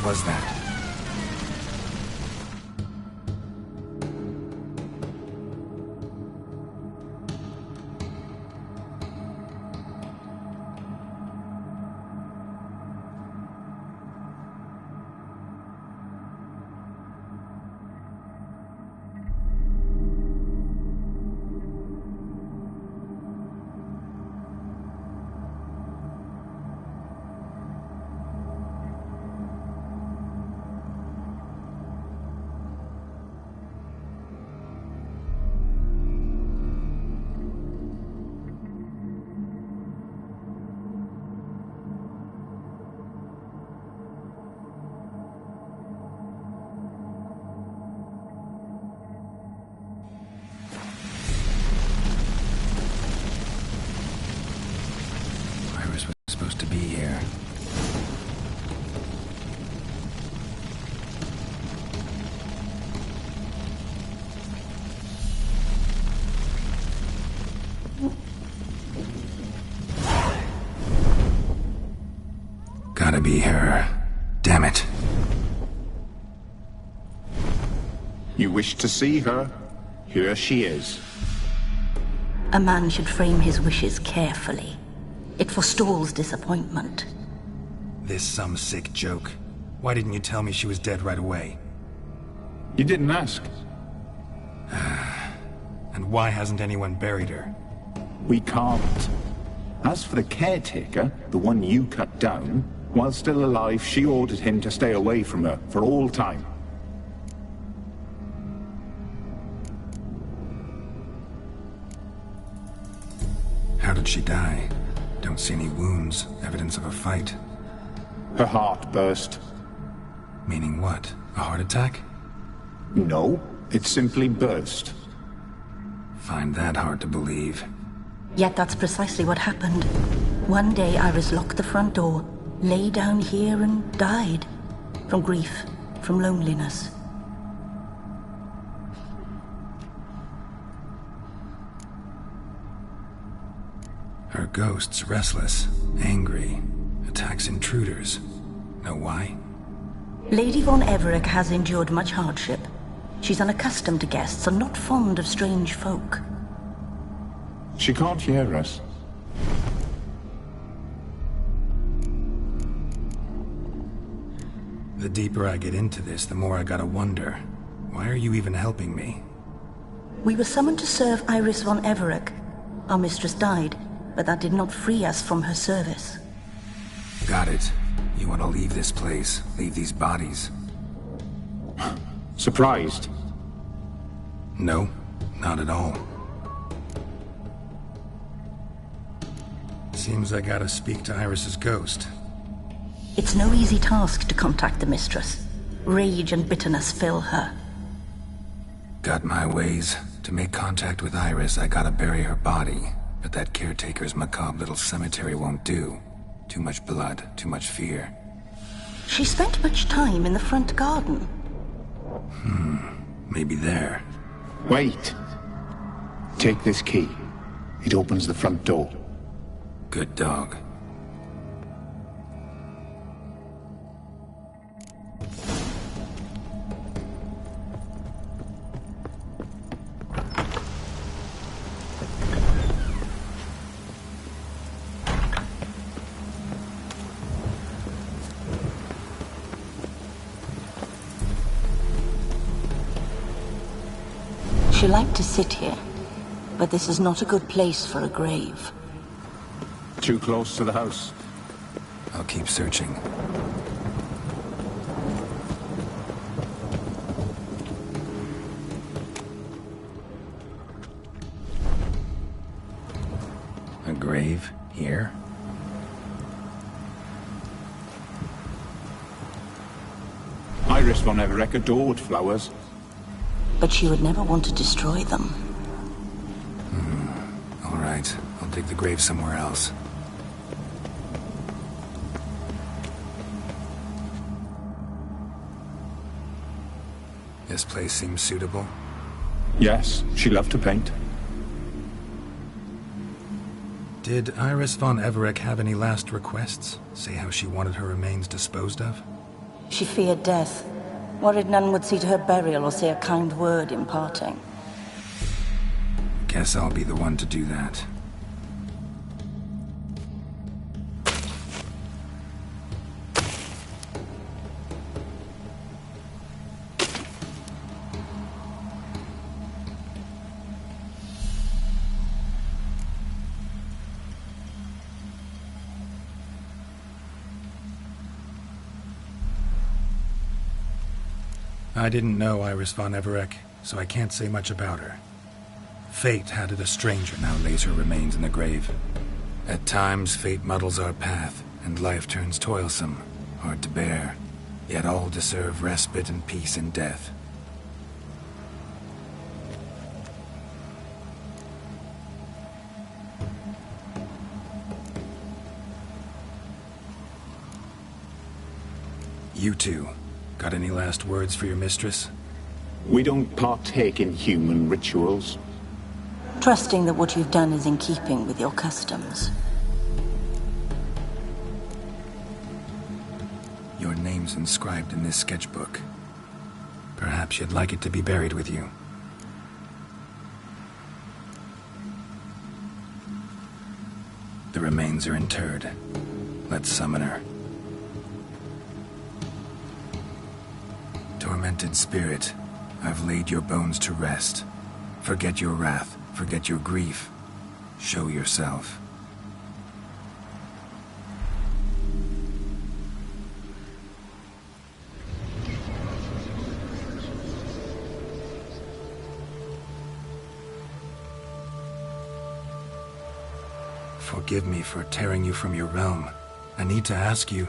was that? Supposed to be here. Gotta be her. Damn it. You wish to see her? Here she is. A man should frame his wishes carefully. It forestalls disappointment. This some sick joke. Why didn't you tell me she was dead right away? You didn't ask. And why hasn't anyone buried her? We can't. As for the caretaker, the one you cut down, while still alive, she ordered him to stay away from her for all time. How did she die? Don't see any wounds, evidence of a fight. Her heart burst. Meaning what? A heart attack? No, it simply burst. Find that hard to believe. Yet that's precisely what happened. One day Iris locked the front door, lay down here and died. From grief, from loneliness. Her ghost's restless, angry, attacks intruders. Know why? Lady von Everec has endured much hardship. She's unaccustomed to guests and not fond of strange folk. She can't hear us. The deeper I get into this, the more I gotta wonder. Why are you even helping me? We were summoned to serve Iris von Everec. Our mistress died, but that did not free us from her service. Got it. You want to leave this place, leave these bodies. Surprised? No, not at all. Seems I gotta speak to Iris's ghost. It's no easy task to contact the mistress. Rage and bitterness fill her. Got my ways. To make contact with Iris, I gotta bury her body. But that caretaker's macabre little cemetery won't do. Too much blood, too much fear. She spent much time in the front garden. Maybe there. Wait. Take this key. It opens the front door. Good dog. She liked to sit here, but this is not a good place for a grave. Too close to the house. I'll keep searching. A grave here? Iris von Everec adored flowers. But she would never want to destroy them. All right, I'll dig the grave somewhere else. This place seems suitable. Yes, she loved to paint. Did Iris von Everec have any last requests? Say how she wanted her remains disposed of? She feared death, worried none would see to her burial or say a kind word in parting. Guess I'll be the one to do that. I didn't know Iris von Everec, so I can't say much about her. Fate had it a stranger now lays her remains in the grave. At times, fate muddles our path, and life turns toilsome, hard to bear. Yet all deserve respite and peace in death. You two, got any last words for your mistress? We don't partake in human rituals. Trusting that what you've done is in keeping with your customs. Your name's inscribed in this sketchbook. Perhaps you'd like it to be buried with you. The remains are interred. Let's summon her. Tormented spirit, I've laid your bones to rest. Forget your wrath, forget your grief. Show yourself. Forgive me for tearing you from your realm. I need to ask you.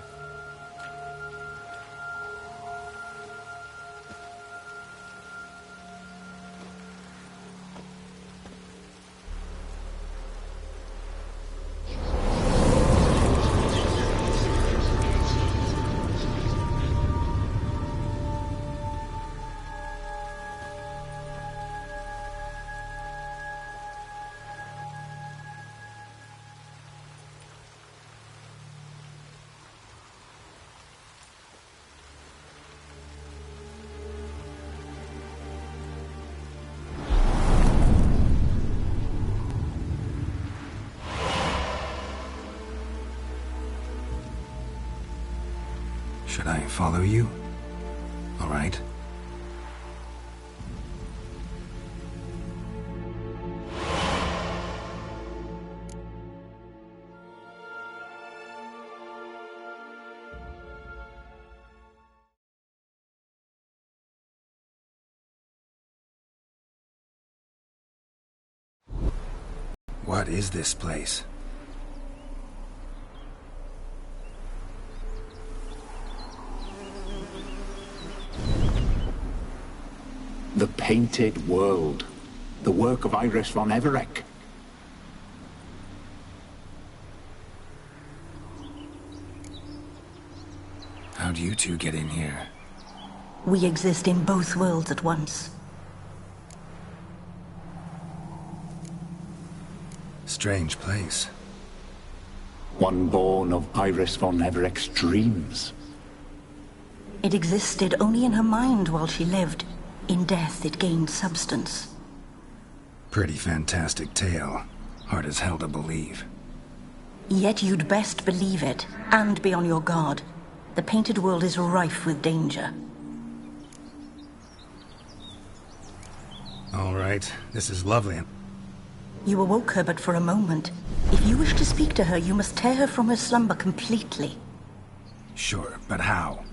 Should I follow you? All right. What is this place? The Painted World. The work of Iris von Everec. How'd you two get in here? We exist in both worlds at once. Strange place. One born of Iris von Everec's dreams. It existed only in her mind while she lived. In death, it gained substance. Pretty fantastic tale. Hard as hell to believe. Yet you'd best believe it, and be on your guard. The Painted World is rife with danger. All right, this is lovely. You awoke her but for a moment. If you wish to speak to her, you must tear her from her slumber completely. Sure, but how?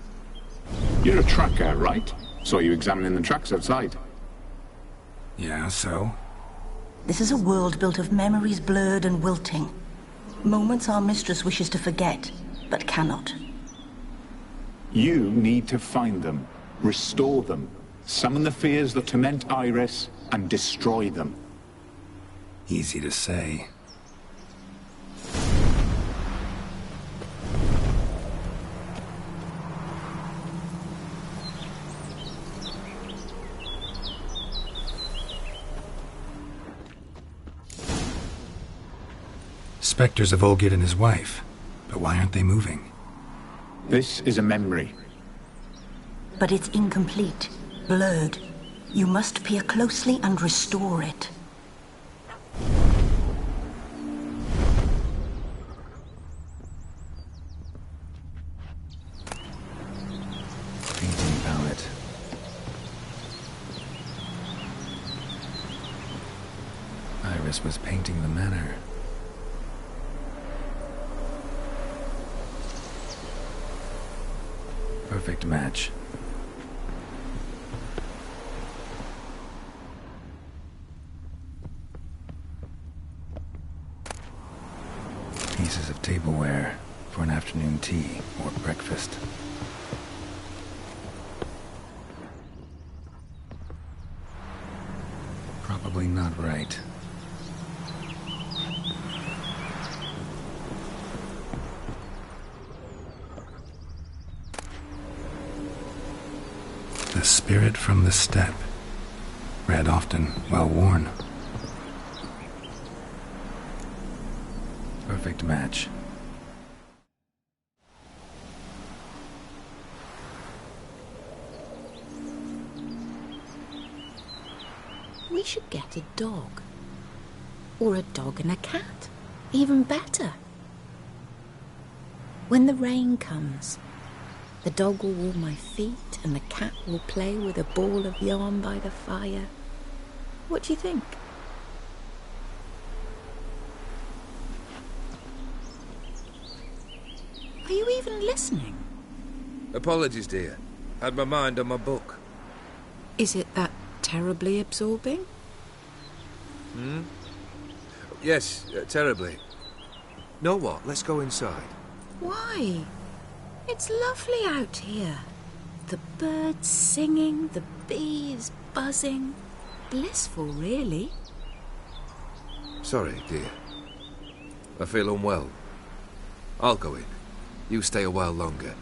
You're a tracker, right? Saw you examining the tracks outside. Yeah, so? This is a world built of memories blurred and wilting. Moments our mistress wishes to forget, but cannot. You need to find them, restore them, summon the fears that torment Iris, and destroy them. Easy to say. Spectres of Olgierd and his wife. But why aren't they moving? This is a memory. but it's incomplete, blurred. You must peer closely and restore it. Painting palette. Iris was painting the manor. Perfect match. Pieces of tableware for an afternoon tea or breakfast. Probably not right. The spirit from the steppe. Read often, well worn. Perfect match. We should get a dog. Or a dog and a cat. Even better. When the rain comes, the dog will warm my feet and the cat will play with a ball of yarn by the fire. What do you think? Are you even listening? Apologies, dear. Had my mind on my book. Is it that terribly absorbing? Yes, terribly. Know what? Let's go inside. Why? It's lovely out here. The birds singing, the bees buzzing. Blissful, really. Sorry, dear. I feel unwell. I'll go in. You stay a while longer.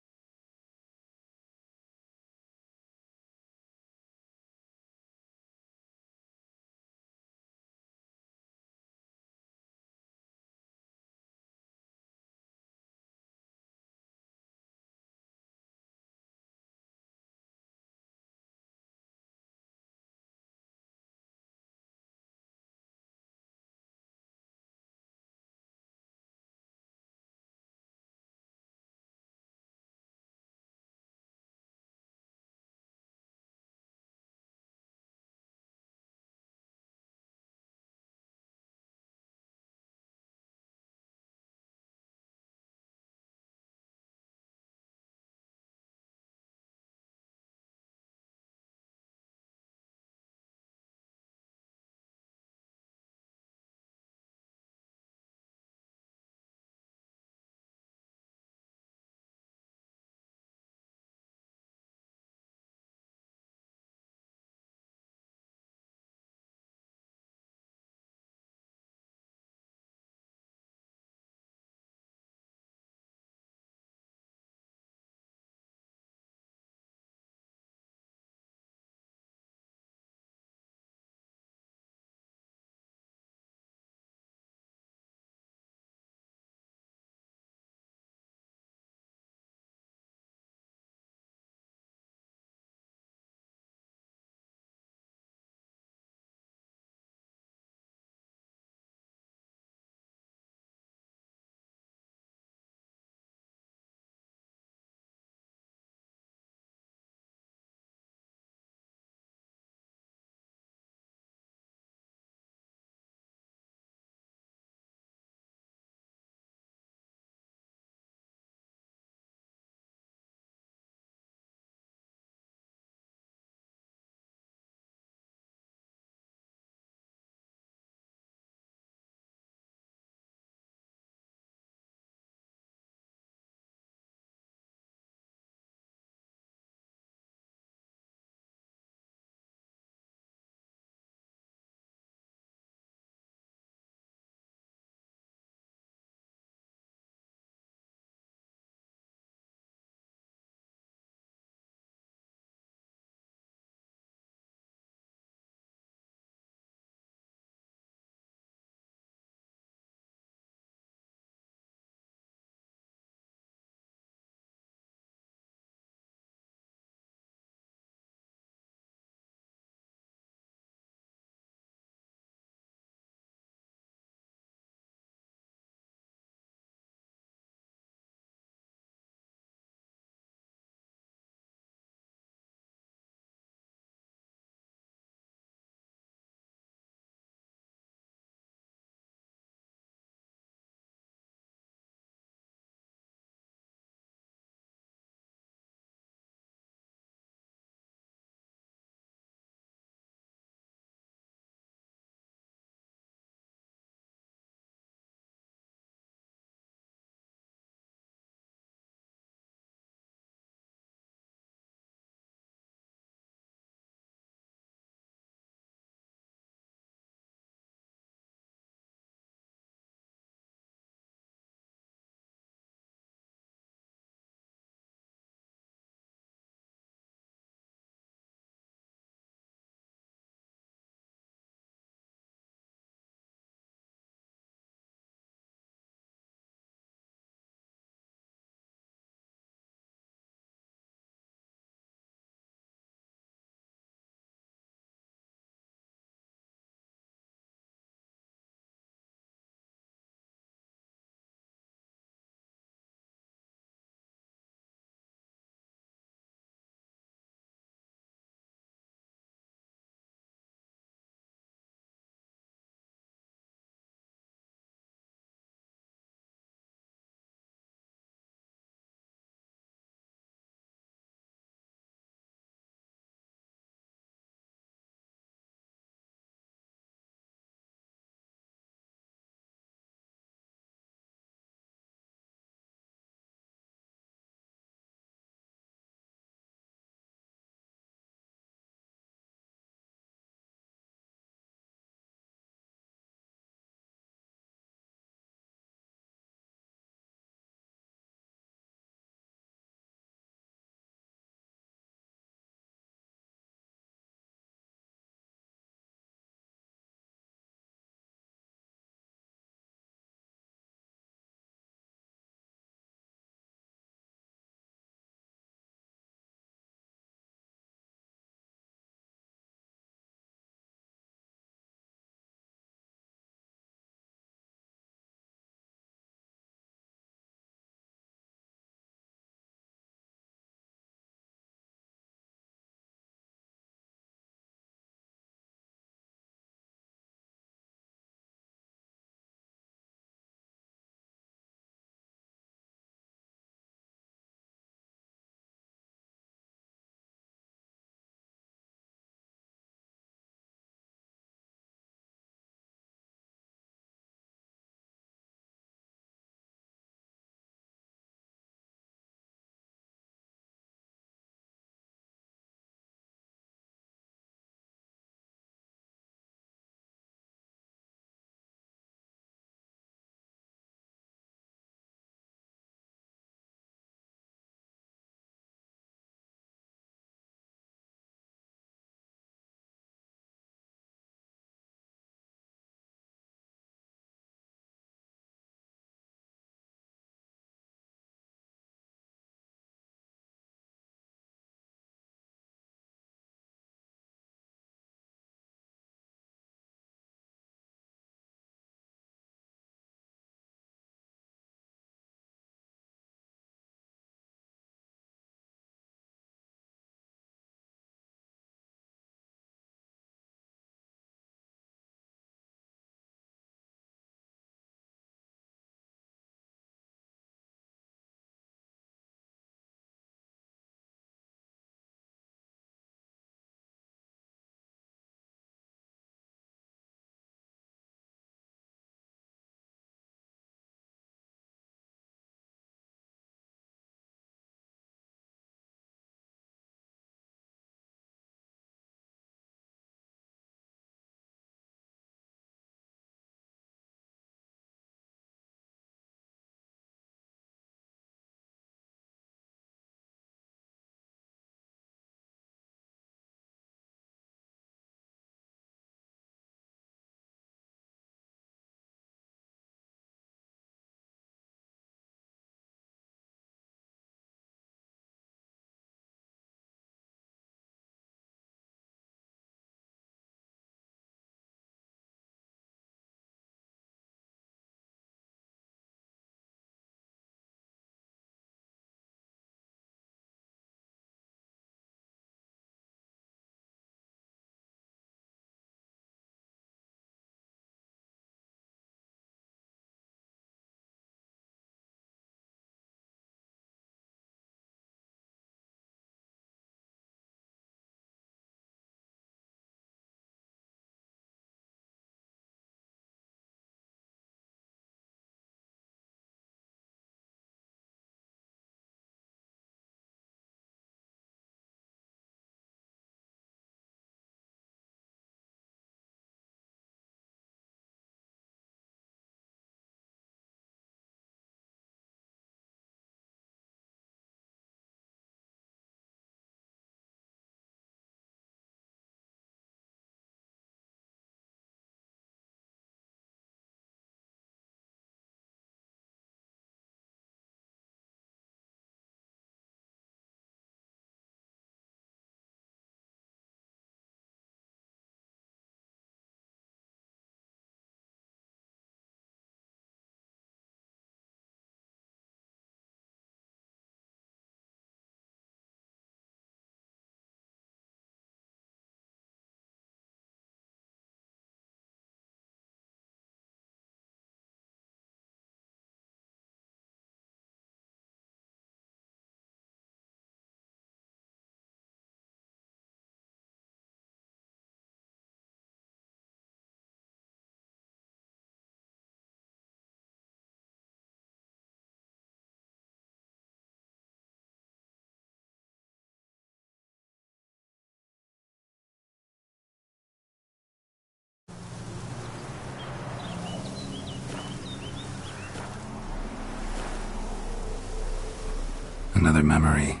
Another memory.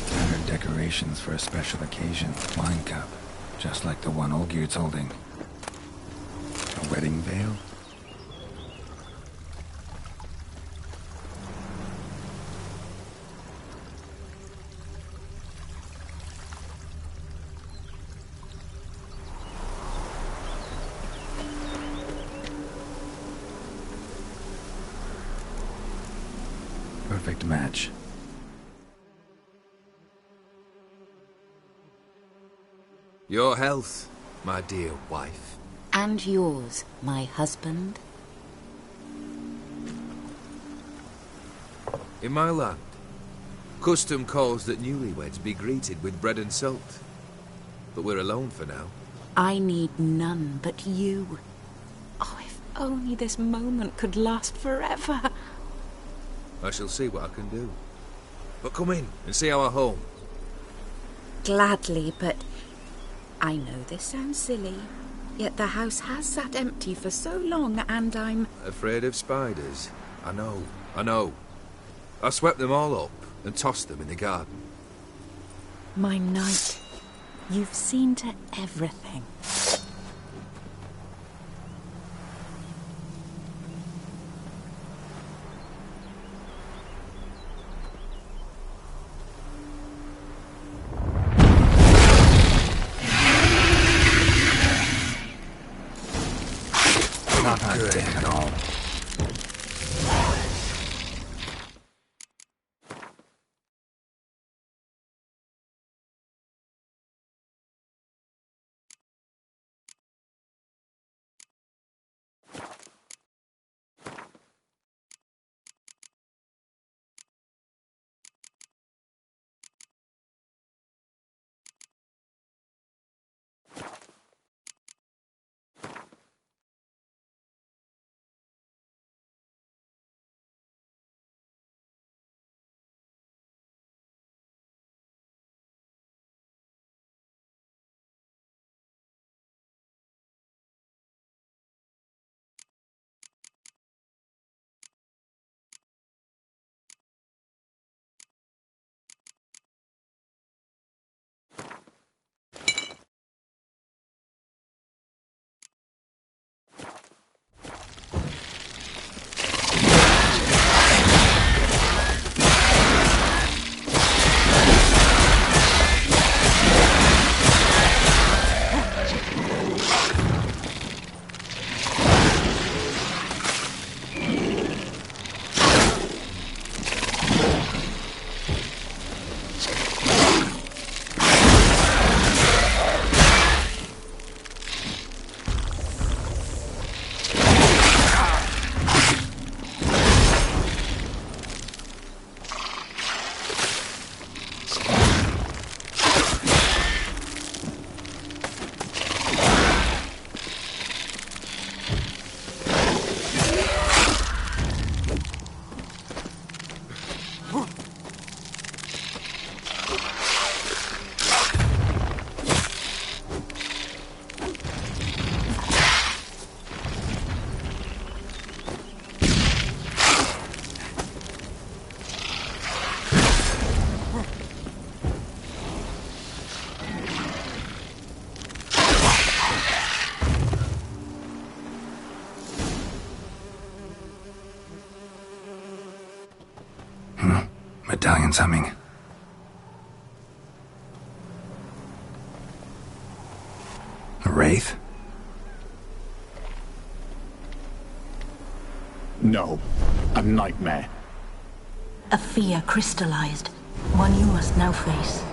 Tattered decorations for a special occasion. Wine cup, just like the one Olgerd's holding. A wedding veil? Perfect match. Your health, my dear wife. And yours, my husband. In my land, custom calls that newlyweds be greeted with bread and salt. But we're alone for now. I need none but you. Oh, if only this moment could last forever. I shall see what I can do. But come in and see our home. Gladly, but I know this sounds silly, yet the house has sat empty for so long, and I'm Afraid of spiders? I know, I know. I swept them all up and tossed them in the garden. my knight. You've seen to everything. Not good at all. Medallion's humming. A wraith? No, a nightmare. A fear crystallized, one you must now face.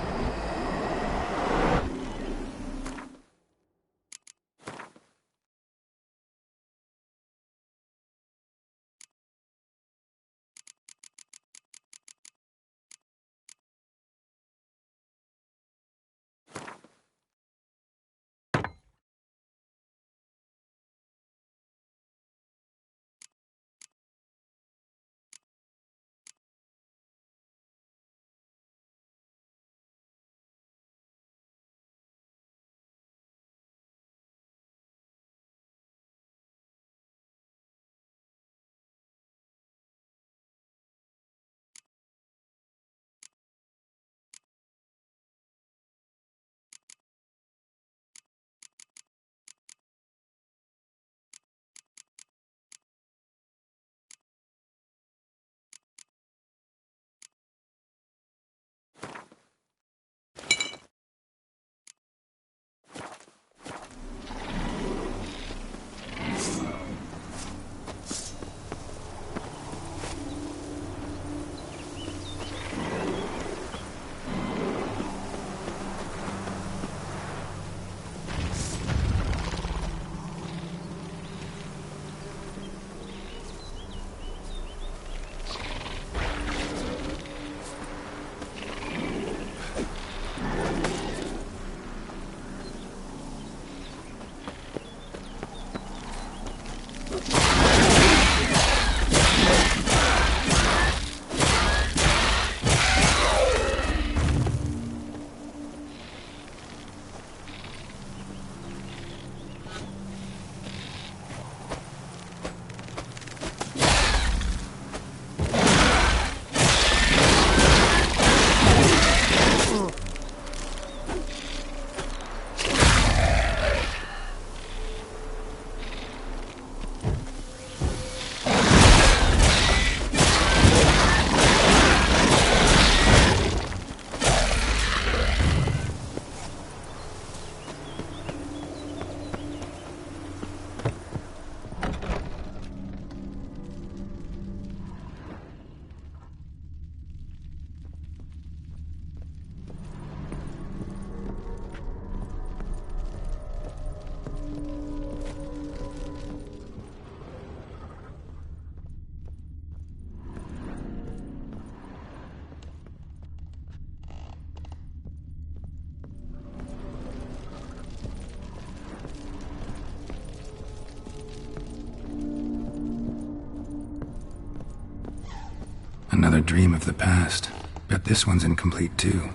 Another dream of the past. Bet this one's incomplete too.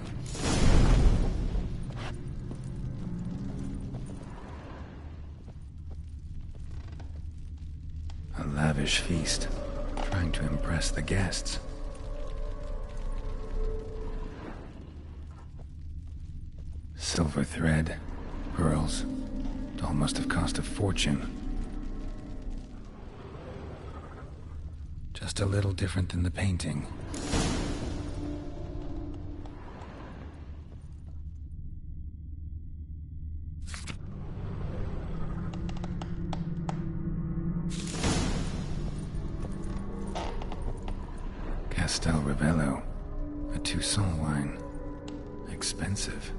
A lavish feast, trying to impress the guests. Silver thread, pearls. It all must have cost a fortune. Just a little different than the painting. Castel Ravello, a Toussaint wine. Expensive.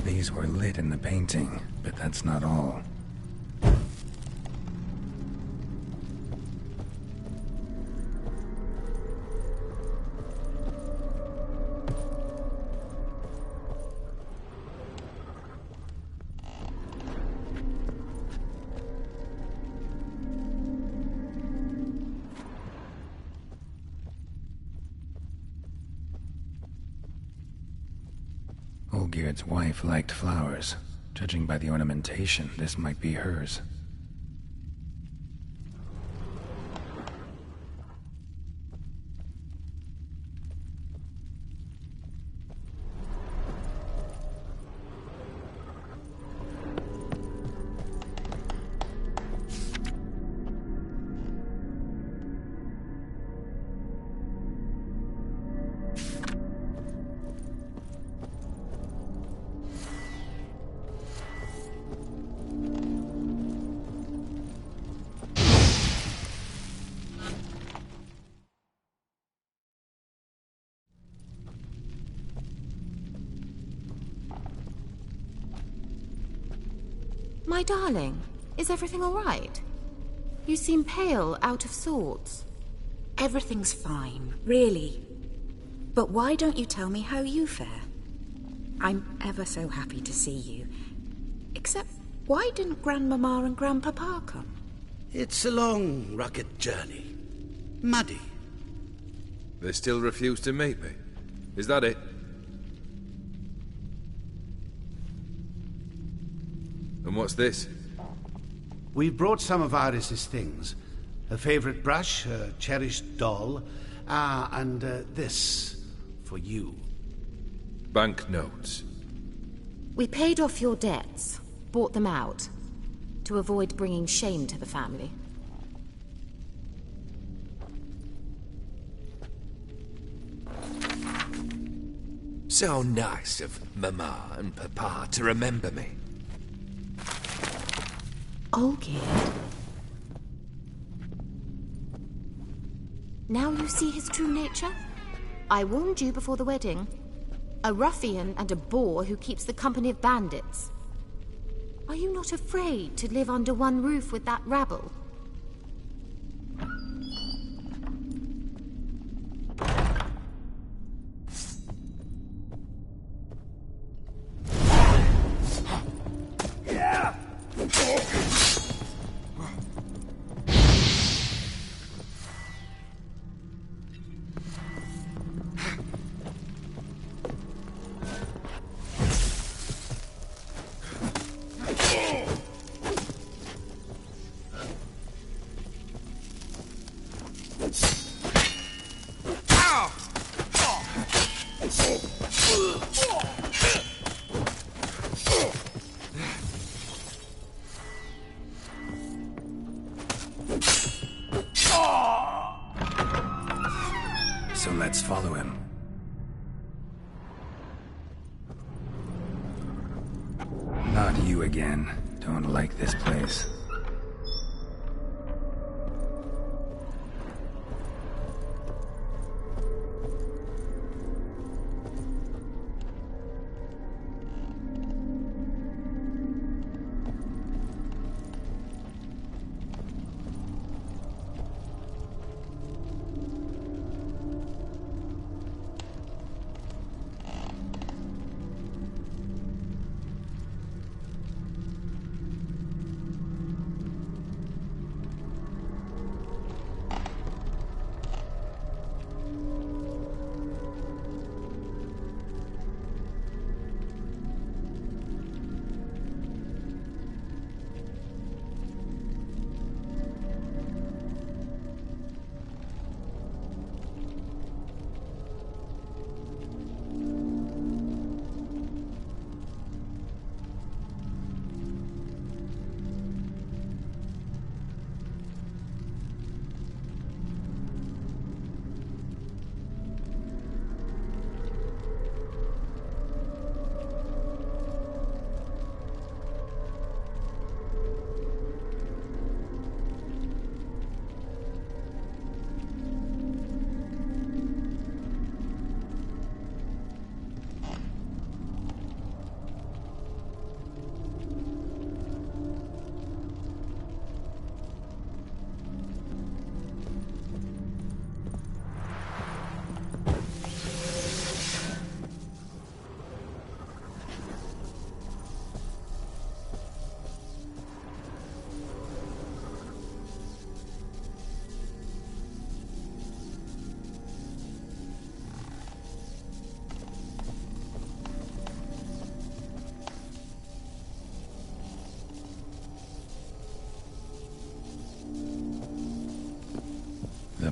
These were lit in the painting, but that's not all. Olgierd's wife liked flowers. Judging by the ornamentation, this might be hers. My darling, is everything all right? You seem pale, out of sorts. Everything's fine, really. But why don't you tell me how you fare? I'm ever so happy to see you. Except, why didn't Grandmama and Grandpapa come? It's a long, rugged journey. Muddy. They still refuse to meet me. Is that it? And what's this? We've brought some of Iris's things. Her favorite brush, her cherished doll, and this for you. Banknotes. We paid off your debts, bought them out, to avoid bringing shame to the family. So nice of Mama and Papa to remember me. Olgierd. Now you see his true nature? I warned you before the wedding. A ruffian and a boor who keeps the company of bandits. Are you not afraid to live under one roof with that rabble? So let's follow him. Not you again. Don't like this place.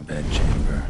bedchamber.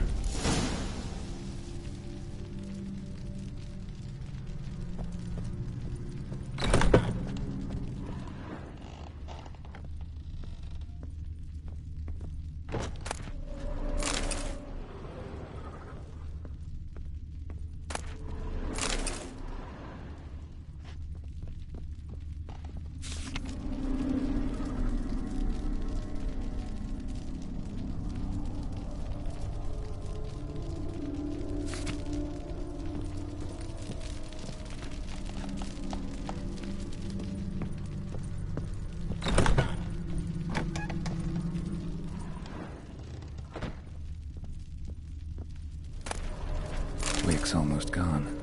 Wick's almost gone.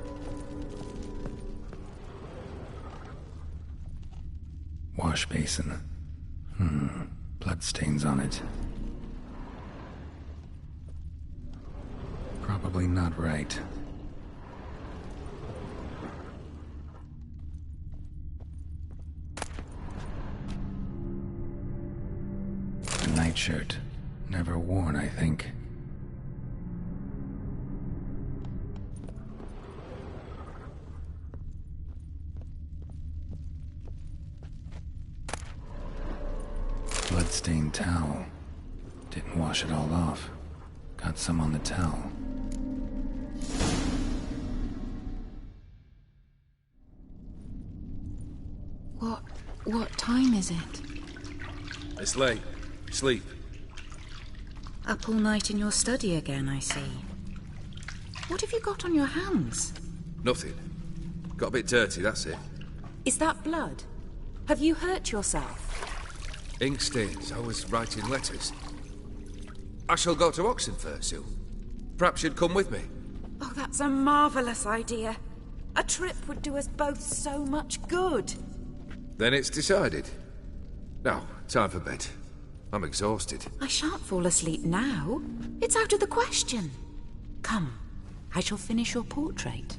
Wash basin. Bloodstains on it. Probably not right. A nightshirt. Never worn, I think. Bloodstained towel. Didn't wash it all off. Got some on the towel. What time is it? It's late. Sleep. Up all night in your study again, I see. What have you got on your hands? Nothing. Got a bit dirty, that's it. Is that blood? Have you hurt yourself? Ink stains. I was writing letters. I shall go to Oxenfurt soon. Perhaps you'd come with me. Oh, that's a marvellous idea. A trip would do us both so much good. Then it's decided. Now, time for bed. I'm exhausted. I shan't fall asleep now. It's out of the question. Come, I shall finish your portrait.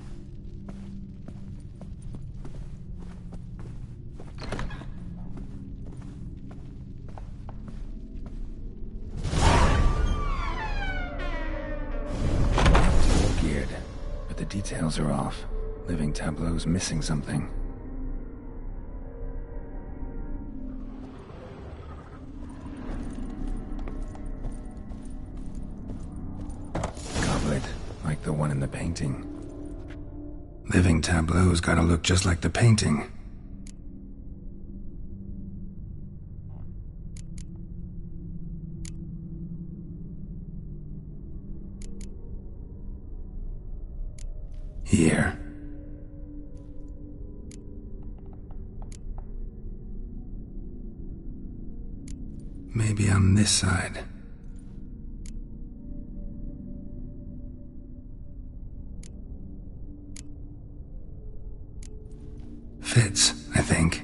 Geared, but the details are off. Living tableau's missing something. Goblet, like the one in the painting. Living tableau's gotta look just like the painting. Here. Maybe on this side. Fits, I think.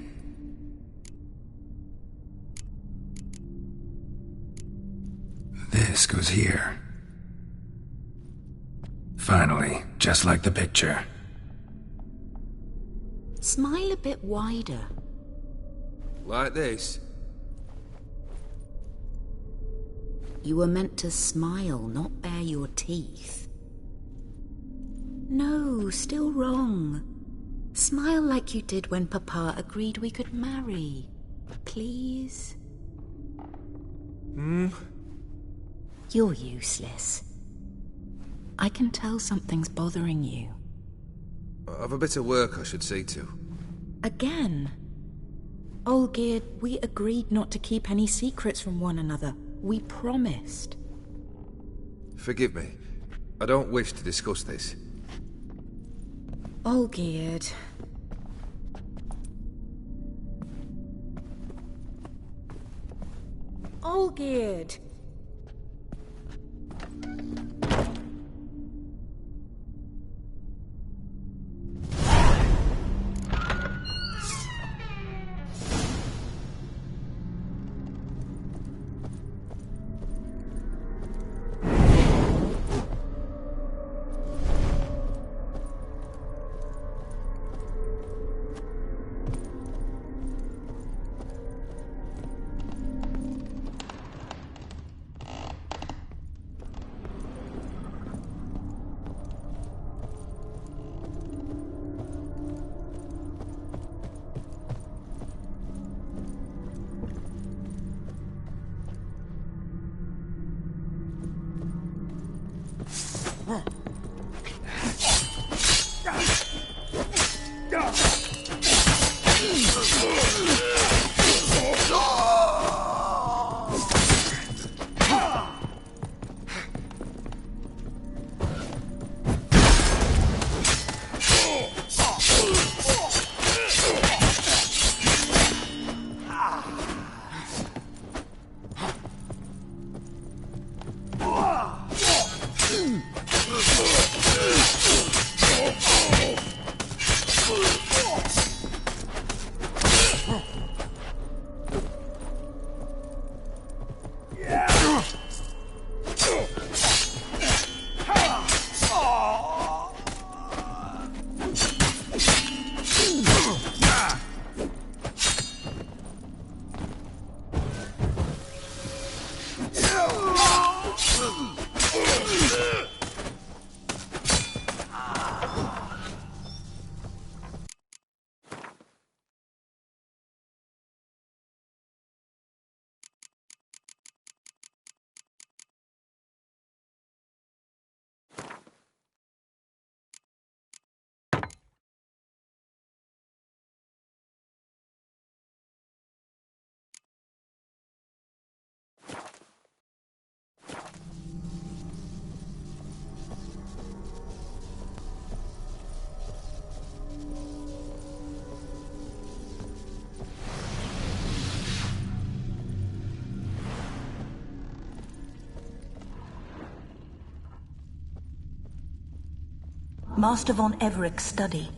This goes here. Finally, just like the picture. Smile a bit wider. Like this? You were meant to smile, not bare your teeth. No, still wrong. Smile like you did when Papa agreed we could marry. Please? You're useless. I can tell something's bothering you. I've a bit of work I should see to. Again? Olgierd, we agreed not to keep any secrets from one another. We promised. Forgive me. I don't wish to discuss this. Olgierd. Olgierd! Master von Everek's study.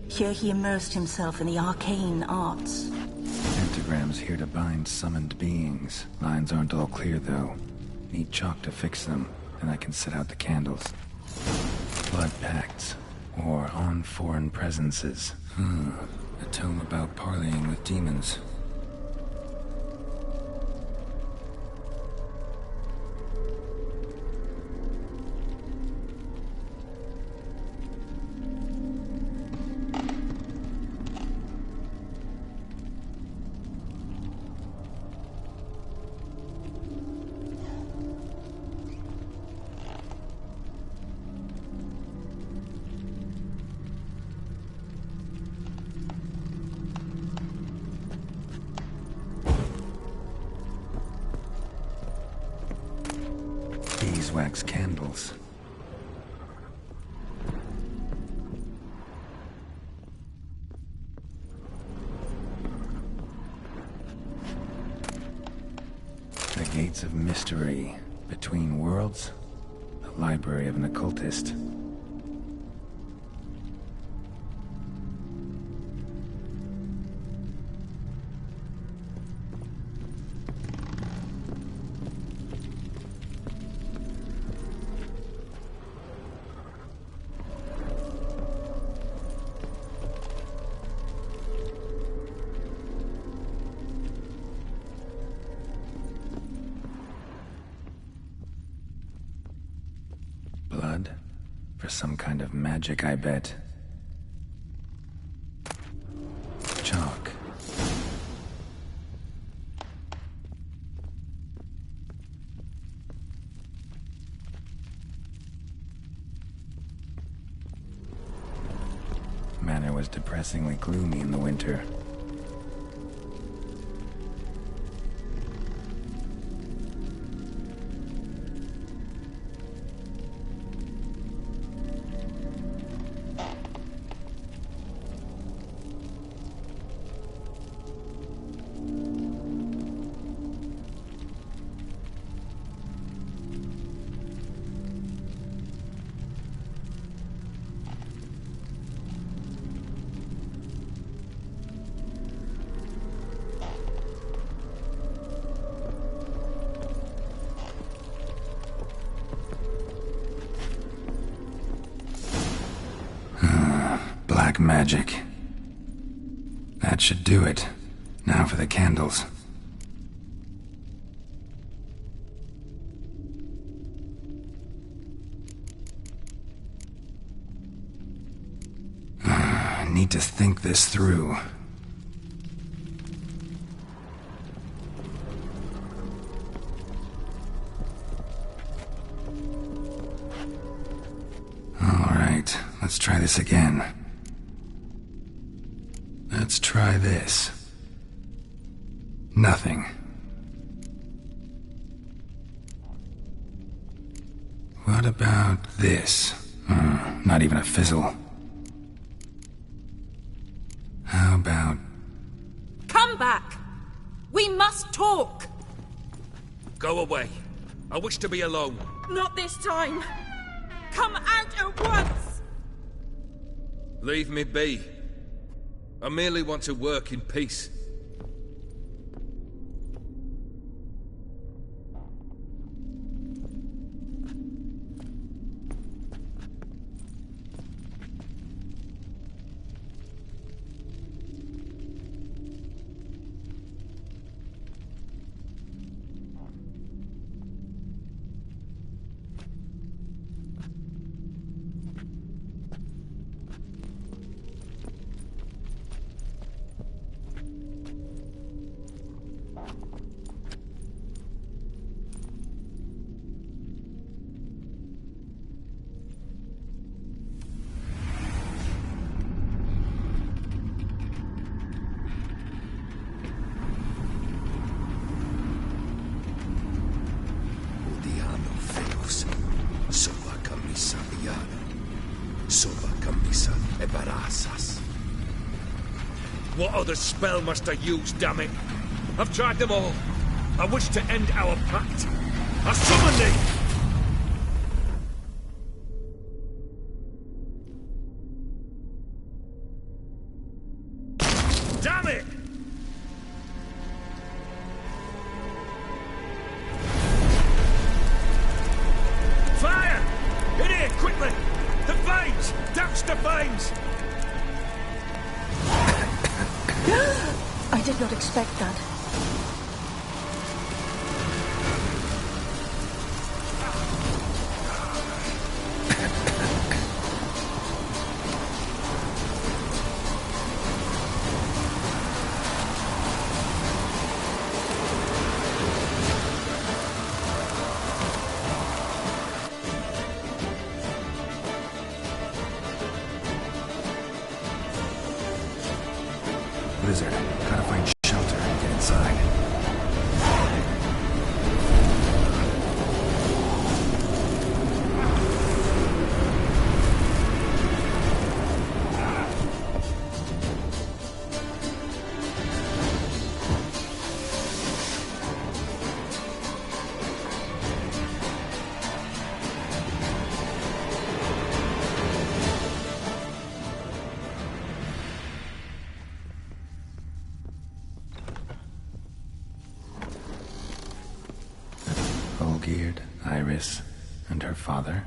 Here he immersed himself in the arcane arts. Pentagrams here to bind summoned beings. Lines aren't all clear, though. Need chalk to fix them, and I can set out the candles. Blood pacts, or on foreign presences. A tome about parleying with demons. Beeswax candles. The Gates of Mystery. Between Worlds. The Library of an Occultist. Blood? For some kind of magic, I bet. Chalk. Manor was depressingly gloomy in the winter. Black magic. That should do it. Now for the candles. I need to think this through. All right, let's try this again. Let's try this. Nothing. What about this? Not even a fizzle. How about... Come back! We must talk! Go away. I wish to be alone. Not this time! Come out at once! Leave me be. I merely want to work in peace. What other spell must I use, damn it? I've tried them all. I wish to end our pact. I summon thee! Damn it! Fire! In here, quickly! The flames! Douse the flames! I did not expect that. Blizzard, gotta find shelter and get inside. Olgierd, Iris, and her father.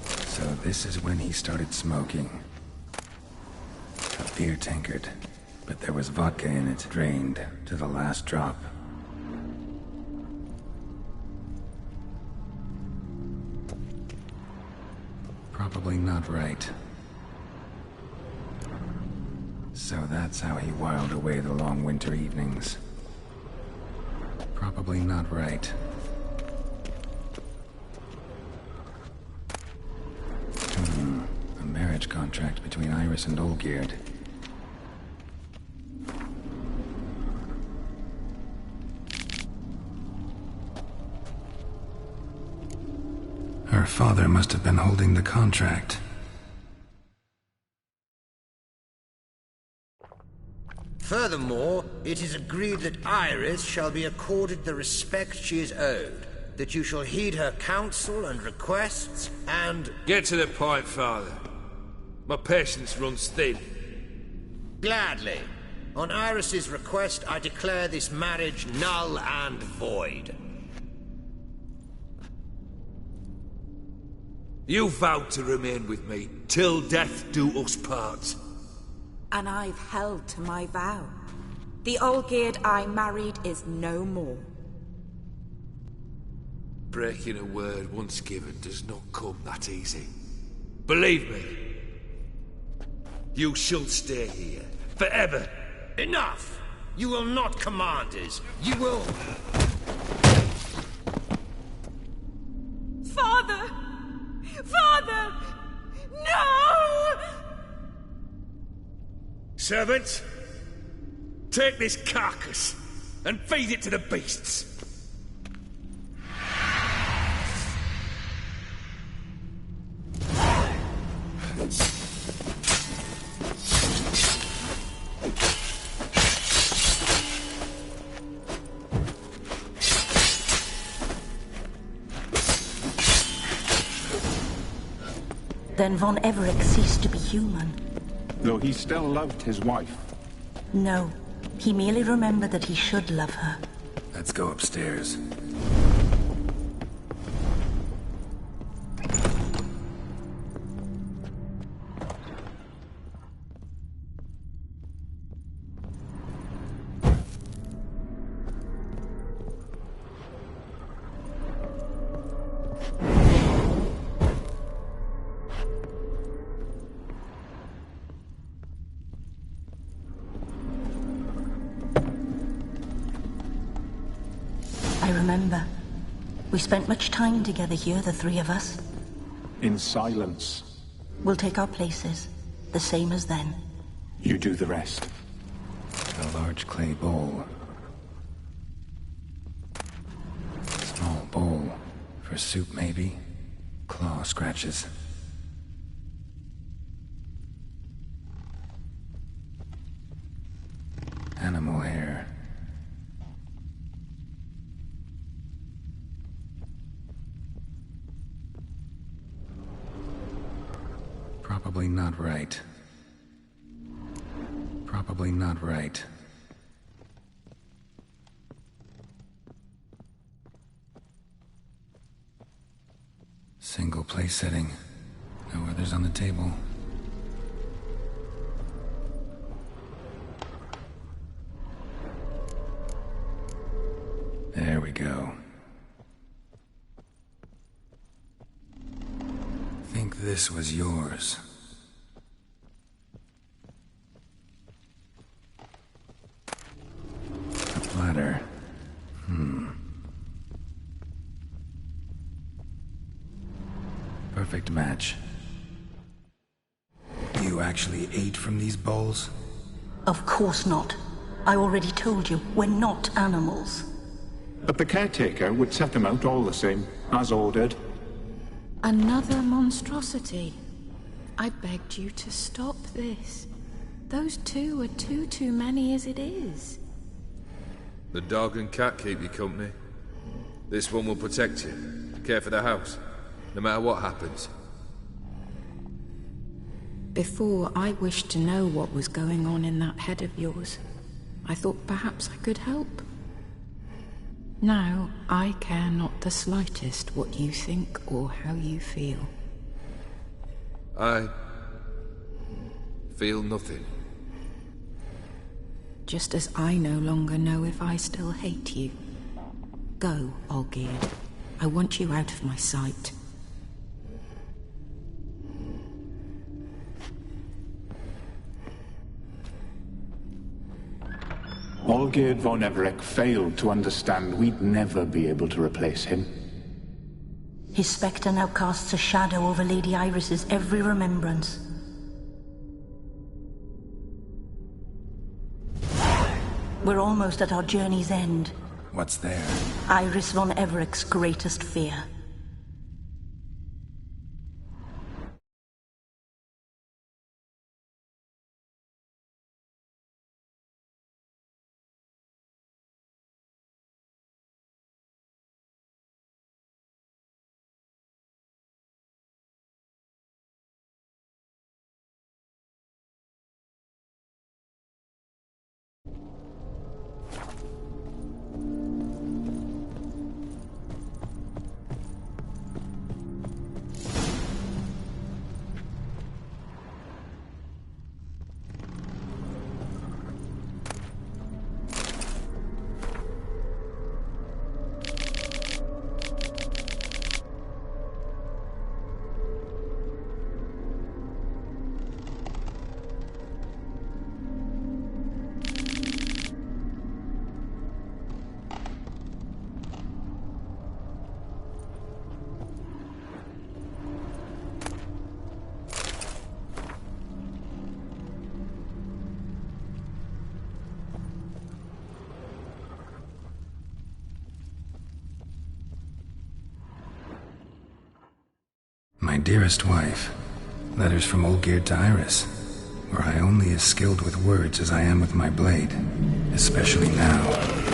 So this is when he started smoking. A beer tankard, but there was vodka in it, drained to the last drop. Probably not right. So that's how he whiled away the long winter evenings. Probably not right. A marriage contract between Iris and Olgierd. Her father must have been holding the contract. Furthermore, it is agreed that Iris shall be accorded the respect she is owed, that you shall heed her counsel and requests, and... Get to the point, Father. My patience runs thin. Gladly. On Iris's request, I declare this marriage null and void. You vowed to remain with me, till death do us part. And I've held to my vow. The Olgierd I married is no more. Breaking a word once given does not come that easy. Believe me. You shall stay here, forever. Enough! You will not command us. You will... Father! Father! No! Servant, take this carcass and feed it to the beasts. Then Von Everec ceased to be human. Though he still loved his wife. No, he merely remembered that he should love her. Let's go upstairs. I remember. We spent much time together here, the three of us. In silence. We'll take our places, the same as then. You do the rest. A large clay bowl. Small bowl. For soup, maybe? Claw scratches. Animal hair. Probably not right. Probably not right. Single place setting. No others on the table. There we go. Think this was yours. A platter. Perfect match. You actually ate from these bowls? Of course not. I already told you, we're not animals. But the caretaker would set them out all the same, as ordered. Another monstrosity. I begged you to stop this. Those two are too many as it is. The dog and cat keep you company. This one will protect you, care for the house, no matter what happens. Before, I wished to know what was going on in that head of yours. I thought perhaps I could help. Now, I care not the slightest what you think or how you feel. I feel nothing. Just as I no longer know if I still hate you. Go, Olgierd. I want you out of my sight. Olgierd von Everec failed to understand we'd never be able to replace him. His spectre now casts a shadow over Lady Iris's every remembrance. We're almost at our journey's end. What's there? Iris von Everec's greatest fear. My dearest wife. Letters from Olgierd to Iris, where I only as skilled with words as I am with my blade. Especially now,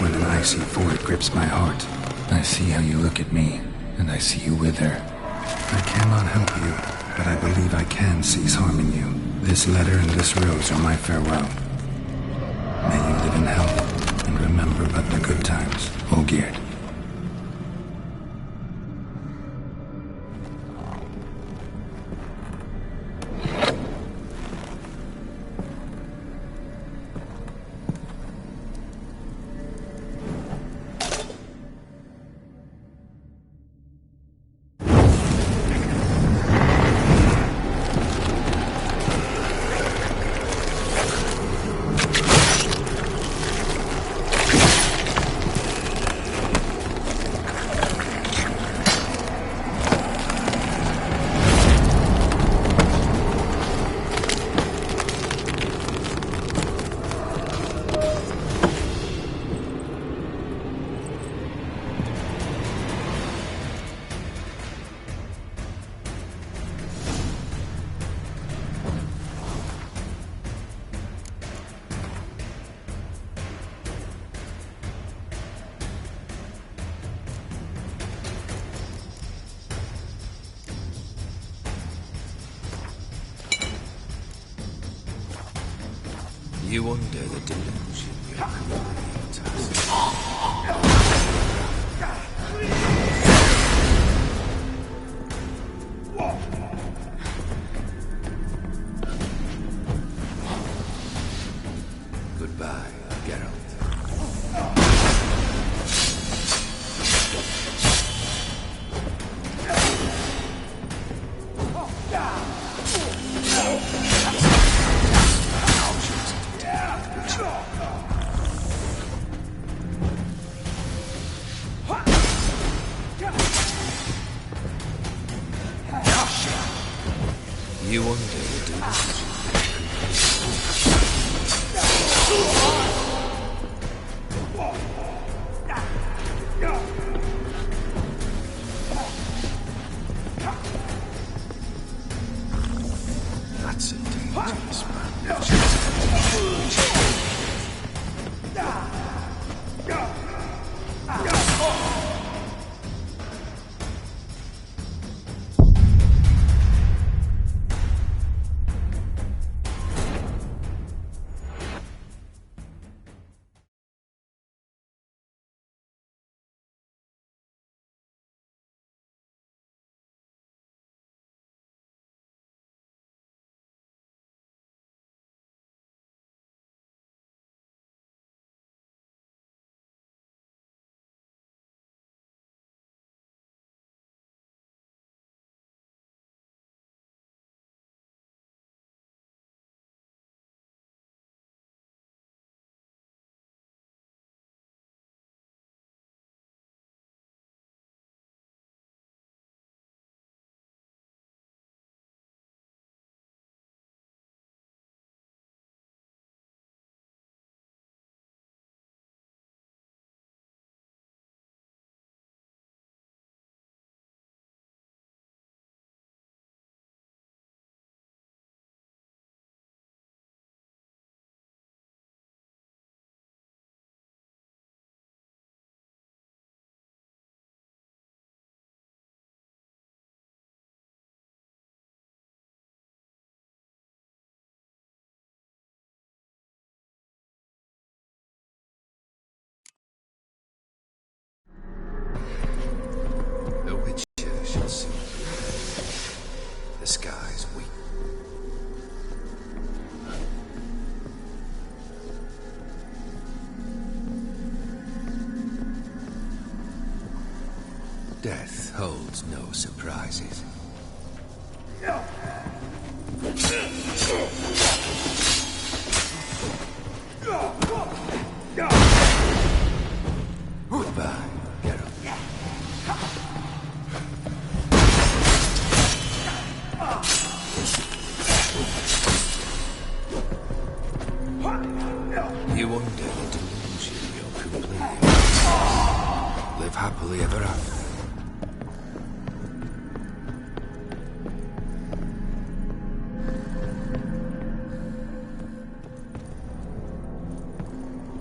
when an icy void grips my heart. I see how you look at me, and I see you wither. I cannot help you, but I believe I can cease harming you. This letter and this rose are my farewell. May you live in health, and remember but the good times, Olgierd. You under the delusion you're completely tasked. Goodbye, Geralt. You under the delusion. That's a dangerous man. The Witcher shall soon be. The skies weep. Death holds no surprises. Goodbye, Geralt. You under the delusion you're completely live happily ever after.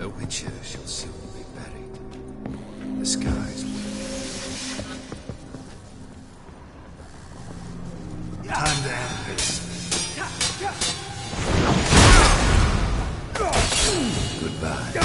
A witcher shall soon be buried. The skies will. Time to end this. Goodbye.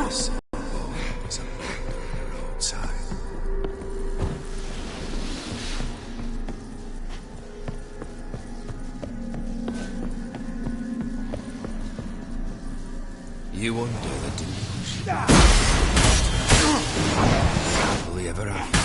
was a boulder at the roadside. You under the delusion. Happily ever after.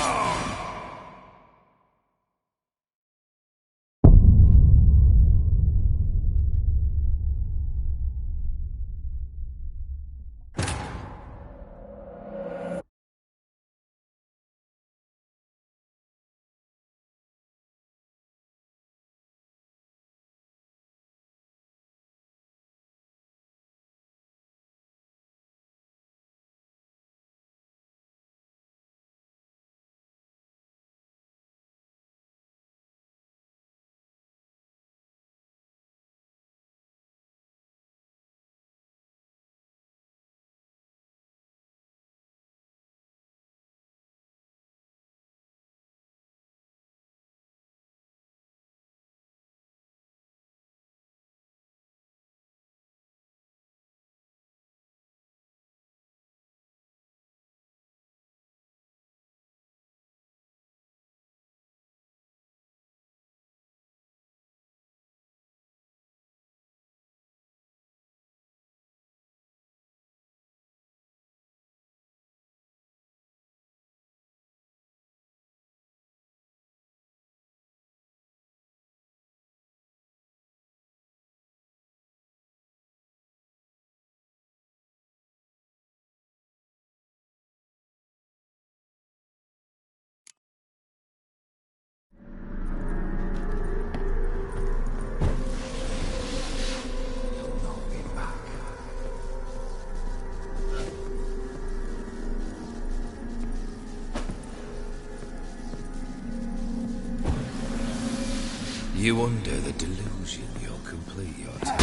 You under the delusion you'll complete your task.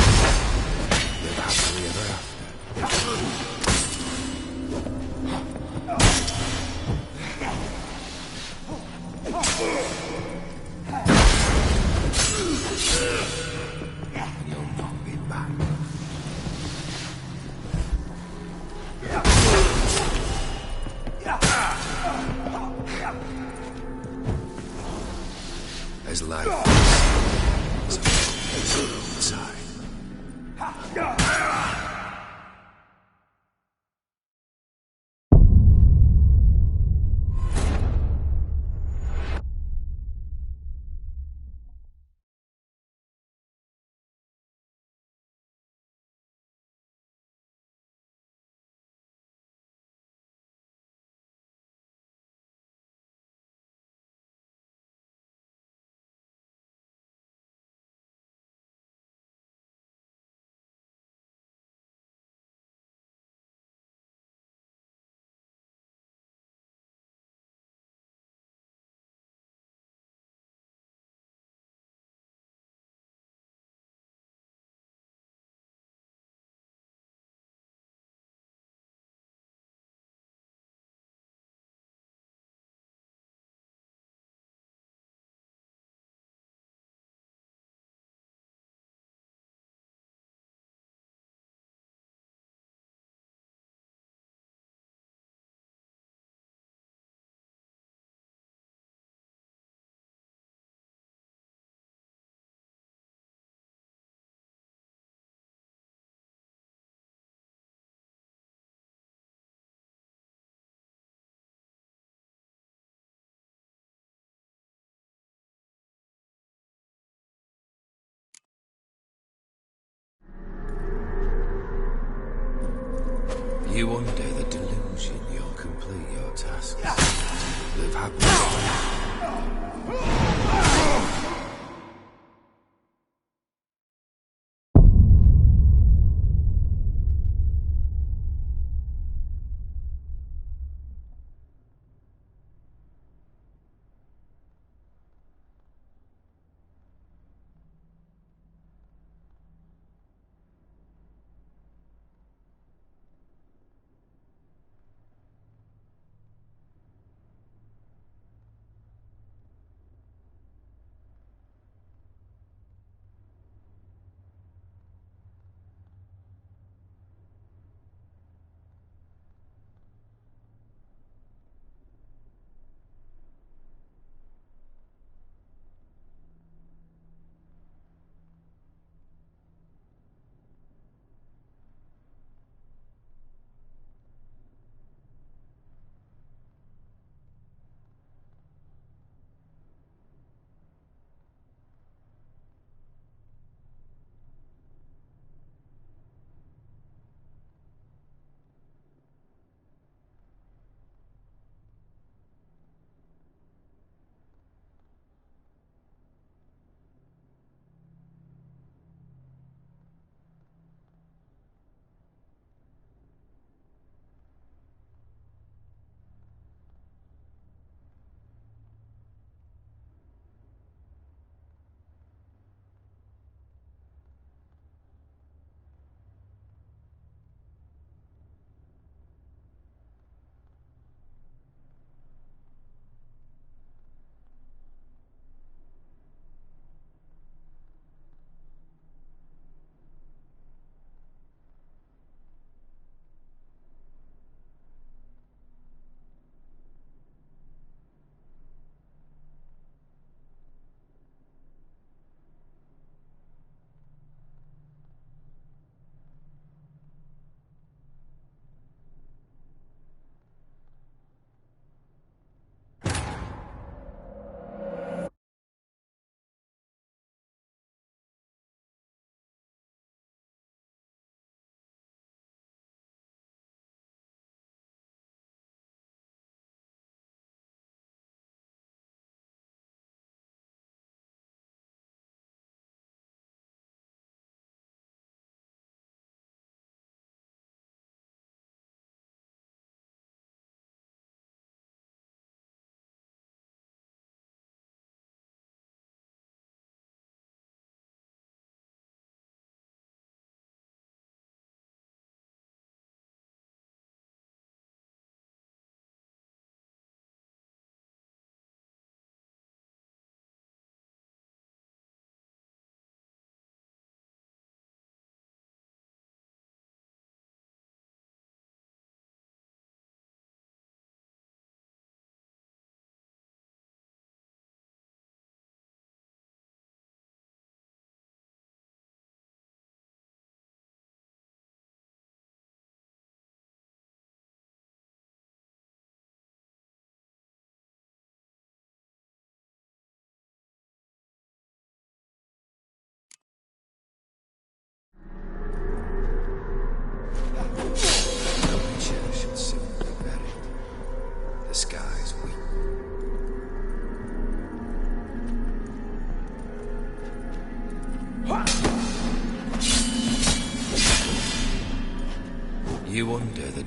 Live happily ever after. And you'll not be back. As life is a roadside. You under the delusion you'll complete your task. Live happily ever after.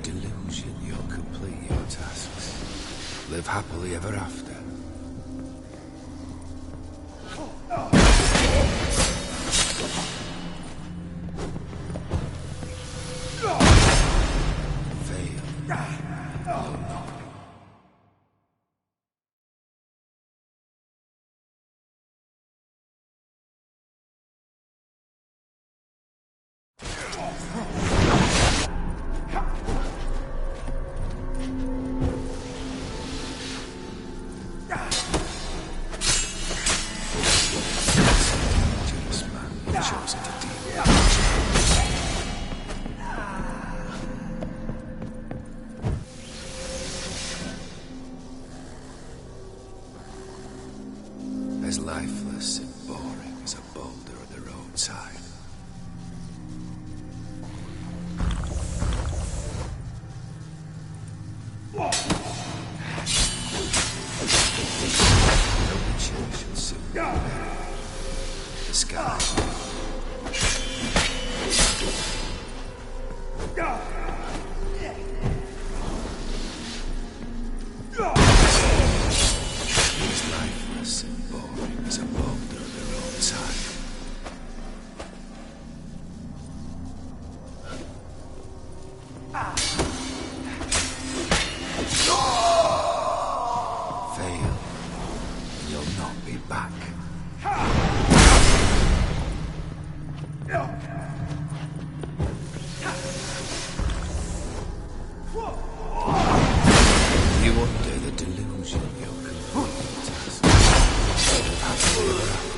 delusion you'll complete your tasks. Live happily ever after. As lifeless and boring as a boulder on the roadside. No witcher should soon be there. The sky. As lifeless and boring as a boulder on the roadside. Fail, and you'll not be back. You under the delusion you'll complete your task. Live happily ever after.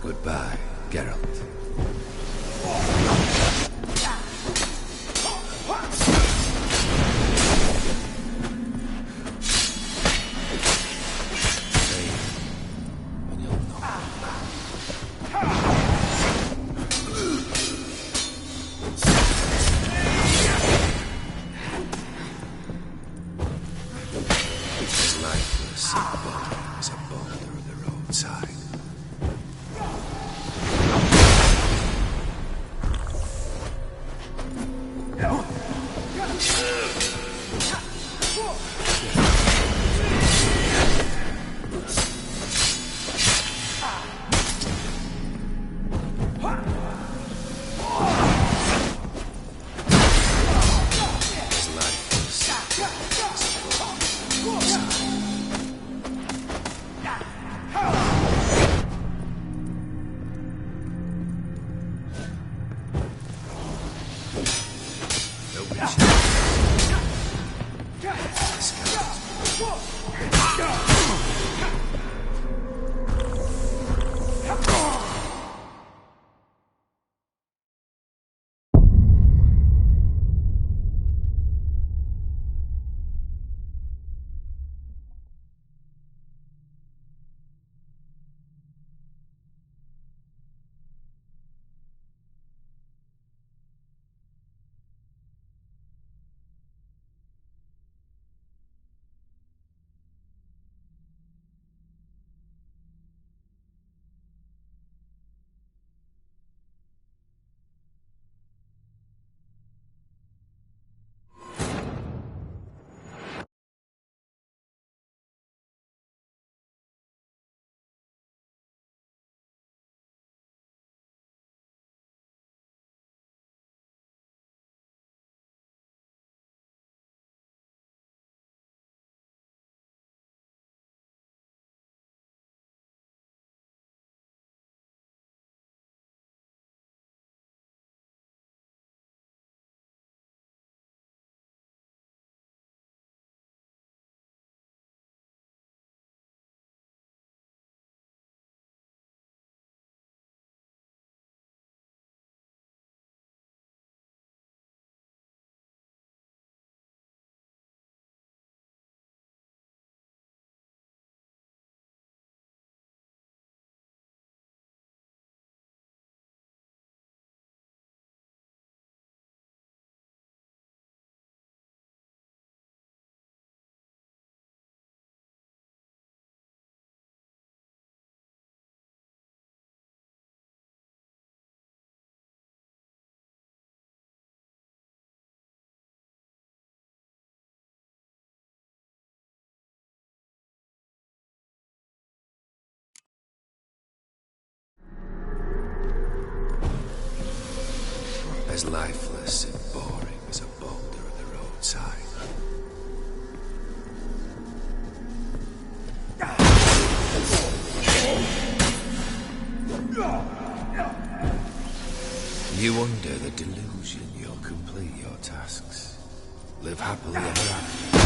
Goodbye, Geralt. As lifeless and boring as a boulder on the roadside. As lifeless and boring as a boulder at the roadside. You under the delusion you'll complete your tasks. Live happily ever after.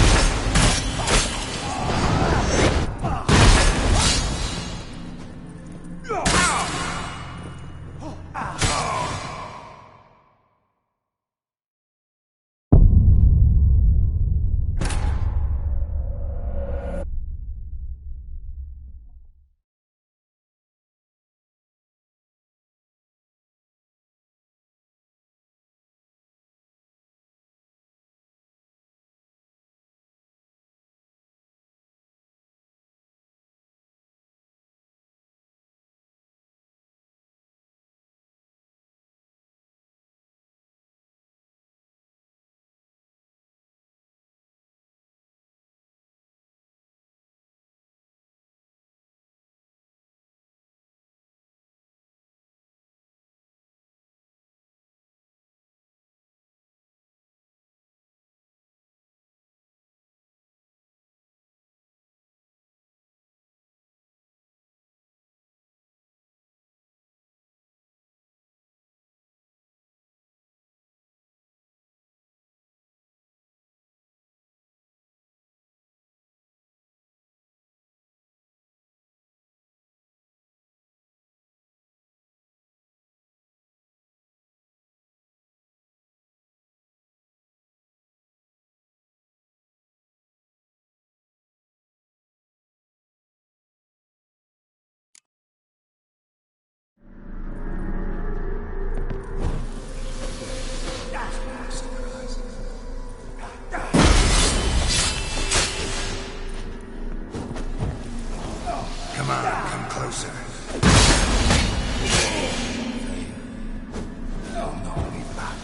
Come on, come closer. You'll not be back.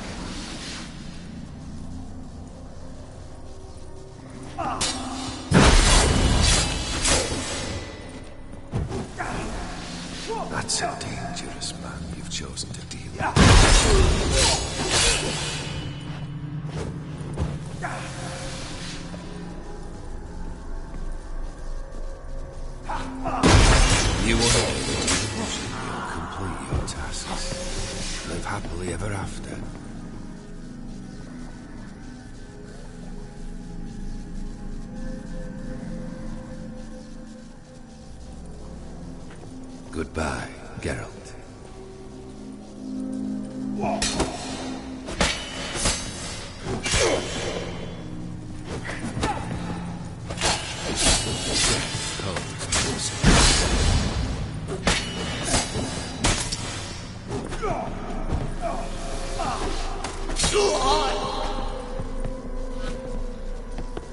That's a dangerous man you've chosen to deal with. You will you'll complete your tasks. Live happily ever after. Goodbye, Geralt.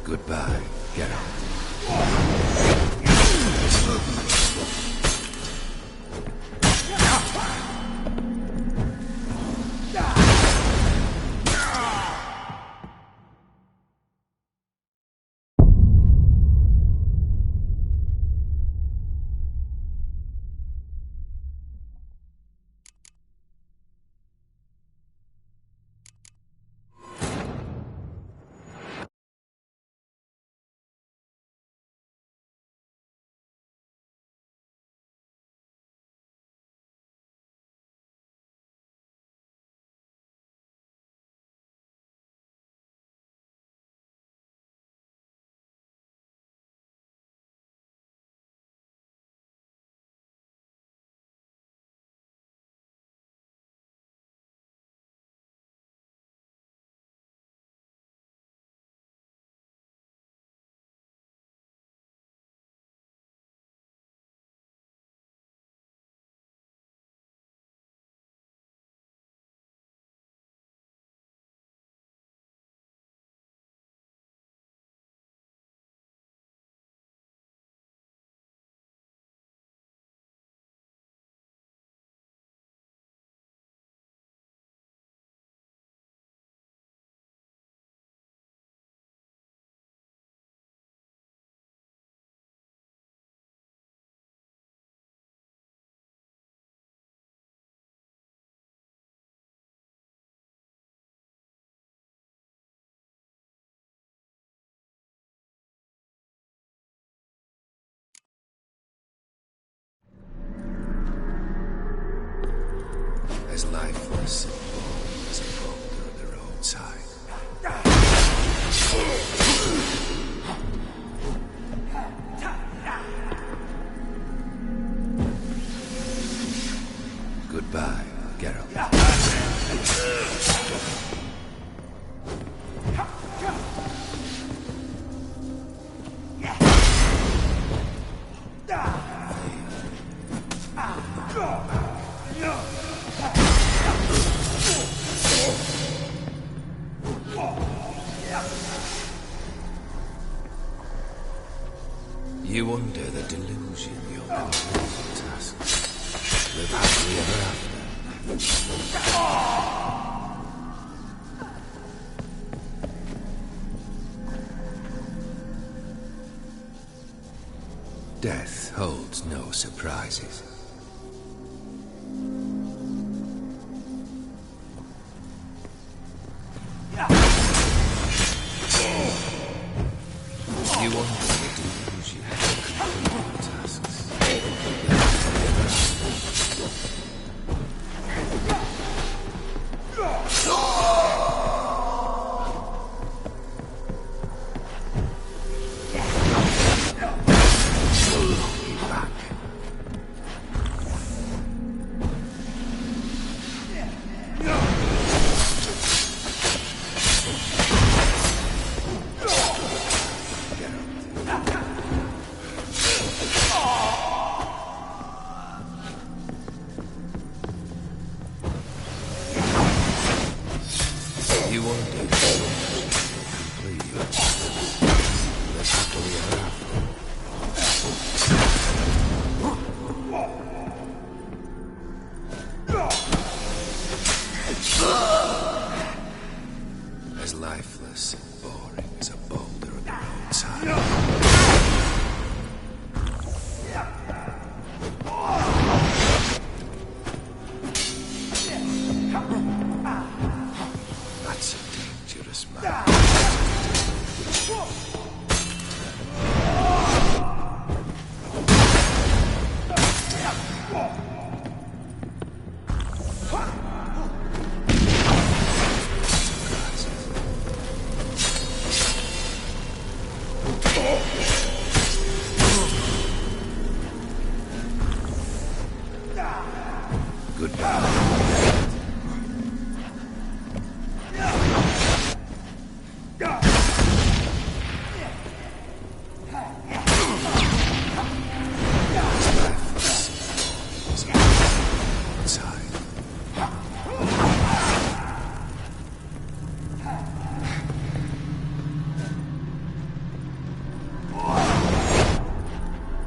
Goodbye, Geralt. As lifeless and bold as a boulder at the roadside. Goodbye, Geralt. You under the delusion you're completing tasks. Live happily ever after. Death holds no surprises. You under the delusion you're completing tasks. You won't do complete your tasks. Live happily ever after. As lifeless and boring as a boulder at the roadside. That's a dangerous man. Goodbye.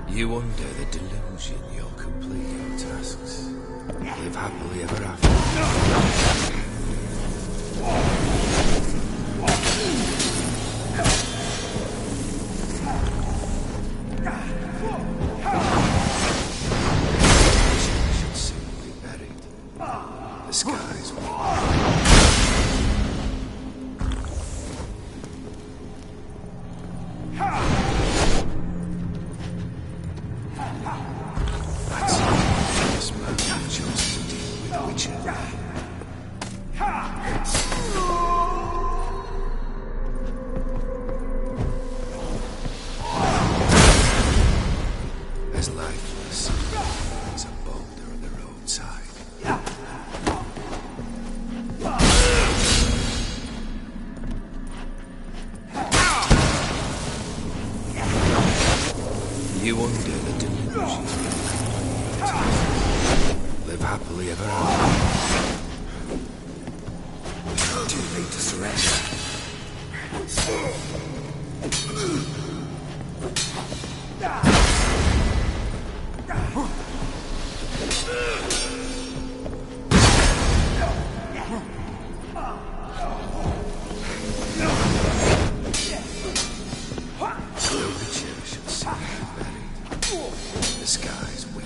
You under the delusion you're completing tasks. Live happily ever after. You should soon be buried. The skies will. That's it. This man chose to deal with Witcher. As lifeless as a boulder on the roadside. You under the delusion. Live happily ever after. Too late to surrender. The Witcher should soon be buried. The skies weep.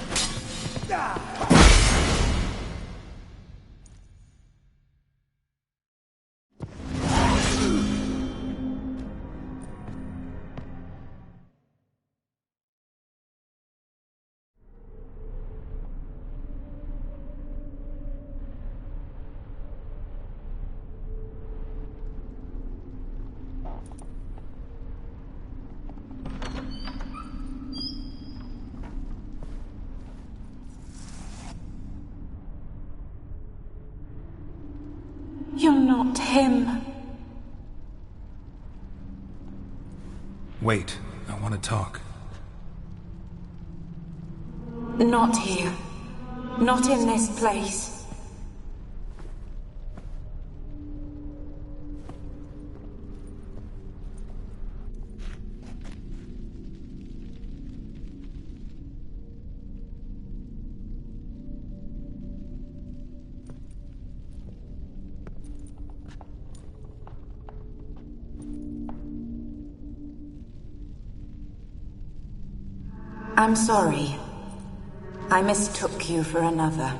You're not him. Wait, I want to talk. Not here. Not in this place. I'm sorry. I mistook you for another.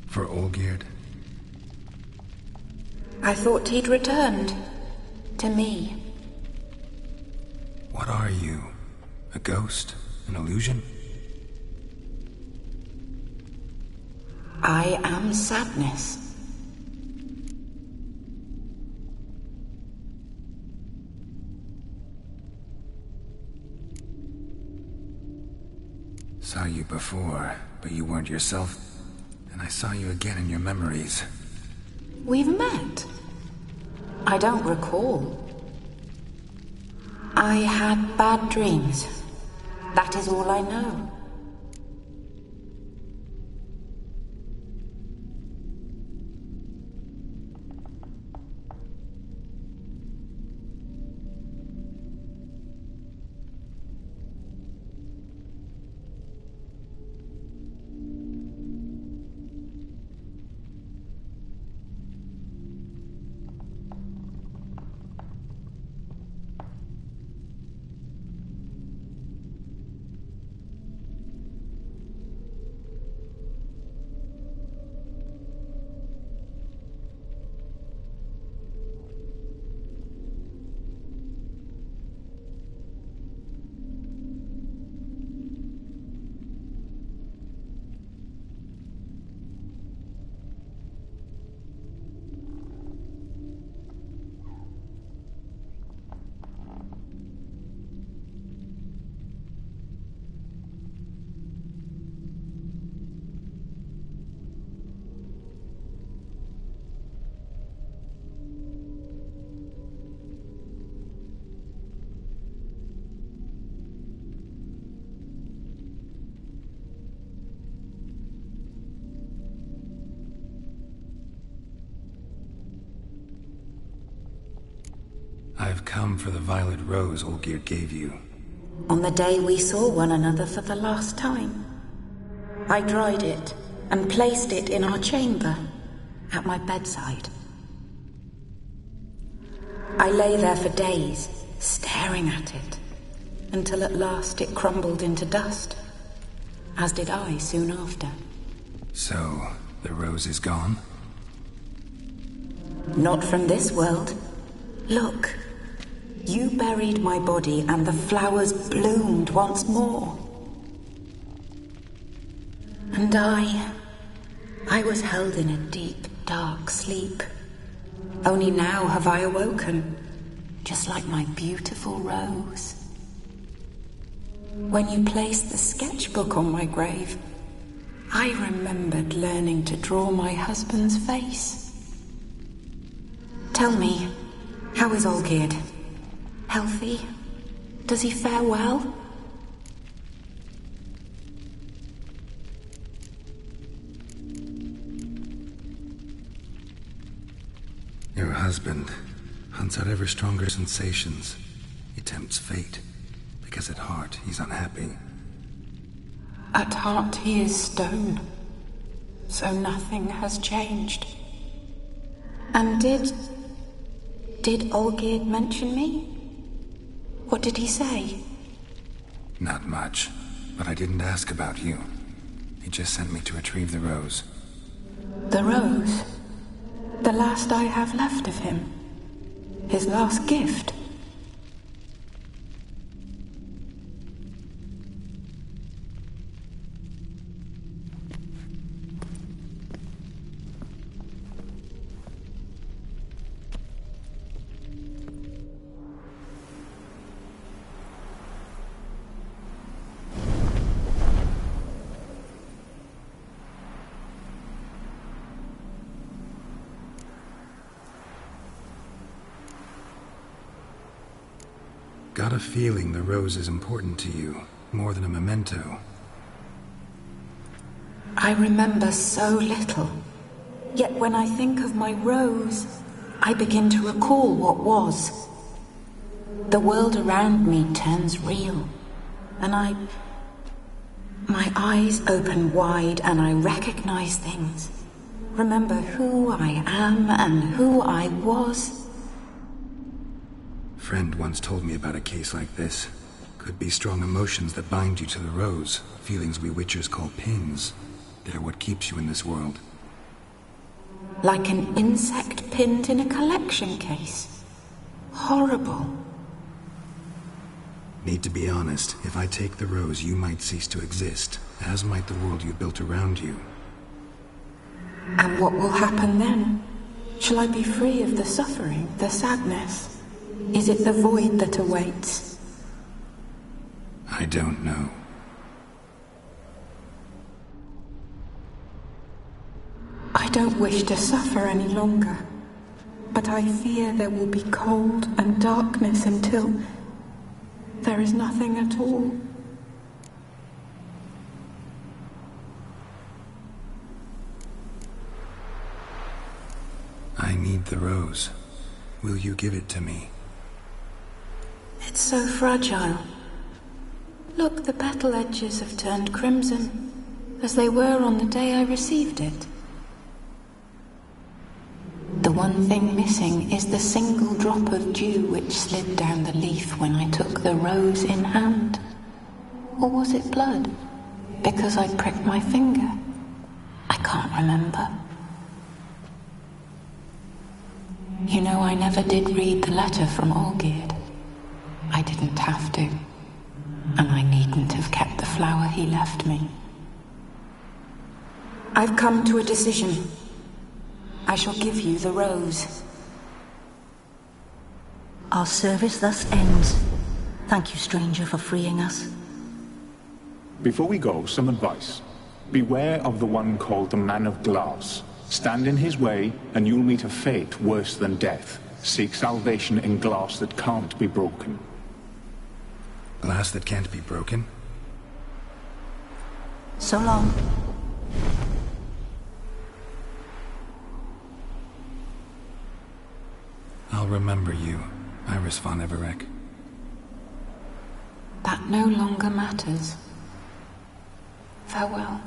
For Olgierd? I thought he'd returned. To me. What are you? A ghost? An illusion? I am sadness. Saw you before, but you weren't yourself. And I saw you again in your memories. We've met? I don't recall. I had bad dreams. That is all I know. I've come for the violet rose Olgierd gave you. On the day we saw one another for the last time. I dried it and placed it in our chamber, at my bedside. I lay there for days, staring at it, until at last it crumbled into dust, as did I soon after. So, the rose is gone? Not from this world. Look. You buried my body and the flowers bloomed once more. And I was held in a deep, dark sleep. Only now have I awoken, just like my beautiful rose. When you placed the sketchbook on my grave, I remembered learning to draw my husband's face. Tell me, how is Olgierd? Healthy? Does he fare well? Your husband hunts out ever stronger sensations. He tempts fate, because at heart he's unhappy. At heart he is stone, so nothing has changed. And did Olgierd mention me? What did he say? Not much, but I didn't ask about you. He just sent me to retrieve the rose. The rose? The last I have left of him? His last gift? Got a feeling the rose is important to you, more than a memento. I remember so little. Yet when I think of my rose, I begin to recall what was. The world around me turns real, and my eyes open wide and I recognize things. Remember who I am and who I was. Friend once told me about a case like this. Could be strong emotions that bind you to the rose, feelings we witchers call pins. They're what keeps you in this world. Like an insect pinned in a collection case. Horrible. Need to be honest, if I take the rose, you might cease to exist, as might the world you built around you. And what will happen then? Shall I be free of the suffering, the sadness? Is it the void that awaits? I don't know. I don't wish to suffer any longer, but I fear there will be cold and darkness until there is nothing at all. I need the rose. Will you give it to me? It's so fragile. Look, the petal edges have turned crimson, as they were on the day I received it. The one thing missing is the single drop of dew which slid down the leaf when I took the rose in hand. Or was it blood? Because I pricked my finger? I can't remember. You know, I never did read the letter from Olgierd. I didn't have to. And I needn't have kept the flower he left me. I've come to a decision. I shall give you the rose. Our service thus ends. Thank you, stranger, for freeing us. Before we go, some advice. Beware of the one called the Man of Glass. Stand in his way, and you'll meet a fate worse than death. Seek salvation in glass that can't be broken. Glass that can't be broken? So long. I'll remember you, Iris von Everec. That no longer matters. Farewell.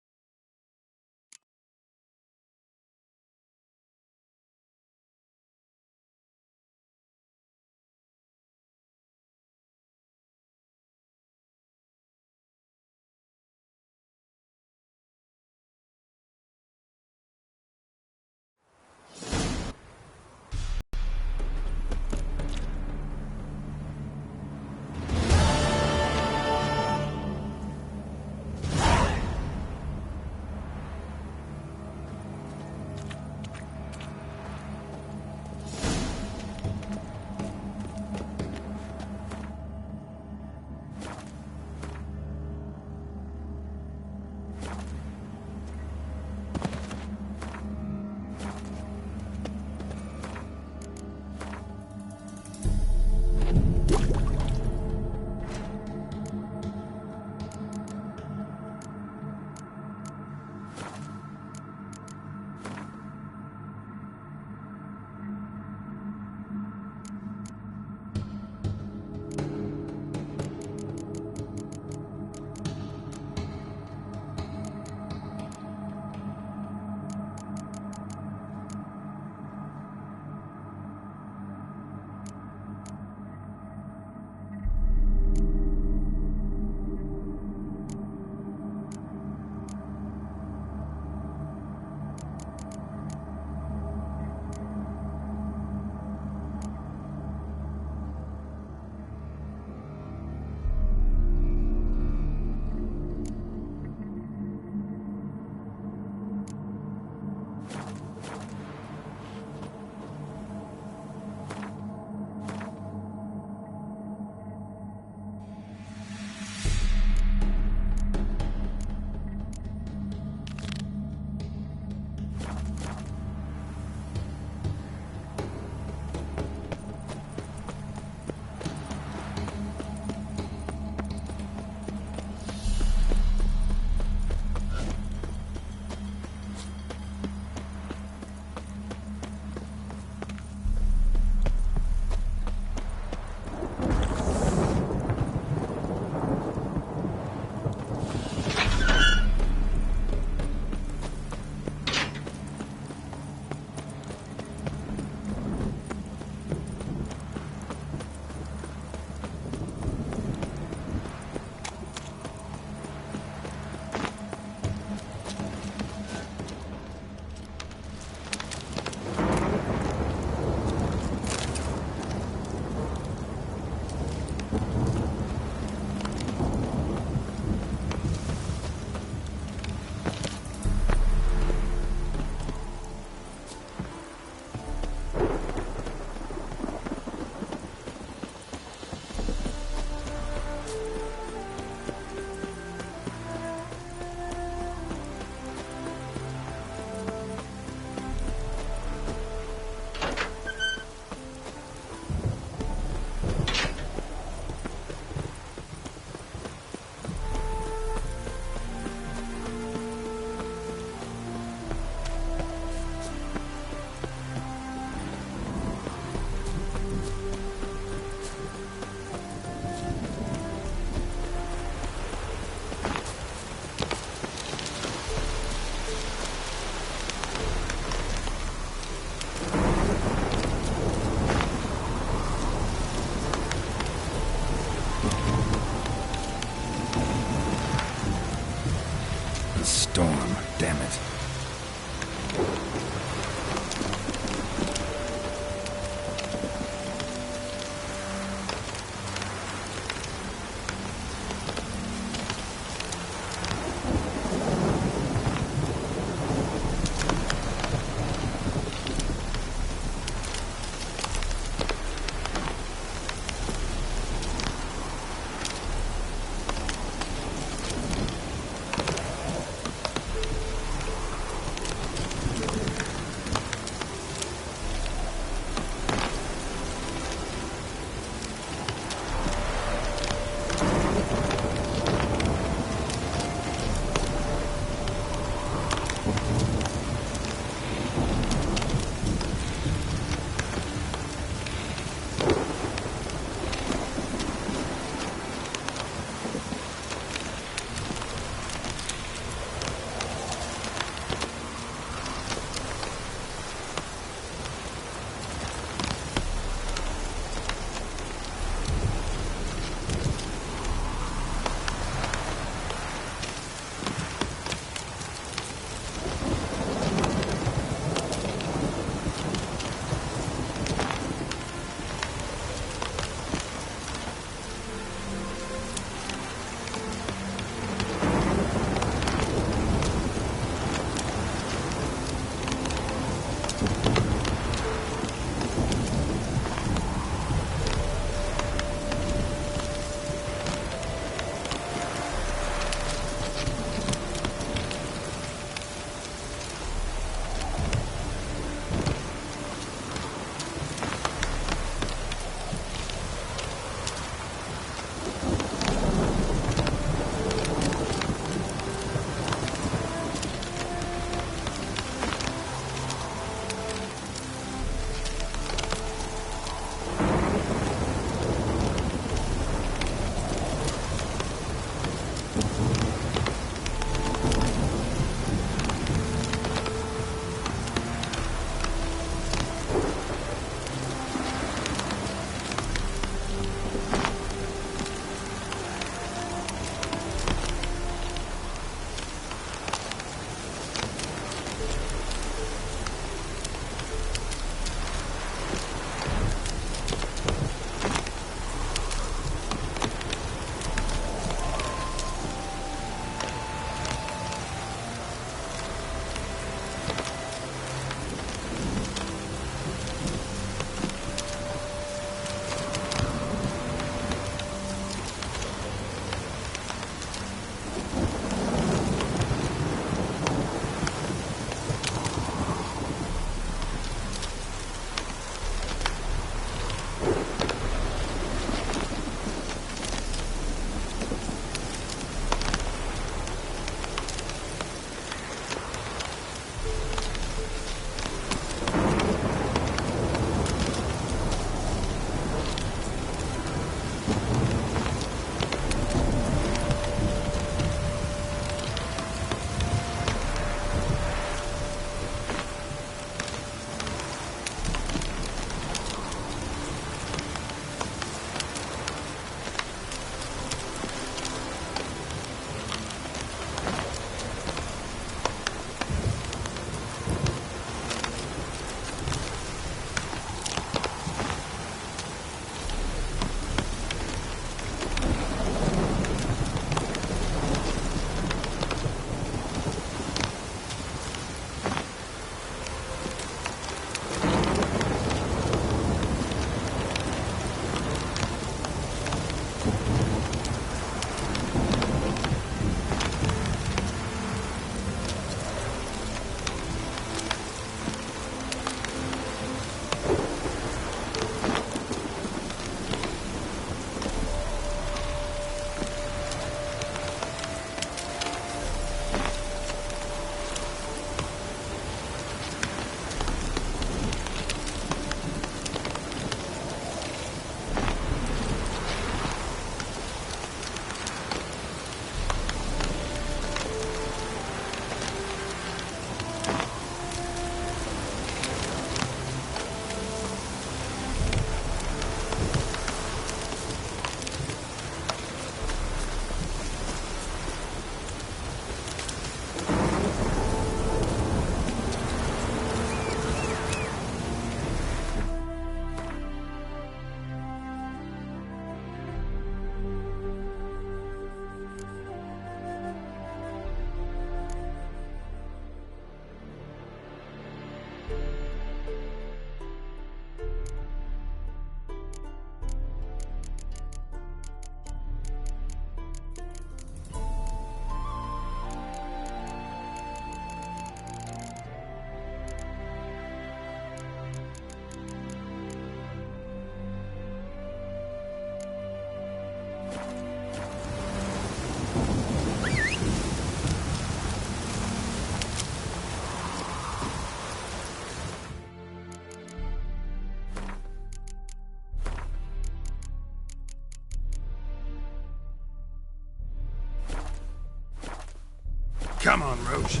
Come on, Roach.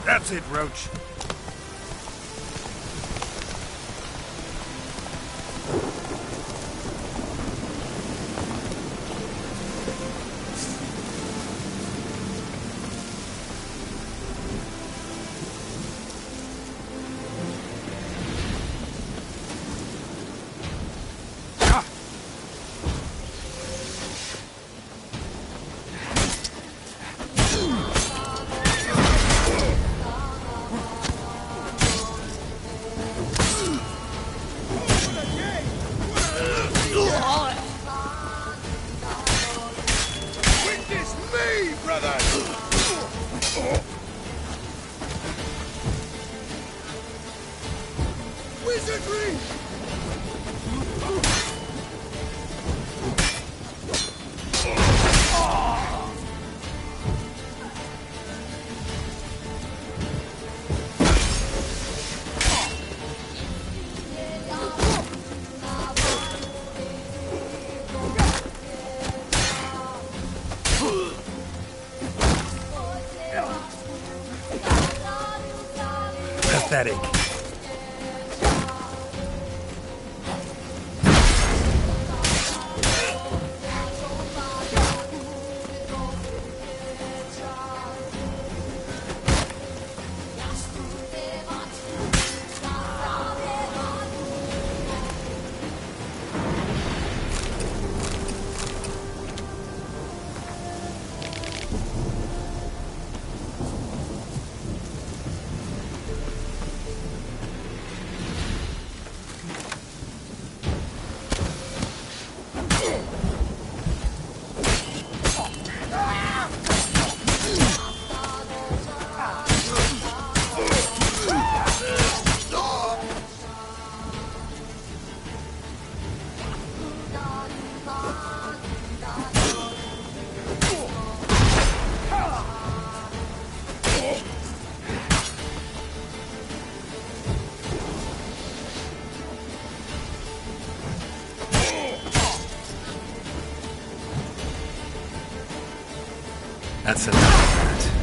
That's it, Roach. Pathetic. That's enough of that.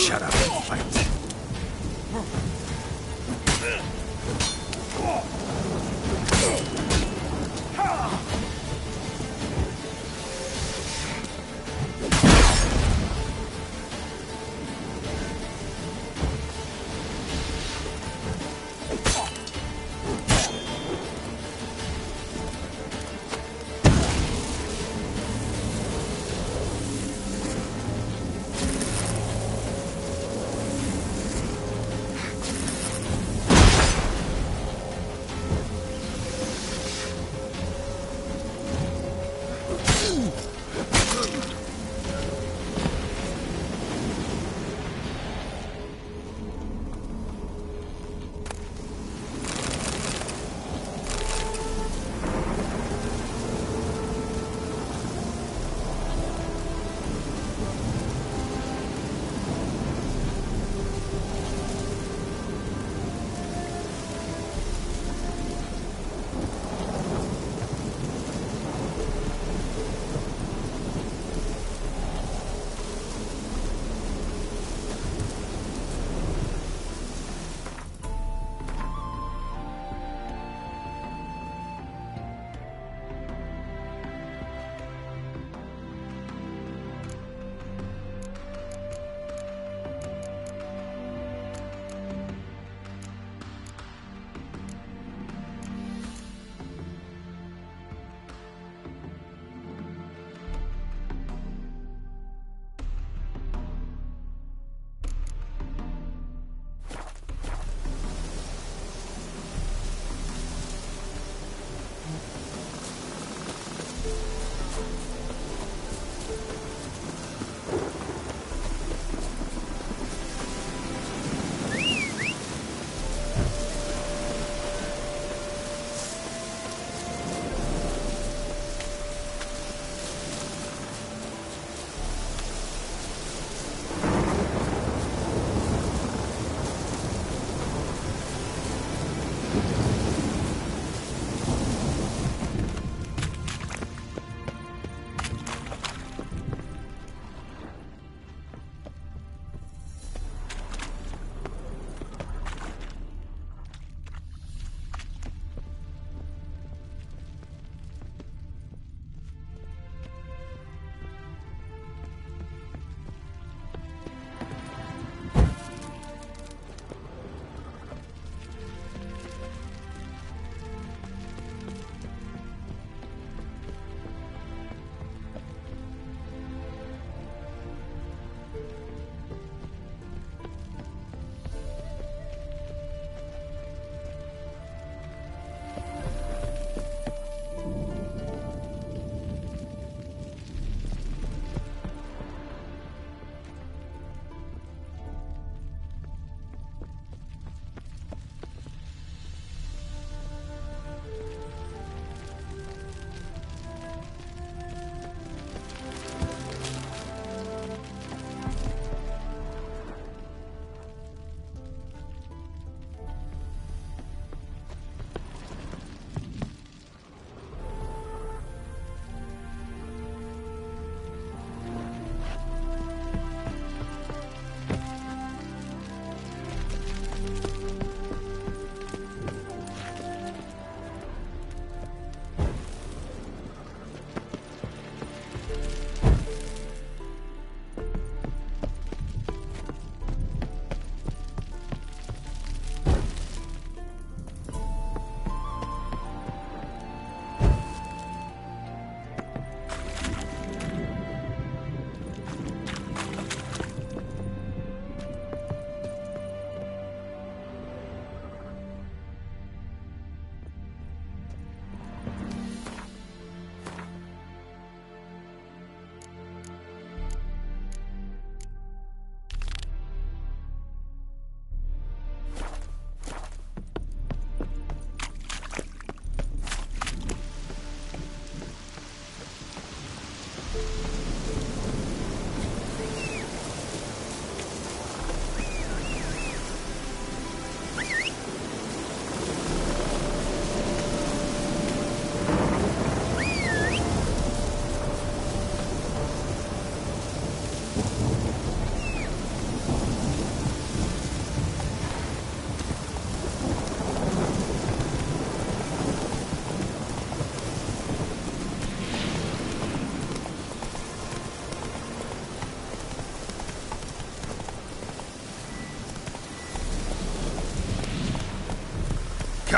Shut up and fight.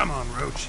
Come on, Roach.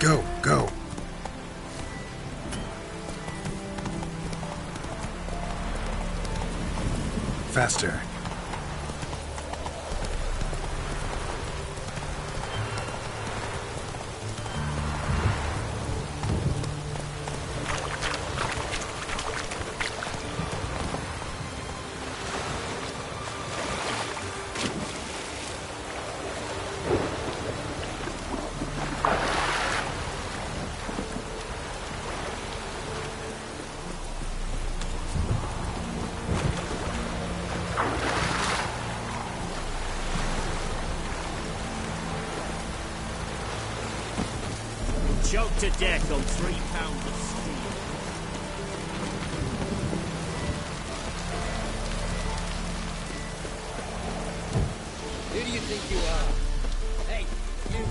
Go, go. Faster. Choked to death on 3 pounds of steel. Who do you think you are? Hey, you.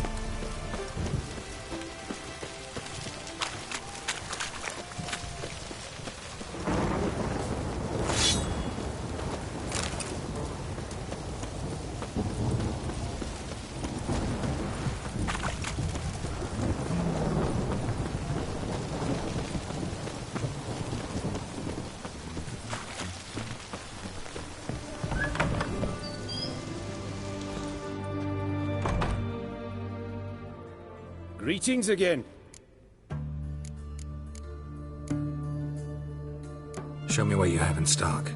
Greetings again. Show me what you have in stock.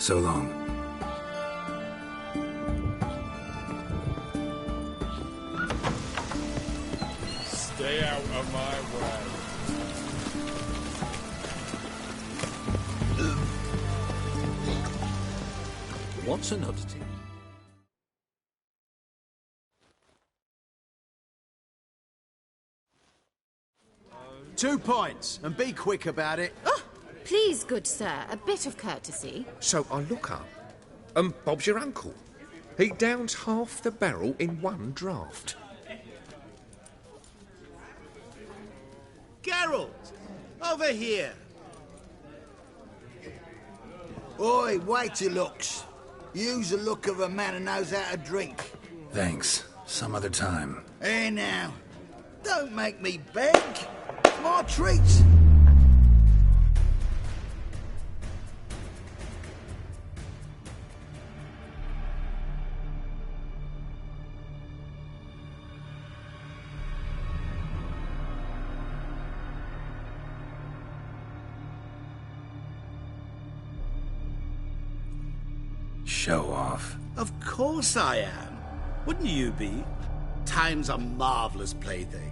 So long. Stay out of my way. What's an oddity? 2 points, and be quick about it. Oh, please, good sir, a bit of courtesy. So I look up, and Bob's your uncle. He downs half the barrel in one draught. Geralt! Over here! Oi, waiter looks. Use the look of a man who knows how to drink. Thanks. Some other time. Here now. Don't make me beg. My treat. Show off. Of course I am. Wouldn't you be? Time's a marvellous plaything.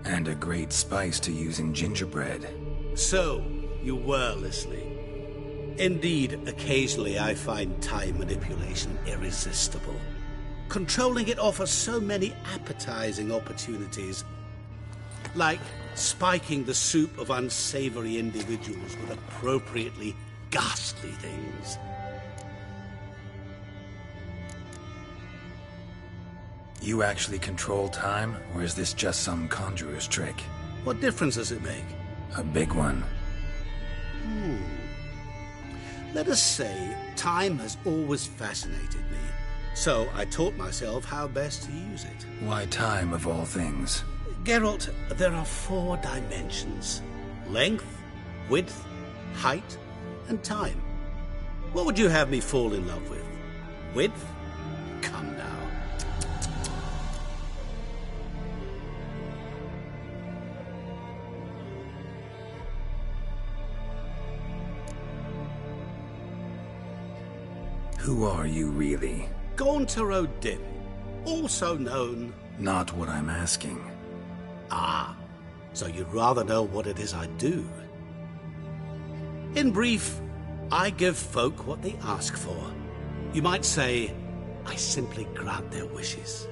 And a great spice to use in gingerbread. So, you were listening. Indeed, occasionally I find time manipulation irresistible. Controlling it offers so many appetizing opportunities. Like spiking the soup of unsavory individuals with appropriately ghastly things. You actually control time, or is this just some conjurer's trick? What difference does it make? A big one. Let us say time has always fascinated me, so I taught myself how best to use it. Why time, of all things? Geralt, there are 4 dimensions. Length, width, height, and time. What would you have me fall in love with? Width? Come now. Who are you, really? Gaunter O'Dim, also known... Not what I'm asking. Ah, so you'd rather know what it is I do. In brief, I give folk what they ask for. You might say, I simply grant their wishes.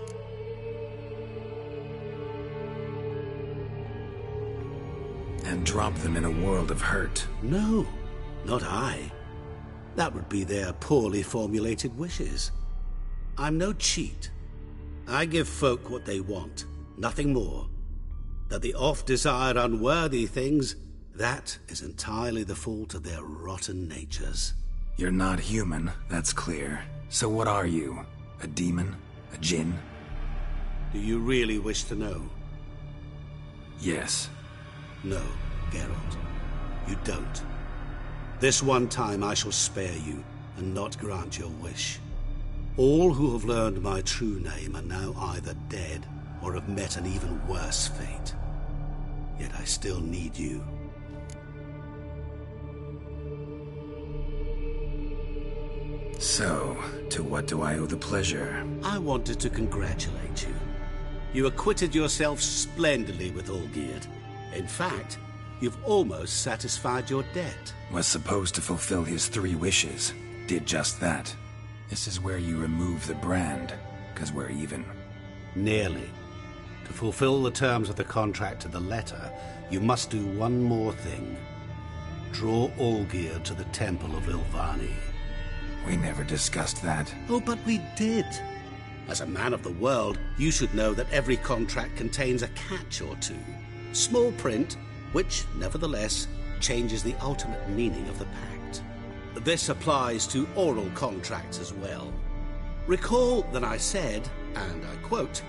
And drop them in a world of hurt. No, not I. That would be their poorly formulated wishes. I'm no cheat. I give folk what they want, nothing more. That the oft-desired unworthy things, that is entirely the fault of their rotten natures. You're not human, that's clear. So what are you? A demon? A djinn? Do you really wish to know? Yes. No, Geralt. You don't. This one time I shall spare you, and not grant your wish. All who have learned my true name are now either dead, or have met an even worse fate. Yet I still need you. So, to what do I owe the pleasure? I wanted to congratulate you. You acquitted yourself splendidly with Olgierd. In fact, you've almost satisfied your debt. Was supposed to fulfill his 3 wishes. Did just that. This is where you remove the brand, because we're even. Nearly. To fulfill the terms of the contract to the letter, you must do one more thing. Draw Olgierd to the Temple of Ilvani. We never discussed that. Oh, but we did. As a man of the world, you should know that every contract contains a catch or two. Small print, which, nevertheless, changes the ultimate meaning of the pact. This applies to oral contracts as well. Recall that I said, and I quote,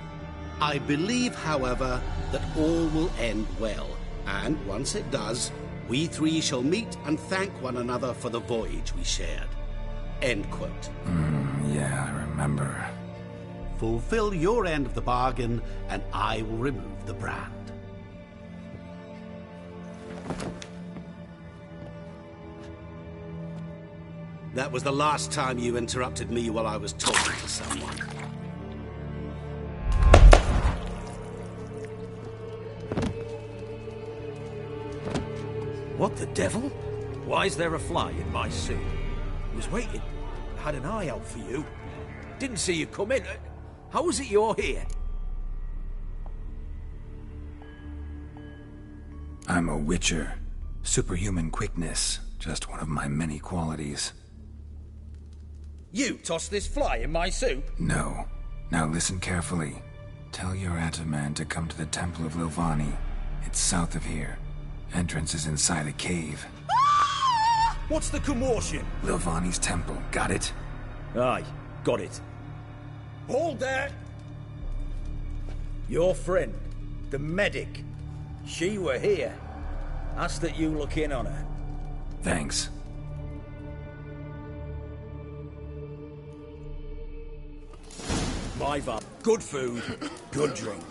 "I believe, however, that all will end well, and once it does, we 3 shall meet and thank one another for the voyage we shared." End quote. Yeah, I remember. Fulfill your end of the bargain, and I will remove the brand. That was the last time you interrupted me while I was talking to someone. What the devil? Why is there a fly in my suit? Was waiting. Had an eye out for you. Didn't see you come in. How is it you're here? I'm a witcher. Superhuman quickness. Just one of my many qualities. You tossed this fly in my soup? No. Now listen carefully. Tell your Ataman to come to the Temple of Lilvani. It's south of here. Entrance is inside a cave. What's the commotion? Lilvani's temple. Got it? Aye, got it. Hold there! Your friend, the medic, she were here. Ask that you look in on her. Thanks. My van. Good food, good drink.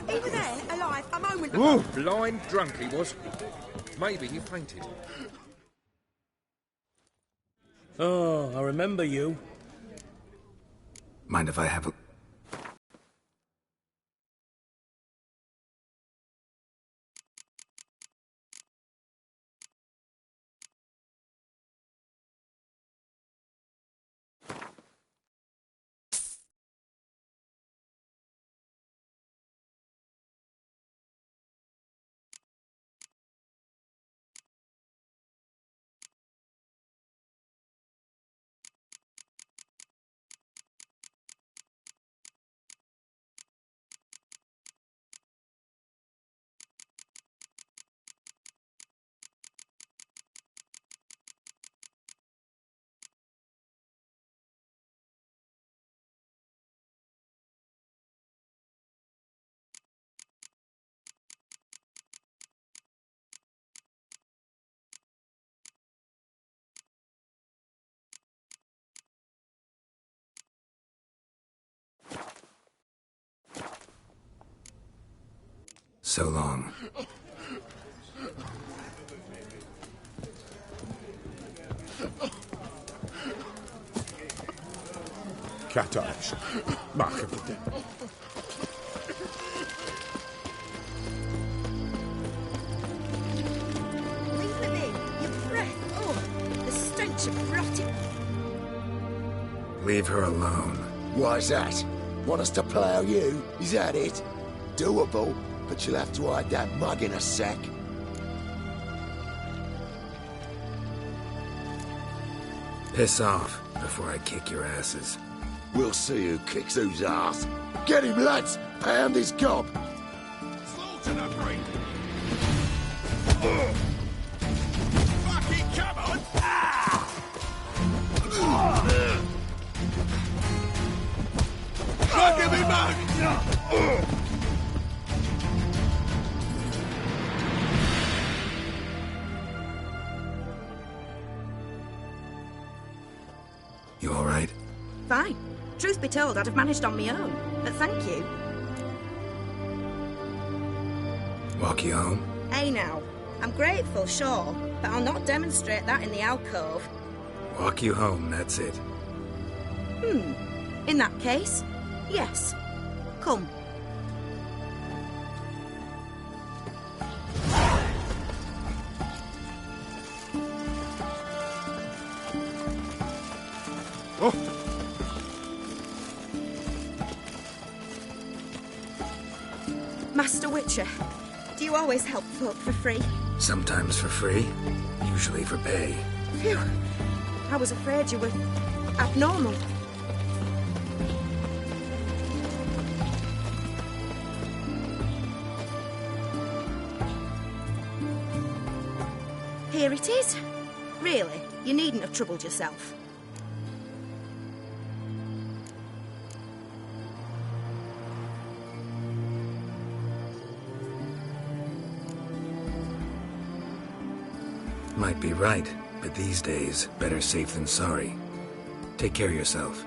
He was there, alive, a moment Ooh, ago. blind drunk he was. Maybe you fainted. Oh, I remember you. Mind if I have a... So long. Cat eyes. Mark of the dead. Leave me be. Your breath. Oh, the stench of rotting. Leave her alone. Why's that? Want us to plough you? Is that it? Doable, but you'll have to hide that mug in a sec. Piss off before I kick your asses. We'll see who kicks whose ass. Get him, lads! Pound his gob! Slaughter the breed! Fucking come on! Give me back! You all right? Fine. Truth be told, I'd have managed on my own. But thank you. Walk you home? Hey now. I'm grateful, sure, but I'll not demonstrate that in the alcove. Walk you home, that's it. In that case, yes. Come. Master Witcher, do you always help folk for free? Sometimes for free, usually for pay. Phew. I was afraid you were abnormal. Here it is. Really, you needn't have troubled yourself. Might be right, but these days, better safe than sorry. Take care of yourself.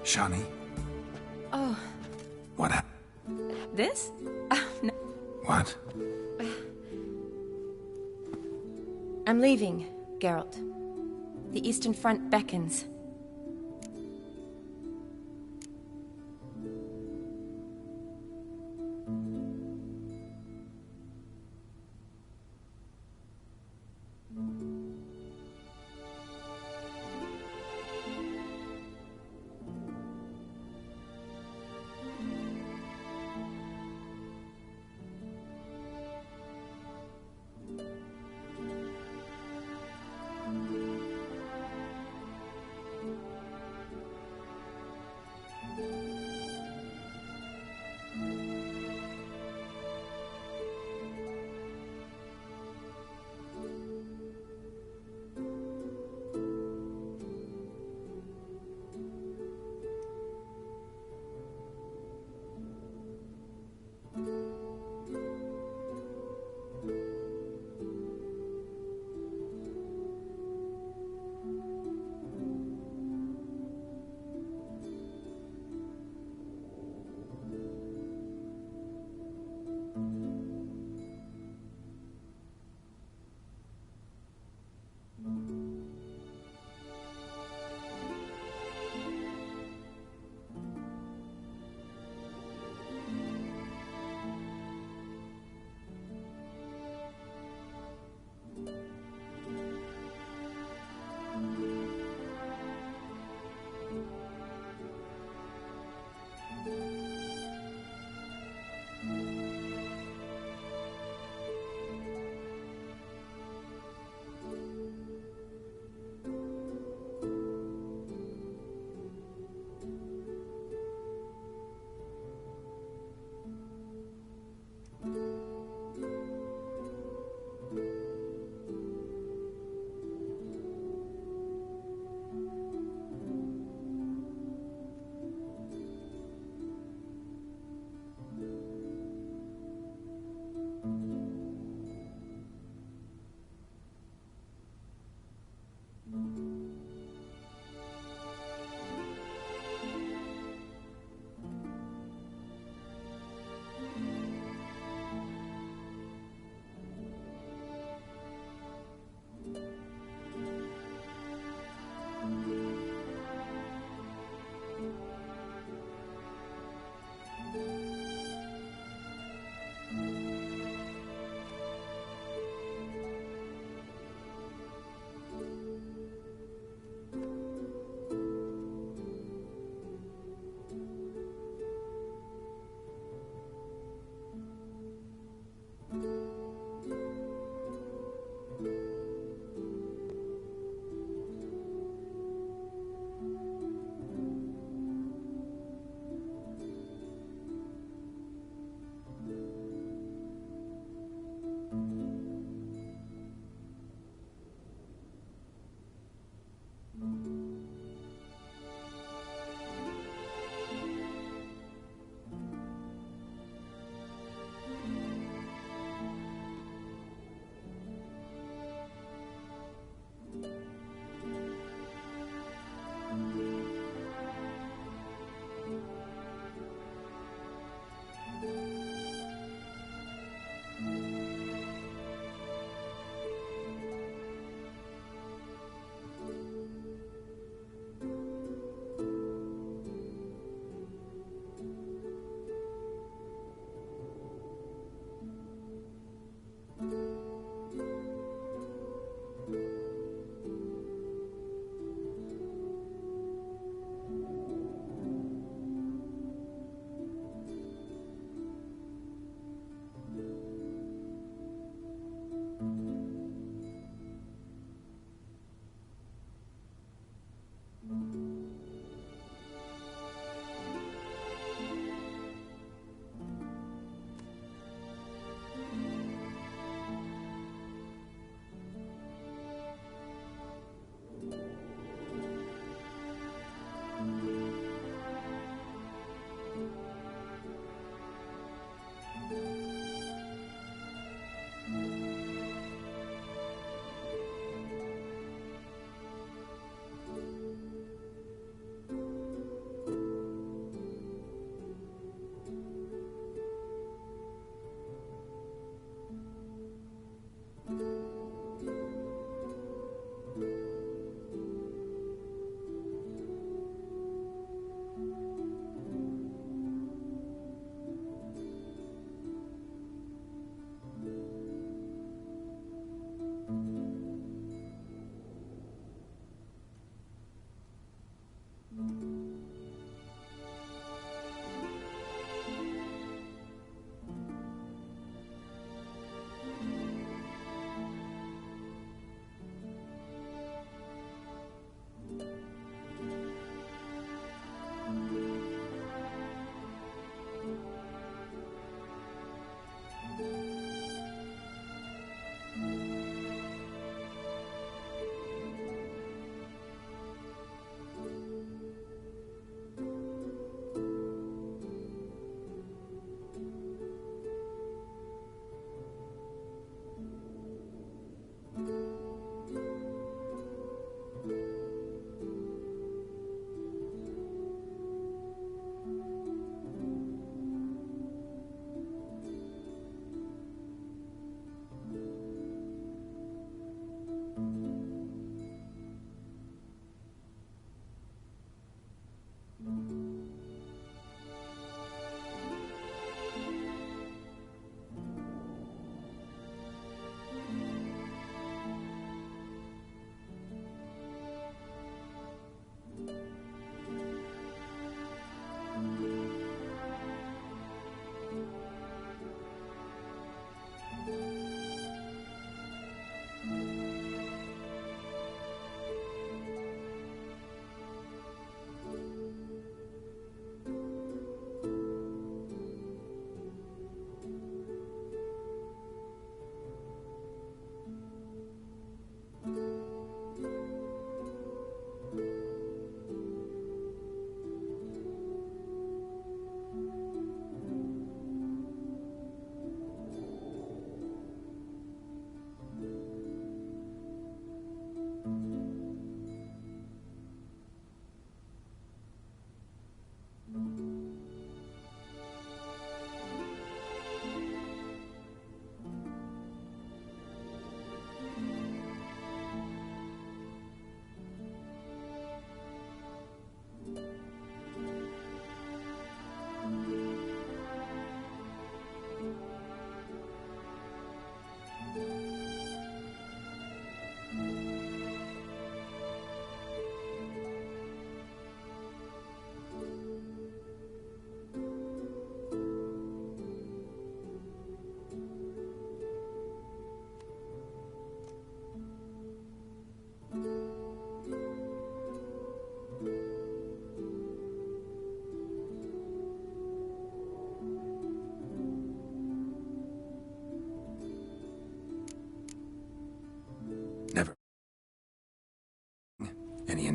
Shani, Oh, what happened? this? No. What? I'm leaving, Geralt. The Eastern Front beckons.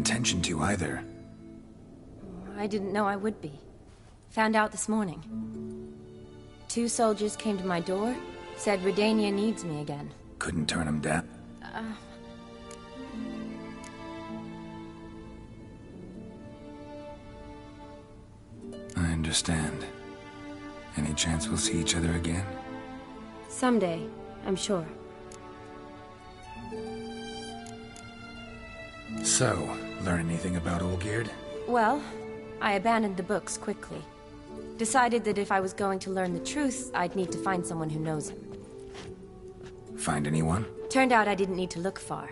intention to either. I didn't know I would be. Found out this morning. 2 soldiers came to my door, said Redania needs me again. Couldn't turn him down? I understand. Any chance we'll see each other again? Someday, I'm sure. So, learn anything about Olgierd? Well, I abandoned the books quickly. Decided that if I was going to learn the truth, I'd need to find someone who knows him. Find anyone? Turned out I didn't need to look far.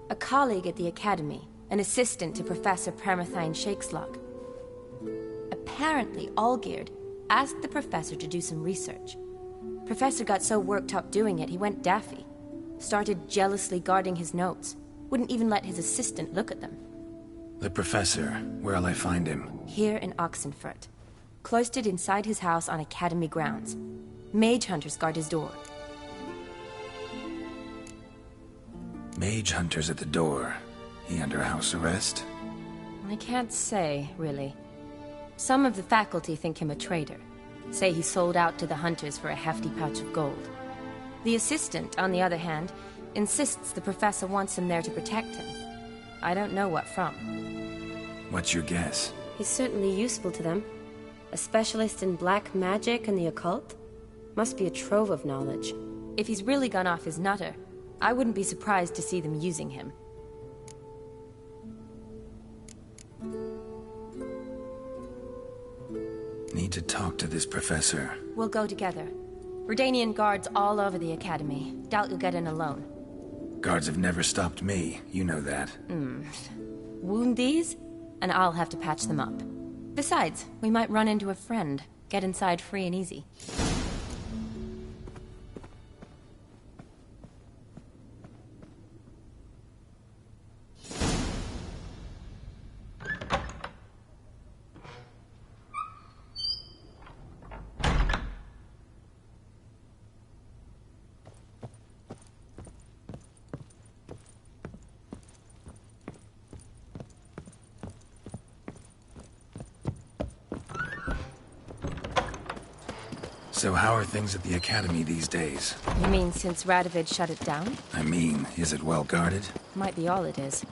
A colleague at the Academy, an assistant to Professor Permathine Shakeslog. Apparently, Olgierd asked the professor to do some research. Professor got so worked up doing it, he went daffy. Started jealously guarding his notes. Wouldn't even let his assistant look at them. The professor. Where'll I find him? Here in Oxenfurt. Cloistered inside his house on Academy grounds. Mage hunters guard his door. Mage hunters at the door. He under house arrest? I can't say, really. Some of the faculty think him a traitor. Say he sold out to the hunters for a hefty pouch of gold. The assistant, on the other hand, insists the professor wants him there to protect him. I don't know what from. What's your guess? He's certainly useful to them. A specialist in black magic and the occult? Must be a trove of knowledge. If he's really gone off his nutter, I wouldn't be surprised to see them using him. Need to talk to this professor. We'll go together. Redanian guards all over the Academy. Doubt you'll get in alone. Guards have never stopped me. You know that. Wound these, and I'll have to patch them up. Besides, we might run into a friend. Get inside free and easy. So how are things at the Academy these days? You mean since Radovid shut it down? I mean, is it well guarded? Might be all it is.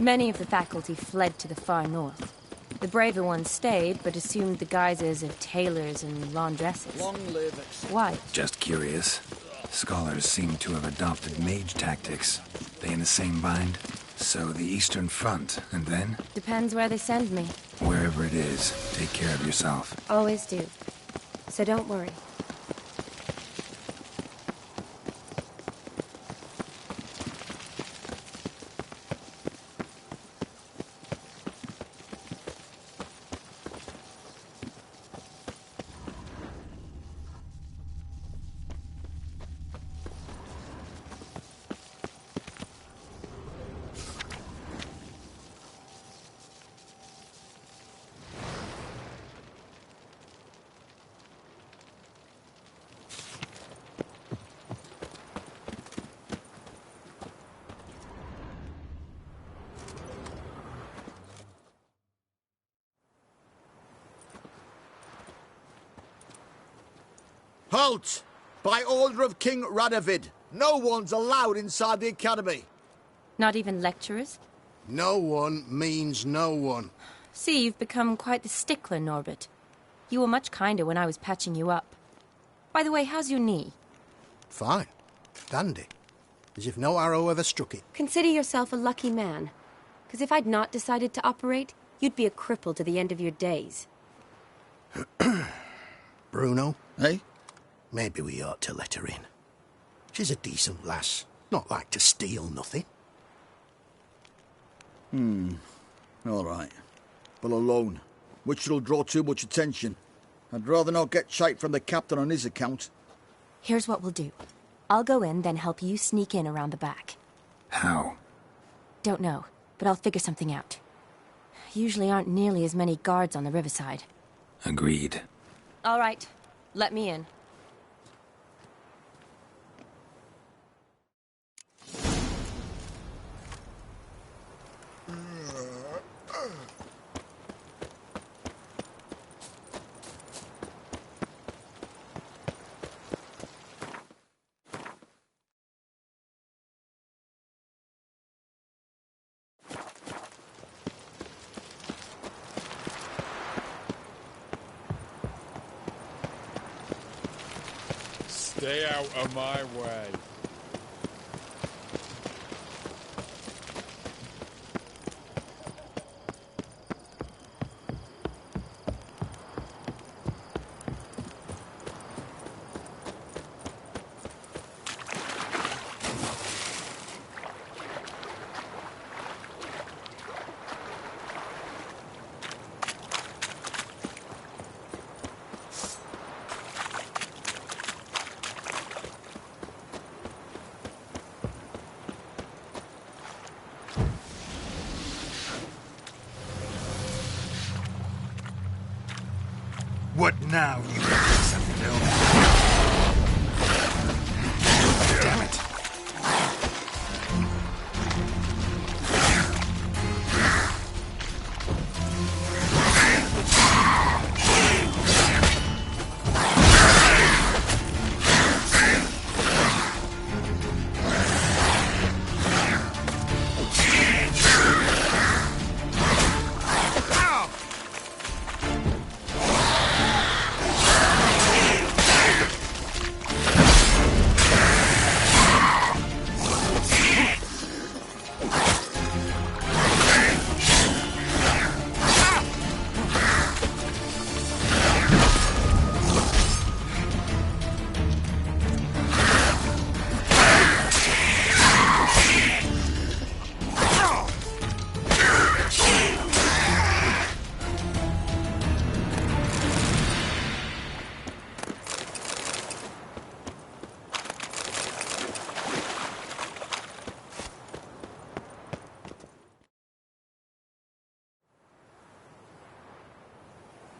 Many of the faculty fled to the far north. The braver ones stayed, but assumed the guises of tailors and laundresses. Long live it. Why? Just curious. Scholars seem to have adopted mage tactics. They in the same bind? So the Eastern Front, and then? Depends where they send me. Wherever it is, take care of yourself. Always do. So don't worry. Halt! By order of King Radovid, no one's allowed inside the Academy. Not even lecturers? No one means no one. See, you've become quite the stickler, Norbert. You were much kinder when I was patching you up. By the way, how's your knee? Fine. Dandy. As if no arrow ever struck it. Consider yourself a lucky man. Because if I'd not decided to operate, you'd be a cripple to the end of your days. Bruno? Eh? Maybe we ought to let her in. She's a decent lass. Not like to steal nothing. All right. But alone, which will draw too much attention. I'd rather not get shite from the captain on his account. Here's what we'll do. I'll go in, then help you sneak in around the back. How? Don't know, but I'll figure something out. Usually aren't nearly as many guards on the riverside. Agreed. All right. Let me in. Stay out of my way. What now, you Cynthil? Damn it.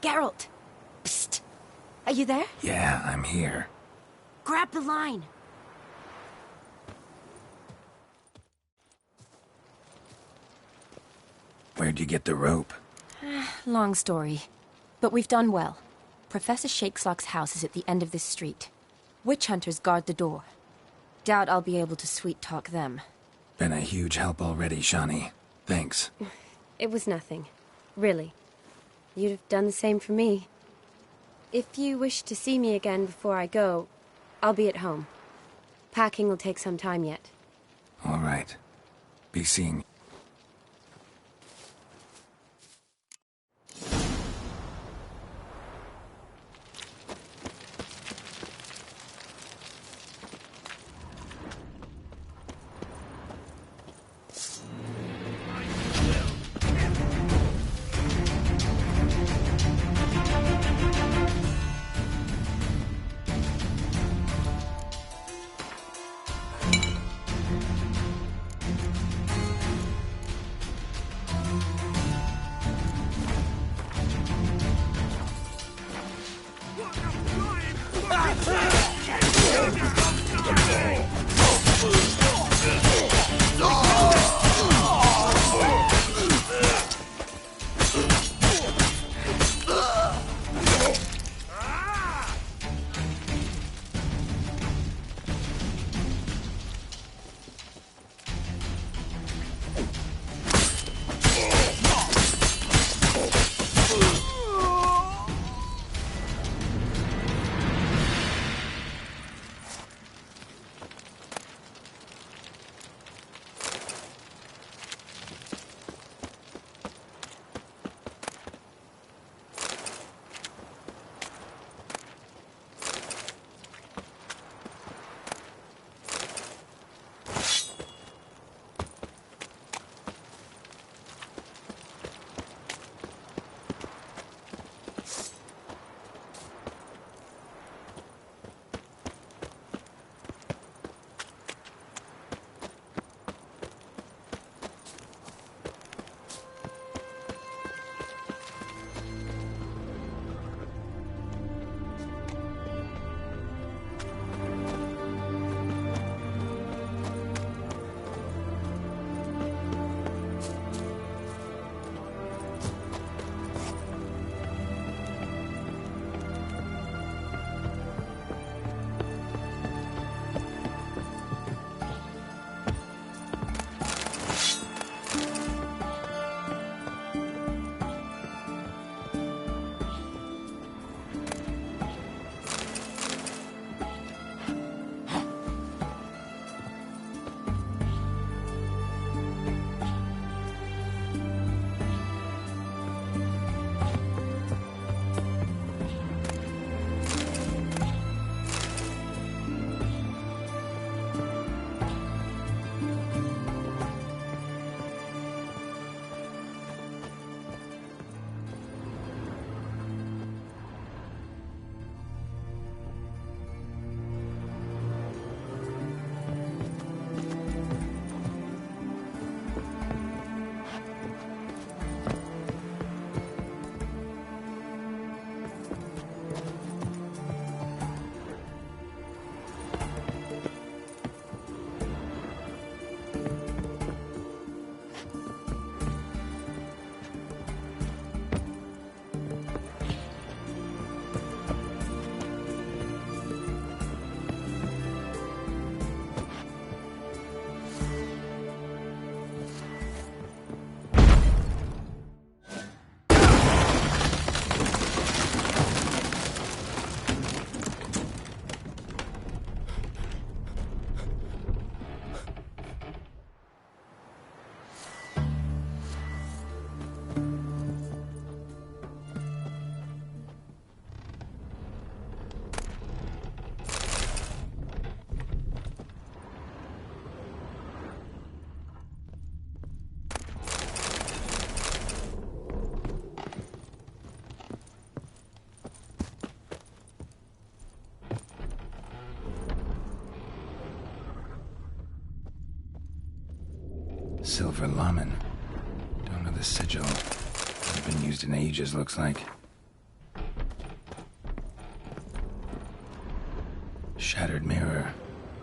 Geralt! Psst! Are you there? Yeah, I'm here. Grab the line! Where'd you get the rope? Long story. But we've done well. Professor Shakeslock's house is at the end of this street. Witch hunters guard the door. Doubt I'll be able to sweet-talk them. Been a huge help already, Shani. Thanks. It was nothing. Really. You'd have done the same for me. If you wish to see me again before I go, I'll be at home. Packing will take some time yet. All right. Be seeing. Silver Lamen. Don't know the sigil. Hasn't been used in ages, looks like. Shattered mirror.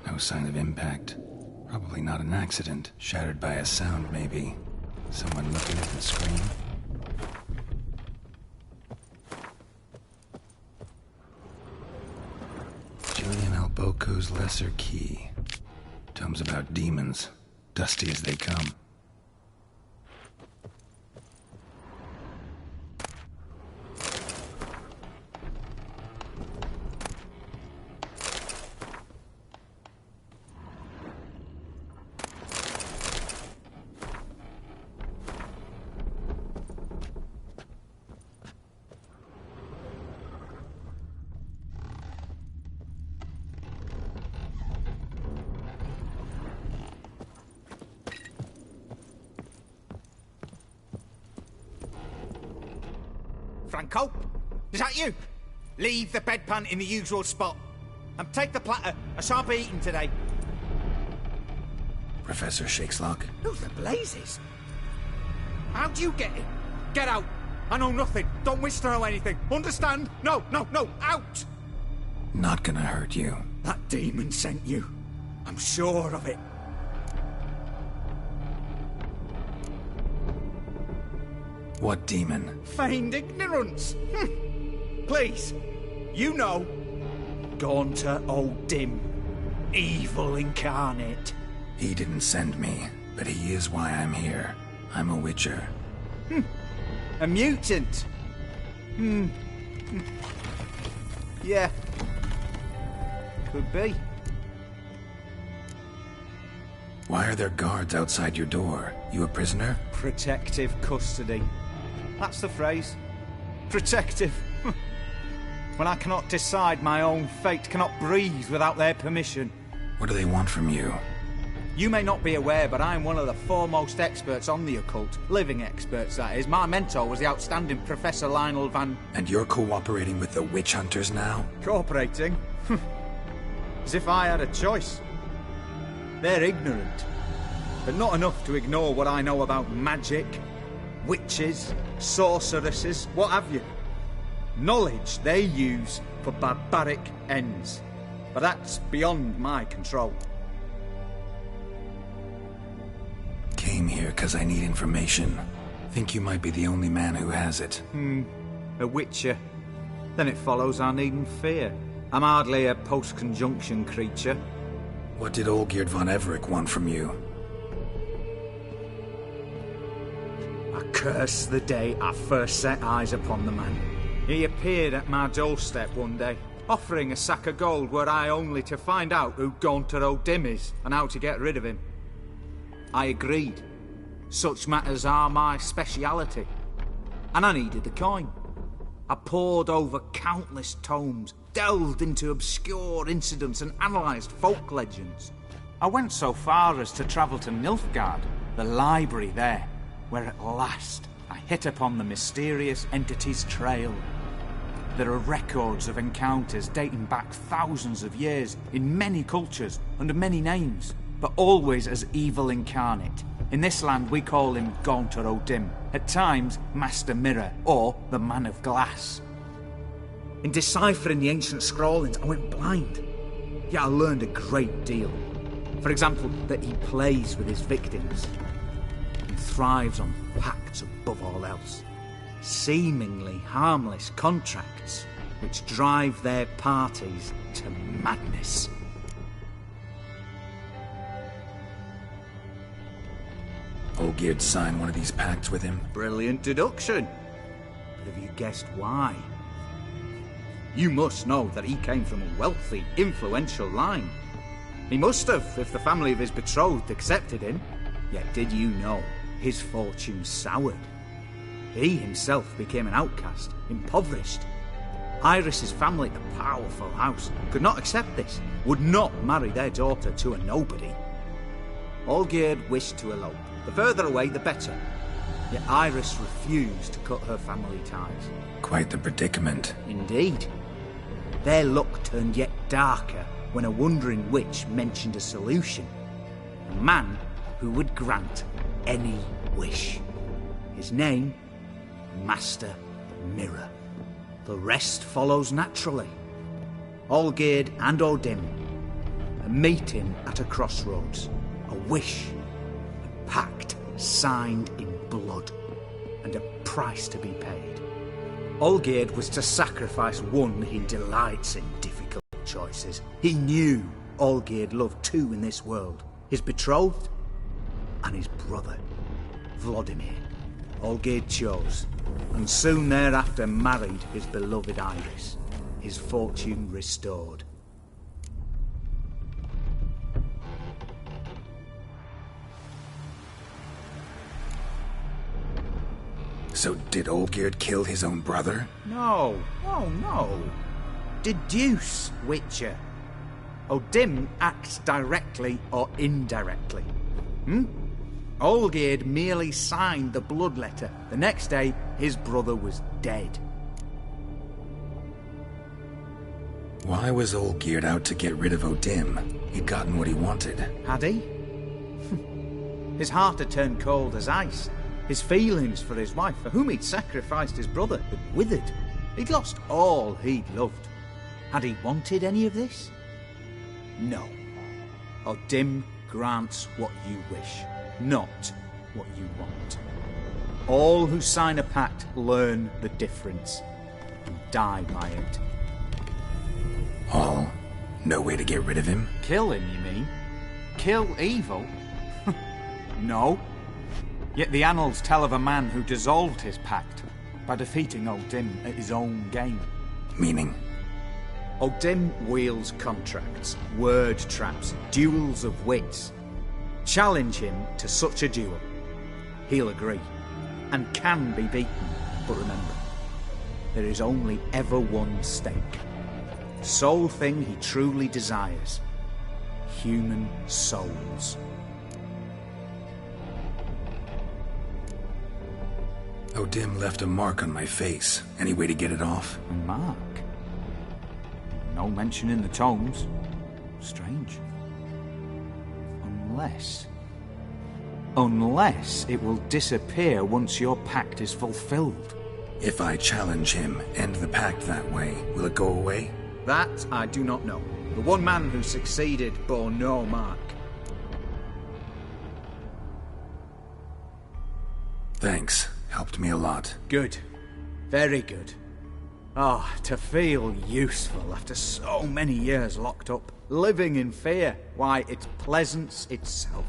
No sign of impact. Probably not an accident. Shattered by a sound, maybe. Someone looking at the screen. Julian Alboco's Lesser Key. Tomes about demons. Dusty as they come. Franco? Is that you? Leave the bedpan in the usual spot. And take the platter. I shan't be eating today. Professor Shakeslock? Who the blazes? How'd you get in? Get out. I know nothing. Don't wish to know anything. Understand? No, out! Not gonna hurt you. That demon sent you. I'm sure of it. What demon? Feigned ignorance. Please, you know. Gaunter O'Dim. Evil incarnate. He didn't send me, but he is why I'm here. I'm a witcher. A mutant. Yeah. Could be. Why are there guards outside your door? You a prisoner? Protective custody. That's the phrase. Protective. When I cannot decide my own fate, cannot breathe without their permission. What do they want from you? You may not be aware, but I'm one of the foremost experts on the occult. Living experts, that is. My mentor was the outstanding Professor Lionel Van... And you're cooperating with the witch hunters now? Cooperating? As if I had a choice. They're ignorant, but not enough to ignore what I know about magic, witches, sorceresses, what have you. Knowledge they use for barbaric ends. But that's beyond my control. Came here because I need information. Think you might be the only man who has it. A witcher. Then it follows I needn't fear. I'm hardly a post-conjunction creature. What did Olgierd von Everec want from you? I curse the day I first set eyes upon the man. He appeared at my doorstep one day, offering a sack of gold were I only to find out who Gaunter O'Dim is and how to get rid of him. I agreed. Such matters are my speciality. And I needed the coin. I pored over countless tomes, delved into obscure incidents and analysed folk legends. I went so far as to travel to Nilfgaard, the library there, where at last I hit upon the mysterious entity's trail. There are records of encounters dating back thousands of years in many cultures under many names, but always as evil incarnate. In this land we call him Gaunter O'Dim, at times Master Mirror or the Man of Glass. In deciphering the ancient scrawlings I went blind, yet I learned a great deal. For example, that he plays with his victims and thrives on pacts above all else. Seemingly harmless contracts which drive their parties to madness. Olgierd signed one of these pacts with him? Brilliant deduction. But have you guessed why? You must know that he came from a wealthy, influential line. He must have, if the family of his betrothed accepted him. Yet did you know his fortune soured? He himself became an outcast, impoverished. Iris's family, a powerful house, could not accept this, would not marry their daughter to a nobody. Olgierd wished to elope. The further away, the better. Yet Iris refused to cut her family ties. Quite the predicament. Indeed. Their luck turned yet darker when a wandering witch mentioned a solution. A man who would grant any wish. His name, Master Mirror. The rest follows naturally. Olgierd and Odin, a meeting at a crossroads, a wish, a pact signed in blood, and a price to be paid. Olgierd was to sacrifice one he delights in difficult choices. He knew Olgierd loved two in this world, his betrothed and his brother, Vladimir. Olgierd chose, and soon thereafter married his beloved Iris, his fortune restored. So did Olgierd kill his own brother? No. Deduce, Witcher. Odin acts directly or indirectly. Olgierd merely signed the blood letter. The next day, his brother was dead. Why was Olgierd out to get rid of Odin? He'd gotten what he wanted. Had he? His heart had turned cold as ice. His feelings for his wife, for whom he'd sacrificed his brother, had withered. He'd lost all he'd loved. Had he wanted any of this? No. Odin grants what you wish, not what you want. All who sign a pact learn the difference and die by it. All? No way to get rid of him? Kill him, you mean? Kill evil? No. Yet the annals tell of a man who dissolved his pact by defeating Odin at his own game. Meaning? Odin wields contracts, word traps, duels of wits. Challenge him to such a duel. He'll agree, and can be beaten. But remember, there is only ever one stake. The sole thing he truly desires. Human souls. Odin left a mark on my face. Any way to get it off? A mark? No mention in the tomes. Strange. Unless it will disappear once your pact is fulfilled. If I challenge him, end the pact that way, will it go away? That I do not know. The one man who succeeded bore no mark. Thanks. Helped me a lot. Good. Very good. Oh, to feel useful after so many years locked up, living in fear. Why, it's pleasance itself.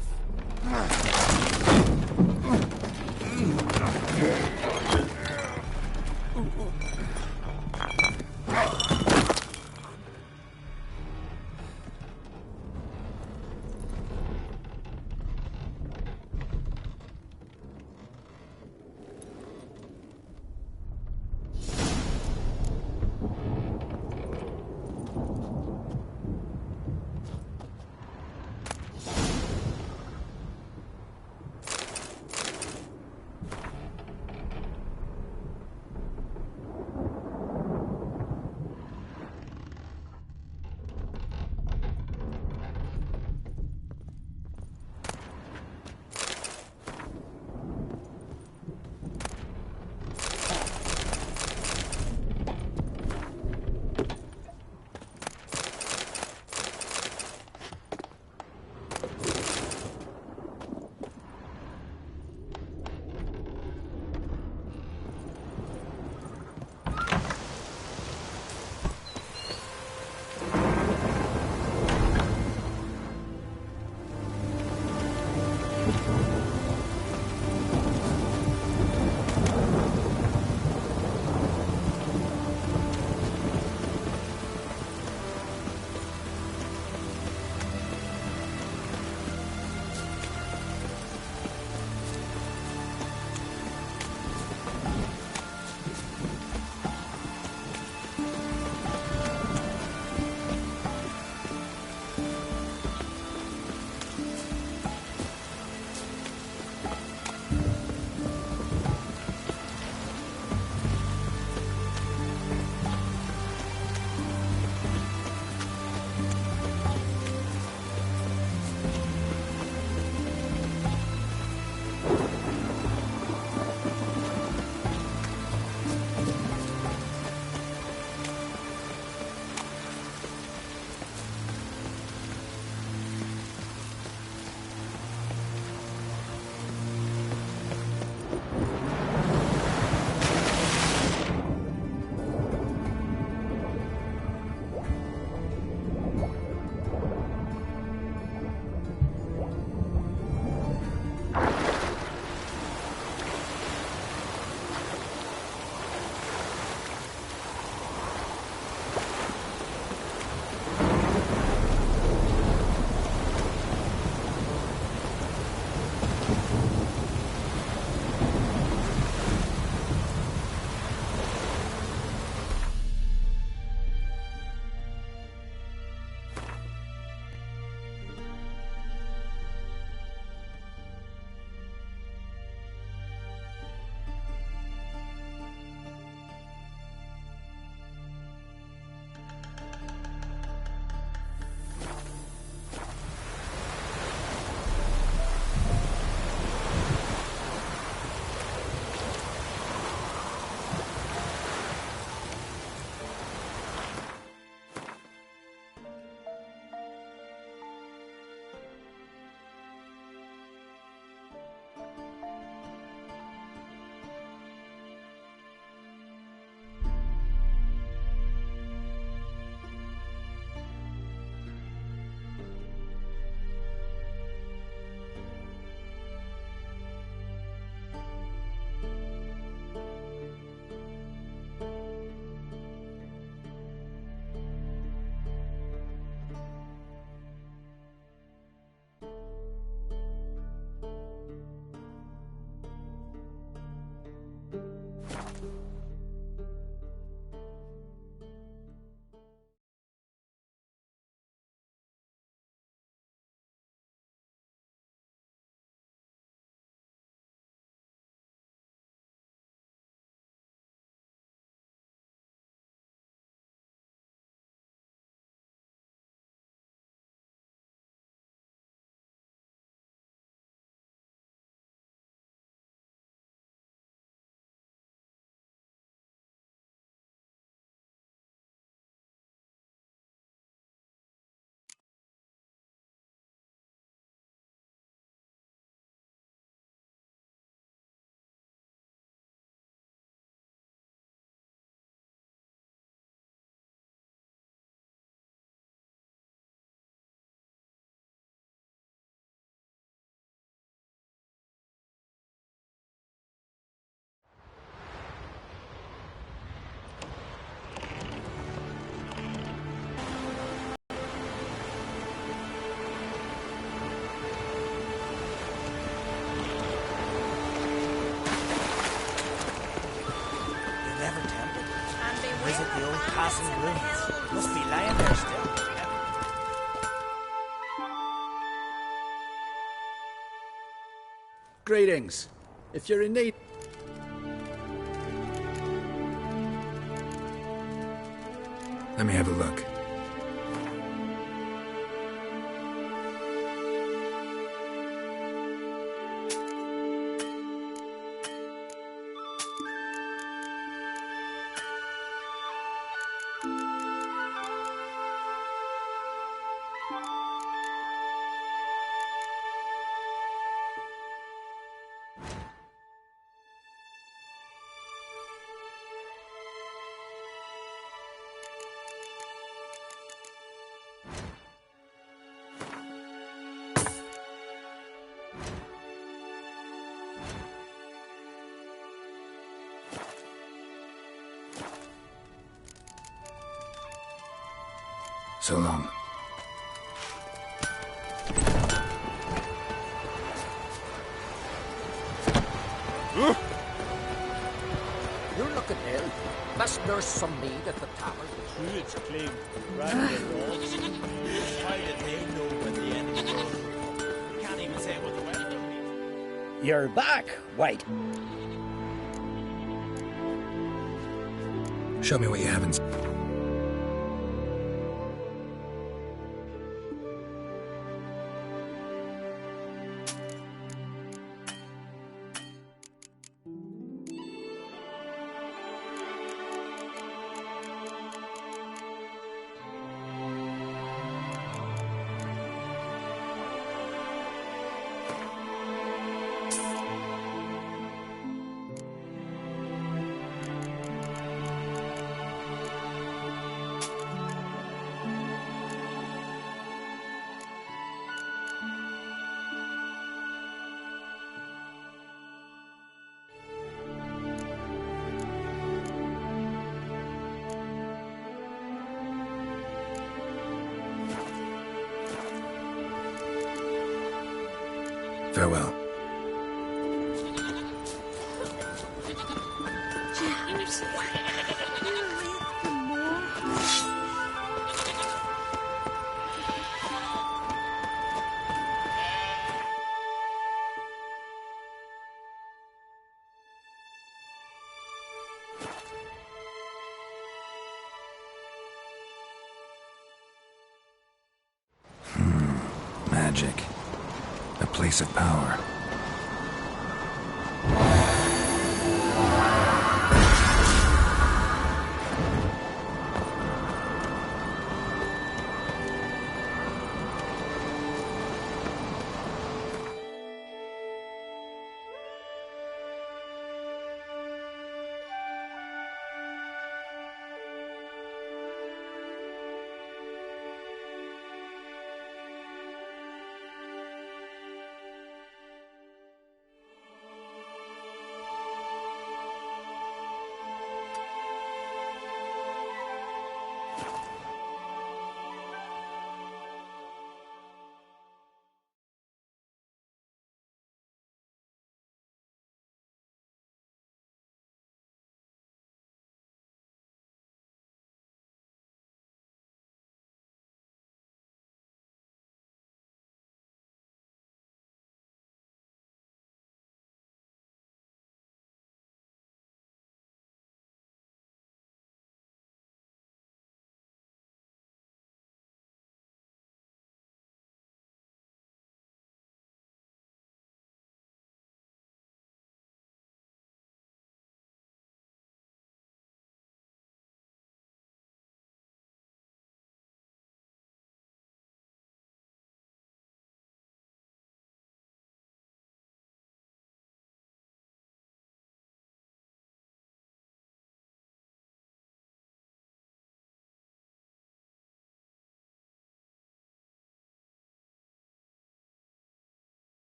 visit the old castle ruins. Must be lying there still. Greetings. If you're in need... Let me have a look. So long. You're looking ill. Must nurse some mead at the tavern. True, it's clean. Rather than all. Why did they know when the end of the road would come? You can't even say what the weather will be. You're back, White. Show me what you haven't. Farewell. James, you live for more? Magic. A place of power.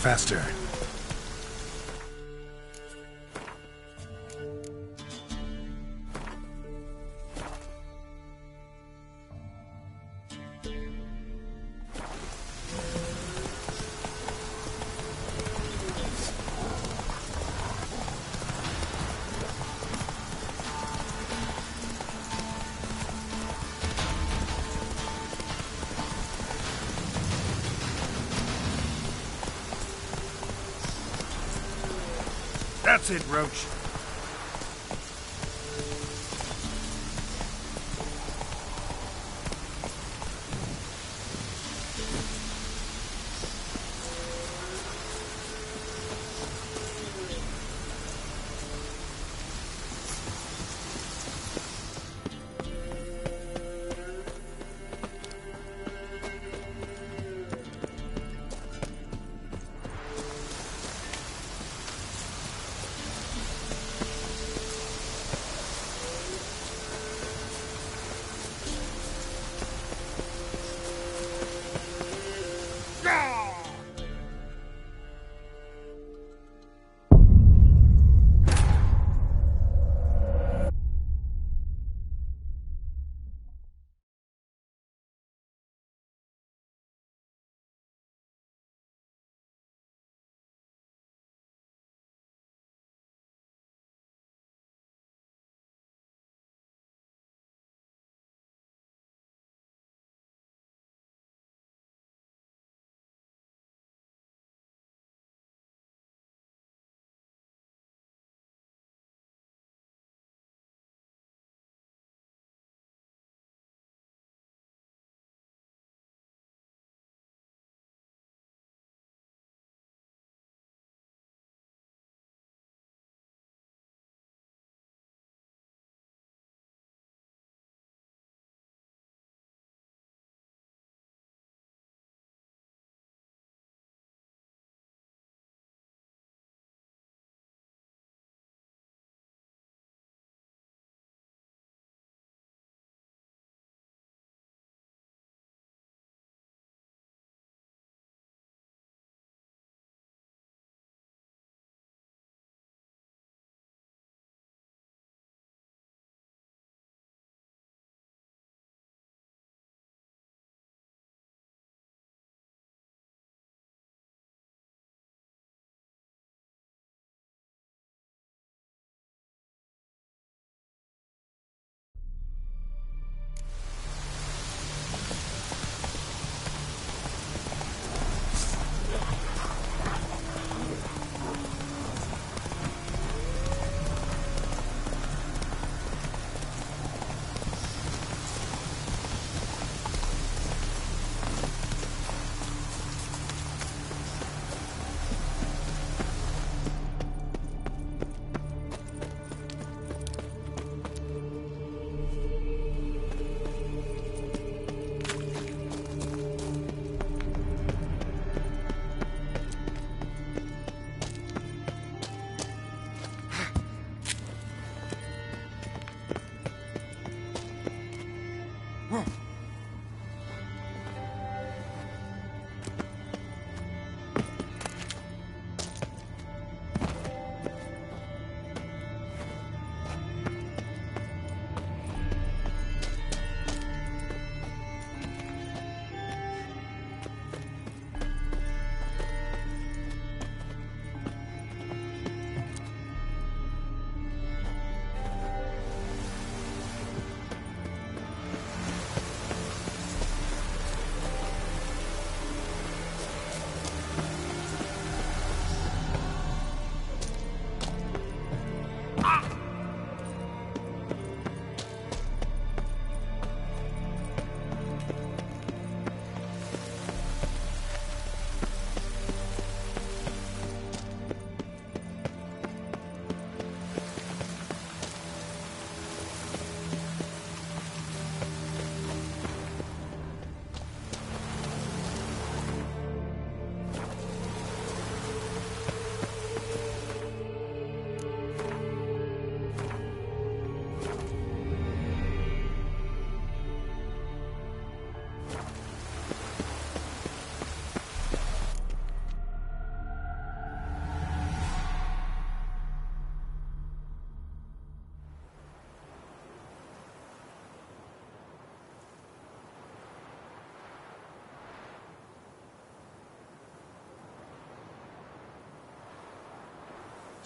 Faster. That's it, Roach.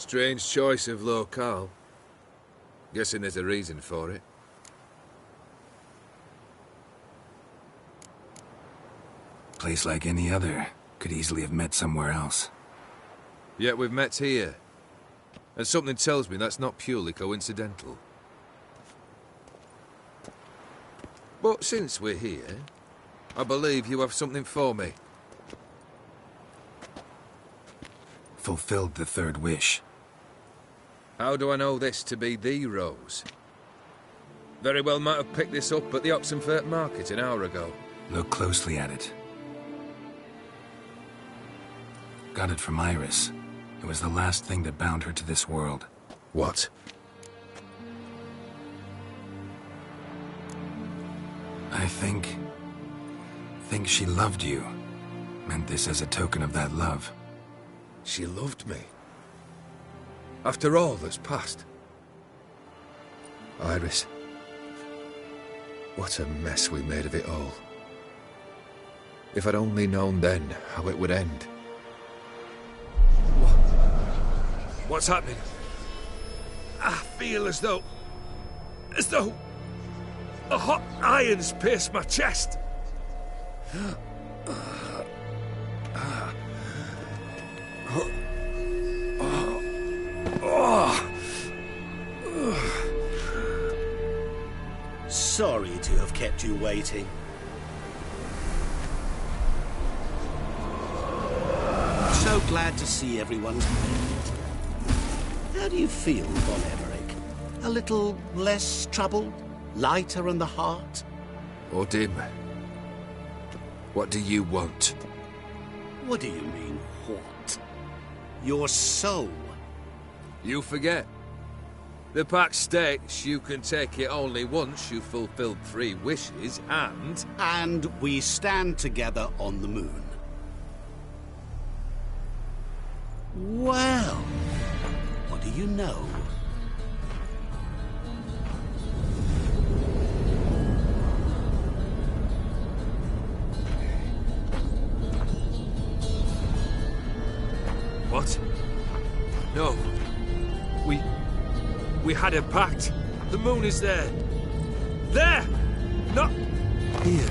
Strange choice of locale. Guessing there's a reason for it. Place like any other. Could easily have met somewhere else. Yet we've met here. And something tells me that's not purely coincidental. But since we're here, I believe you have something for me. Fulfilled the third wish. How do I know this to be the rose? Very well might have picked this up at the Oxenfurt market an hour ago. Look closely at it. Got it from Iris. It was the last thing that bound her to this world. What? I think she loved you. Meant this as a token of that love. She loved me. After all that's passed. Iris. What a mess we made of it all. If I'd only known then how it would end. What's happening? I feel as though a hot iron's pierced my chest. Sorry to have kept you waiting. So glad to see everyone's made. How do you feel, Von Emmerich? A little less troubled? Lighter in the heart? Or dim? What do you want? What do you mean, what? Your soul. You forget. The pact states you can take it only once you've fulfilled 3 wishes, and... And we stand together on the moon. Well, what do you know? What? No. We had a pact. The moon is there. There! Not here.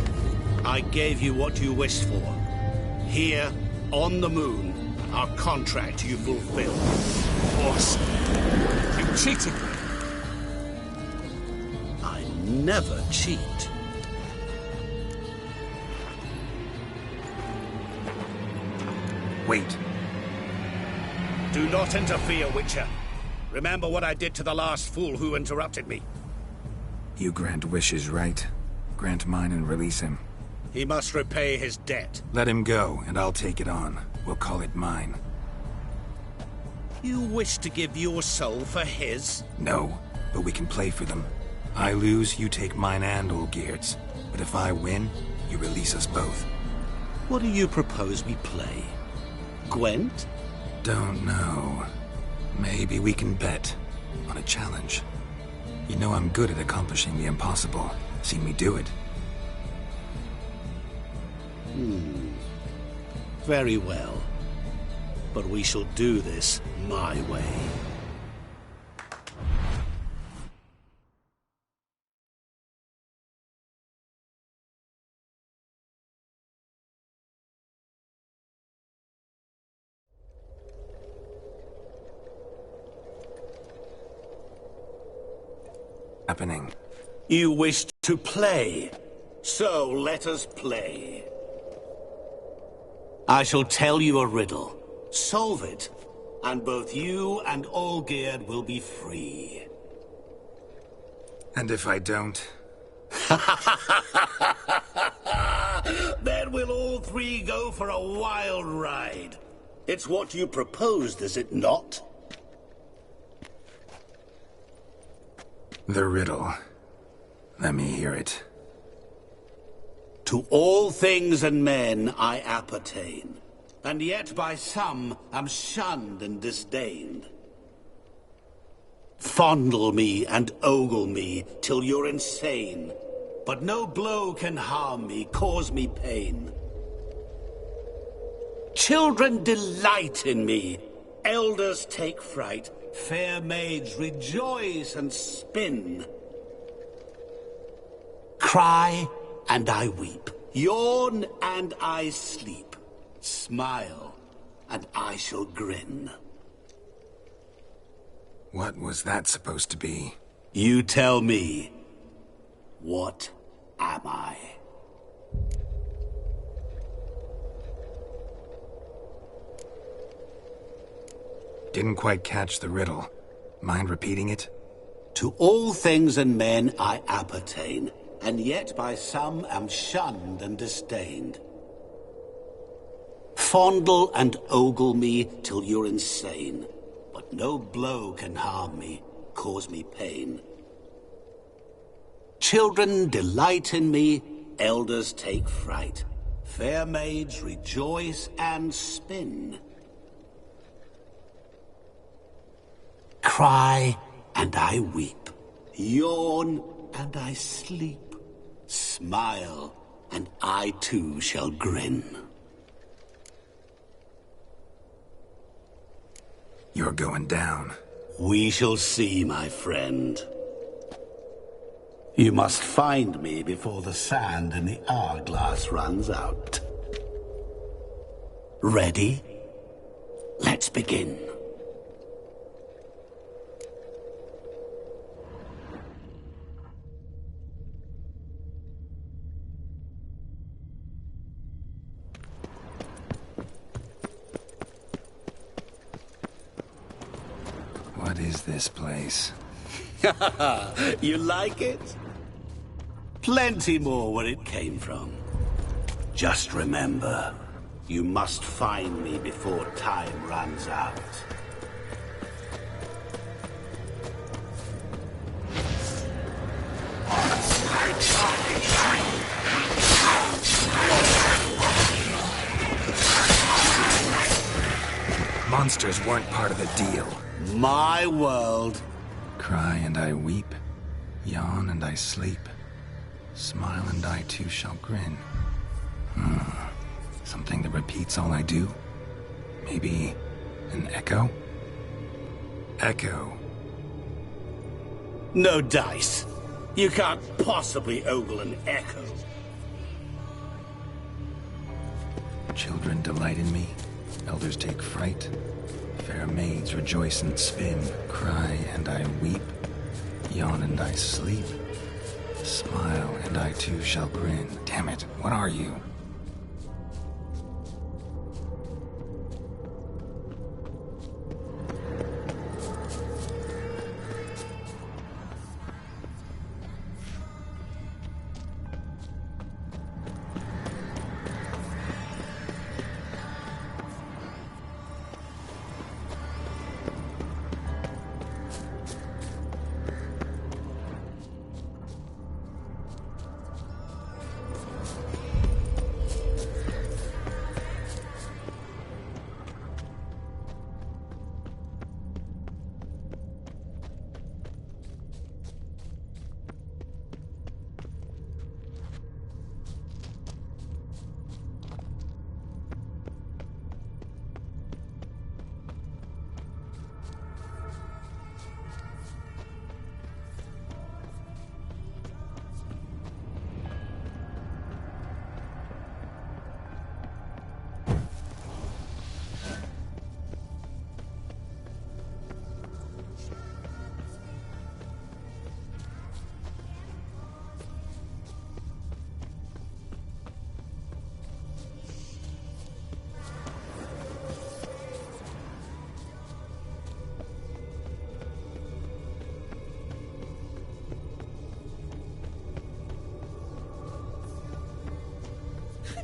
I gave you what you wished for. Here, on the moon, our contract you fulfilled. Boss, you cheated me. I never cheat. Wait. Do not interfere, Witcher. Remember what I did to the last fool who interrupted me. You grant wishes, right? Grant mine and release him. He must repay his debt. Let him go, and I'll take it on. We'll call it mine. You wish to give your soul for his? No, but we can play for them. I lose, you take mine and Olgierd's. But if I win, you release us both. What do you propose we play? Gwent? Don't know. Maybe we can bet on a challenge. You know I'm good at accomplishing the impossible. Seen me do it. Very well. But we shall do this my way. Happening. You wish to play, so let us play. I shall tell you a riddle. Solve it, and both you and Olgierd will be free. And if I don't? Then we'll all 3 go for a wild ride. It's what you proposed, is it not? The riddle. Let me hear it. To all things and men I appertain, and yet by some am shunned and disdained. Fondle me and ogle me till you're insane, but no blow can harm me, cause me pain. Children delight in me, Elders take fright, fair maids rejoice and spin. Cry, and I weep. Yawn, and I sleep. Smile, and I shall grin. What was that supposed to be? You tell me. What am I? Didn't quite catch the riddle. Mind repeating it? To all things and men I appertain, and yet by some am shunned and disdained. Fondle and ogle me till you're insane, but no blow can harm me, cause me pain. Children delight in me, elders take fright. Fair maids rejoice and spin. Cry, and I weep. Yawn, and I sleep. Smile, and I too shall grin. You're going down. We shall see, my friend. You must find me before the sand in the hourglass runs out. Ready? Let's begin. What is this place? You like it? Plenty more where it came from. Just remember, you must find me before time runs out. Monsters weren't part of the deal. My world. Cry and I weep, yawn and I sleep, smile and I too shall grin. Something that repeats all I do? Maybe an echo? Echo. No dice. You can't possibly ogle an echo. Children delight in me, elders take fright. Fair maids rejoice and spin, cry and I weep, yawn and I sleep, smile and I too shall grin. Damn it, what are you?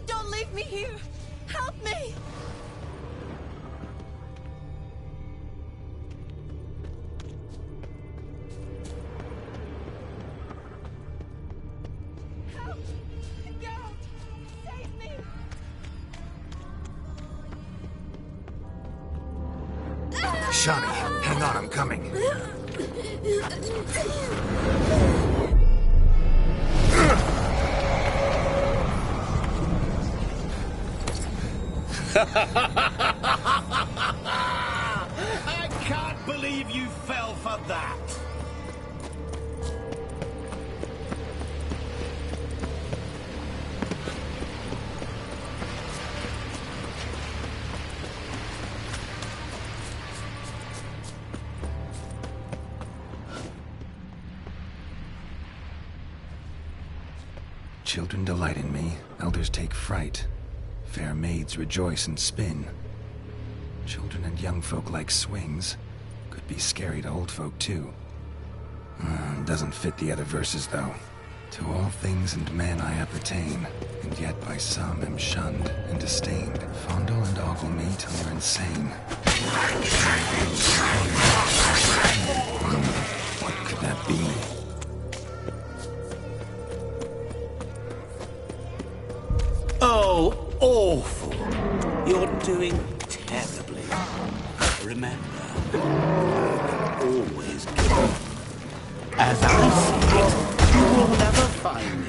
Don't leave me here! Help me! Help! Geralt! Save me! Shani, hang on, I'm coming. for that. Children delight in me, elders take fright. Fair maids rejoice and spin. Children and young folk like swings. Could be scary to old folk too. Doesn't fit the other verses though. To all things and men I appertain, and yet by some am shunned and disdained. Fondle and ogle me till you're insane. What could that be? Oh, awful. You're doing terribly. Remember, always give. As I see it, you will never find me.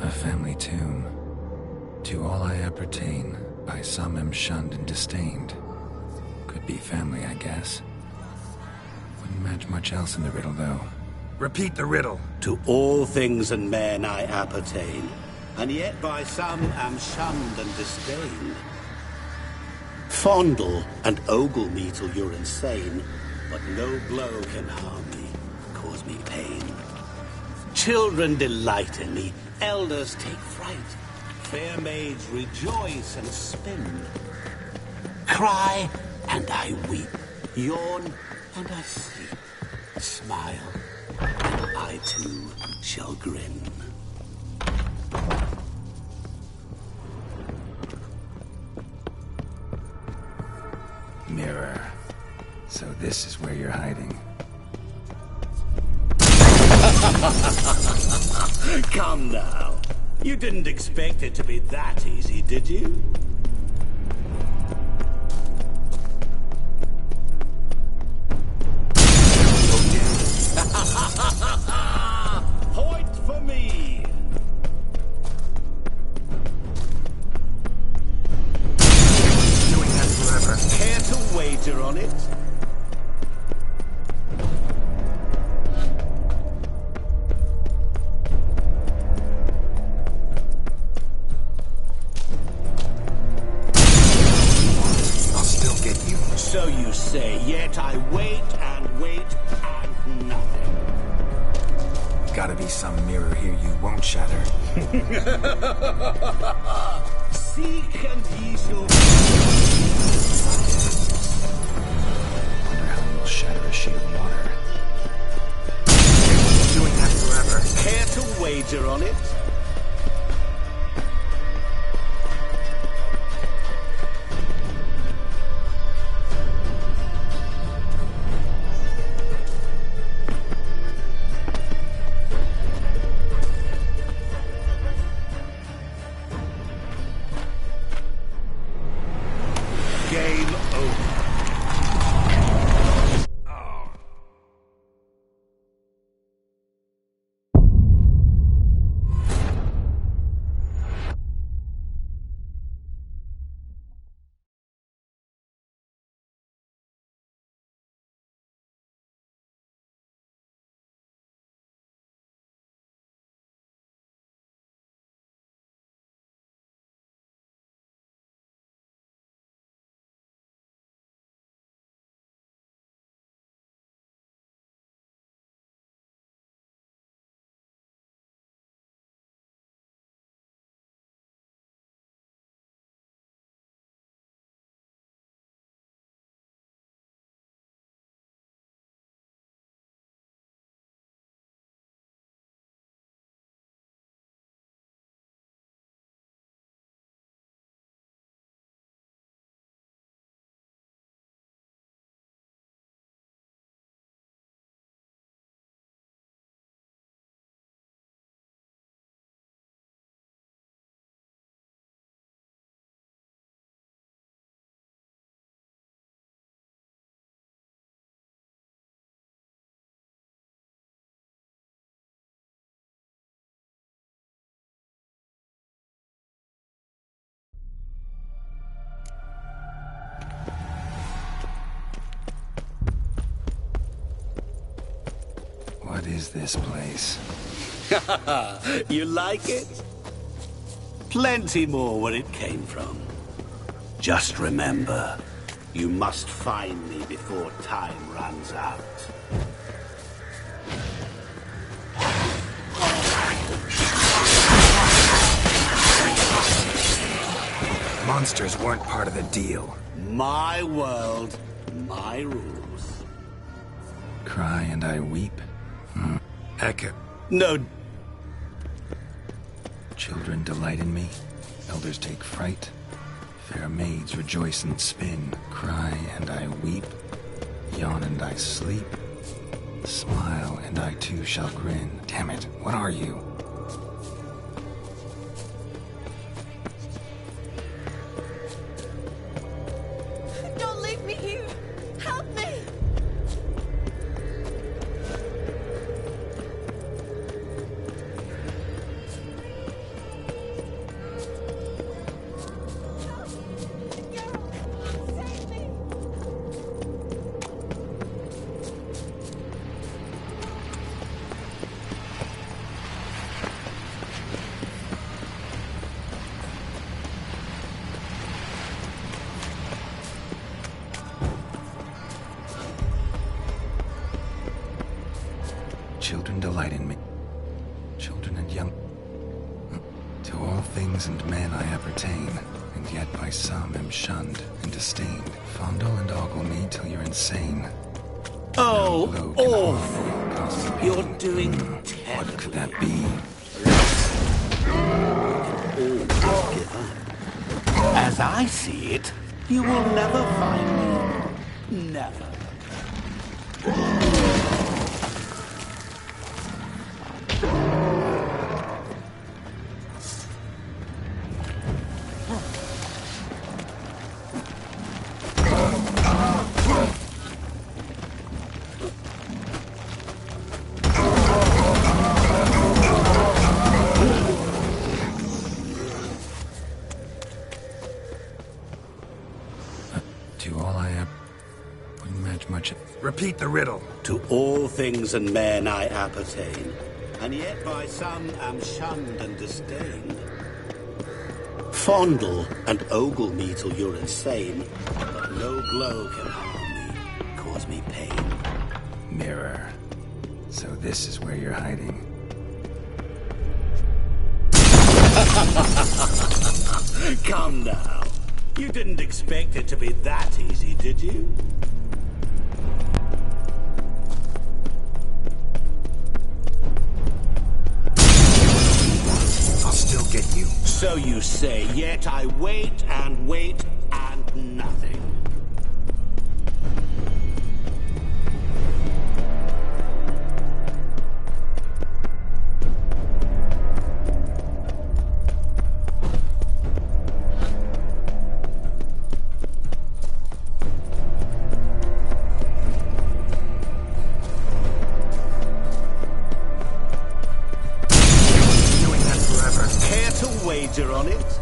A family tomb. To all I appertain, by some am shunned and disdained. Could be family, I guess. Wouldn't match much else in the riddle, though. Repeat the riddle. To all things and men I appertain, and yet by some am shunned and disdained. Fondle and ogle me till you're insane, but no blow can harm me, cause me pain. Children delight in me, elders take fright. Fair maids rejoice and spin. Cry, and I weep. Yawn, and I sleep. Smile, and I too shall grin. Mirror. So this is where you're hiding. Come now. You didn't expect it to be that easy, did you? Point for me! Doing that forever. Care to wager on it? So you say, yet I wait and wait and nothing. Gotta be some mirror here you won't shatter. Seek and ye shall. Wonder how you'll shatter a sheet of water. Doing that forever. Care to wager on it? Game over. What is this place? You like it? Plenty more where it came from. Just remember, you must find me before time runs out. Monsters weren't part of the deal. My world, my rules. Cry and I weep. Echo. No. Children delight in me. Elders take fright. Fair maids rejoice and spin. Cry and I weep. Yawn and I sleep. Smile and I too shall grin. Damn it, what are you? Don't leave me here! Help me! Children delight in me. Children and young. To all things and men I appertain, and yet by some am shunned and disdained. Fondle and ogle me till you're insane. Oh, No blow can harm me, cause me pain. You're doing What could that be? all give up. As I see it, you will never find me. Never. To all I am. Wouldn't match much. Repeat the riddle. To all things and men I appertain, and yet by some am shunned and disdained. Fondle and ogle me till you're insane, but no blow can harm me, cause me pain. Mirror. So this is where you're hiding. Come now. You didn't expect it to be that easy, did you? I'll still get you. So you say, yet I wait and wait and nothing. Care to wager on it?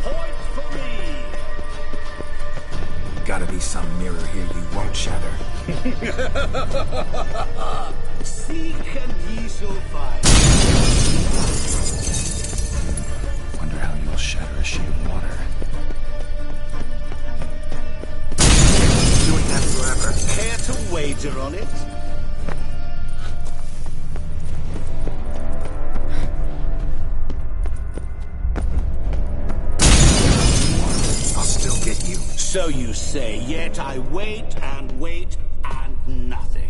Point for me! Gotta be some mirror here you won't shatter. Seek and ye shall find. Wonder how you'll shatter a sheet of water. Doing that forever. Care to wager on it? I'll still get you. So you say, yet I wait and wait and nothing.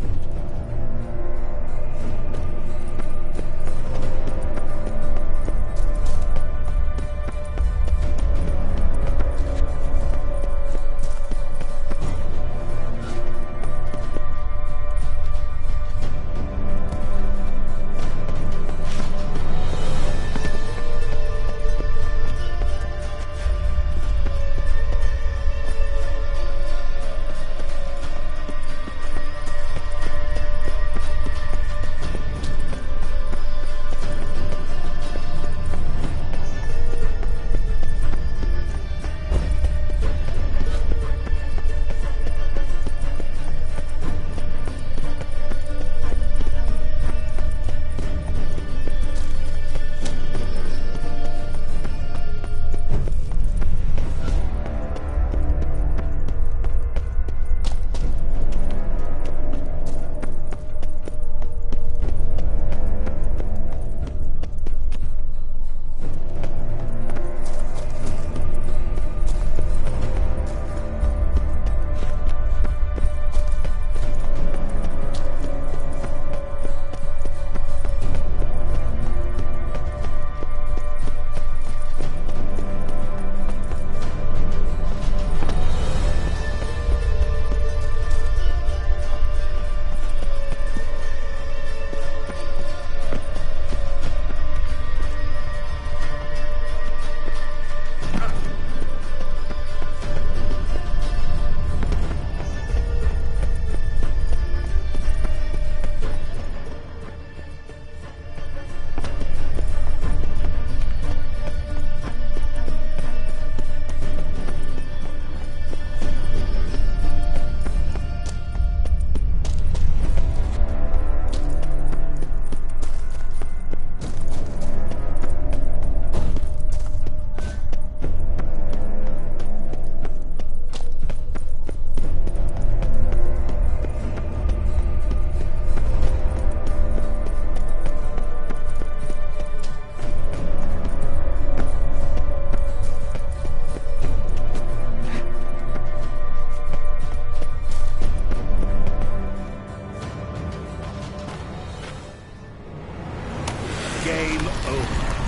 Game over.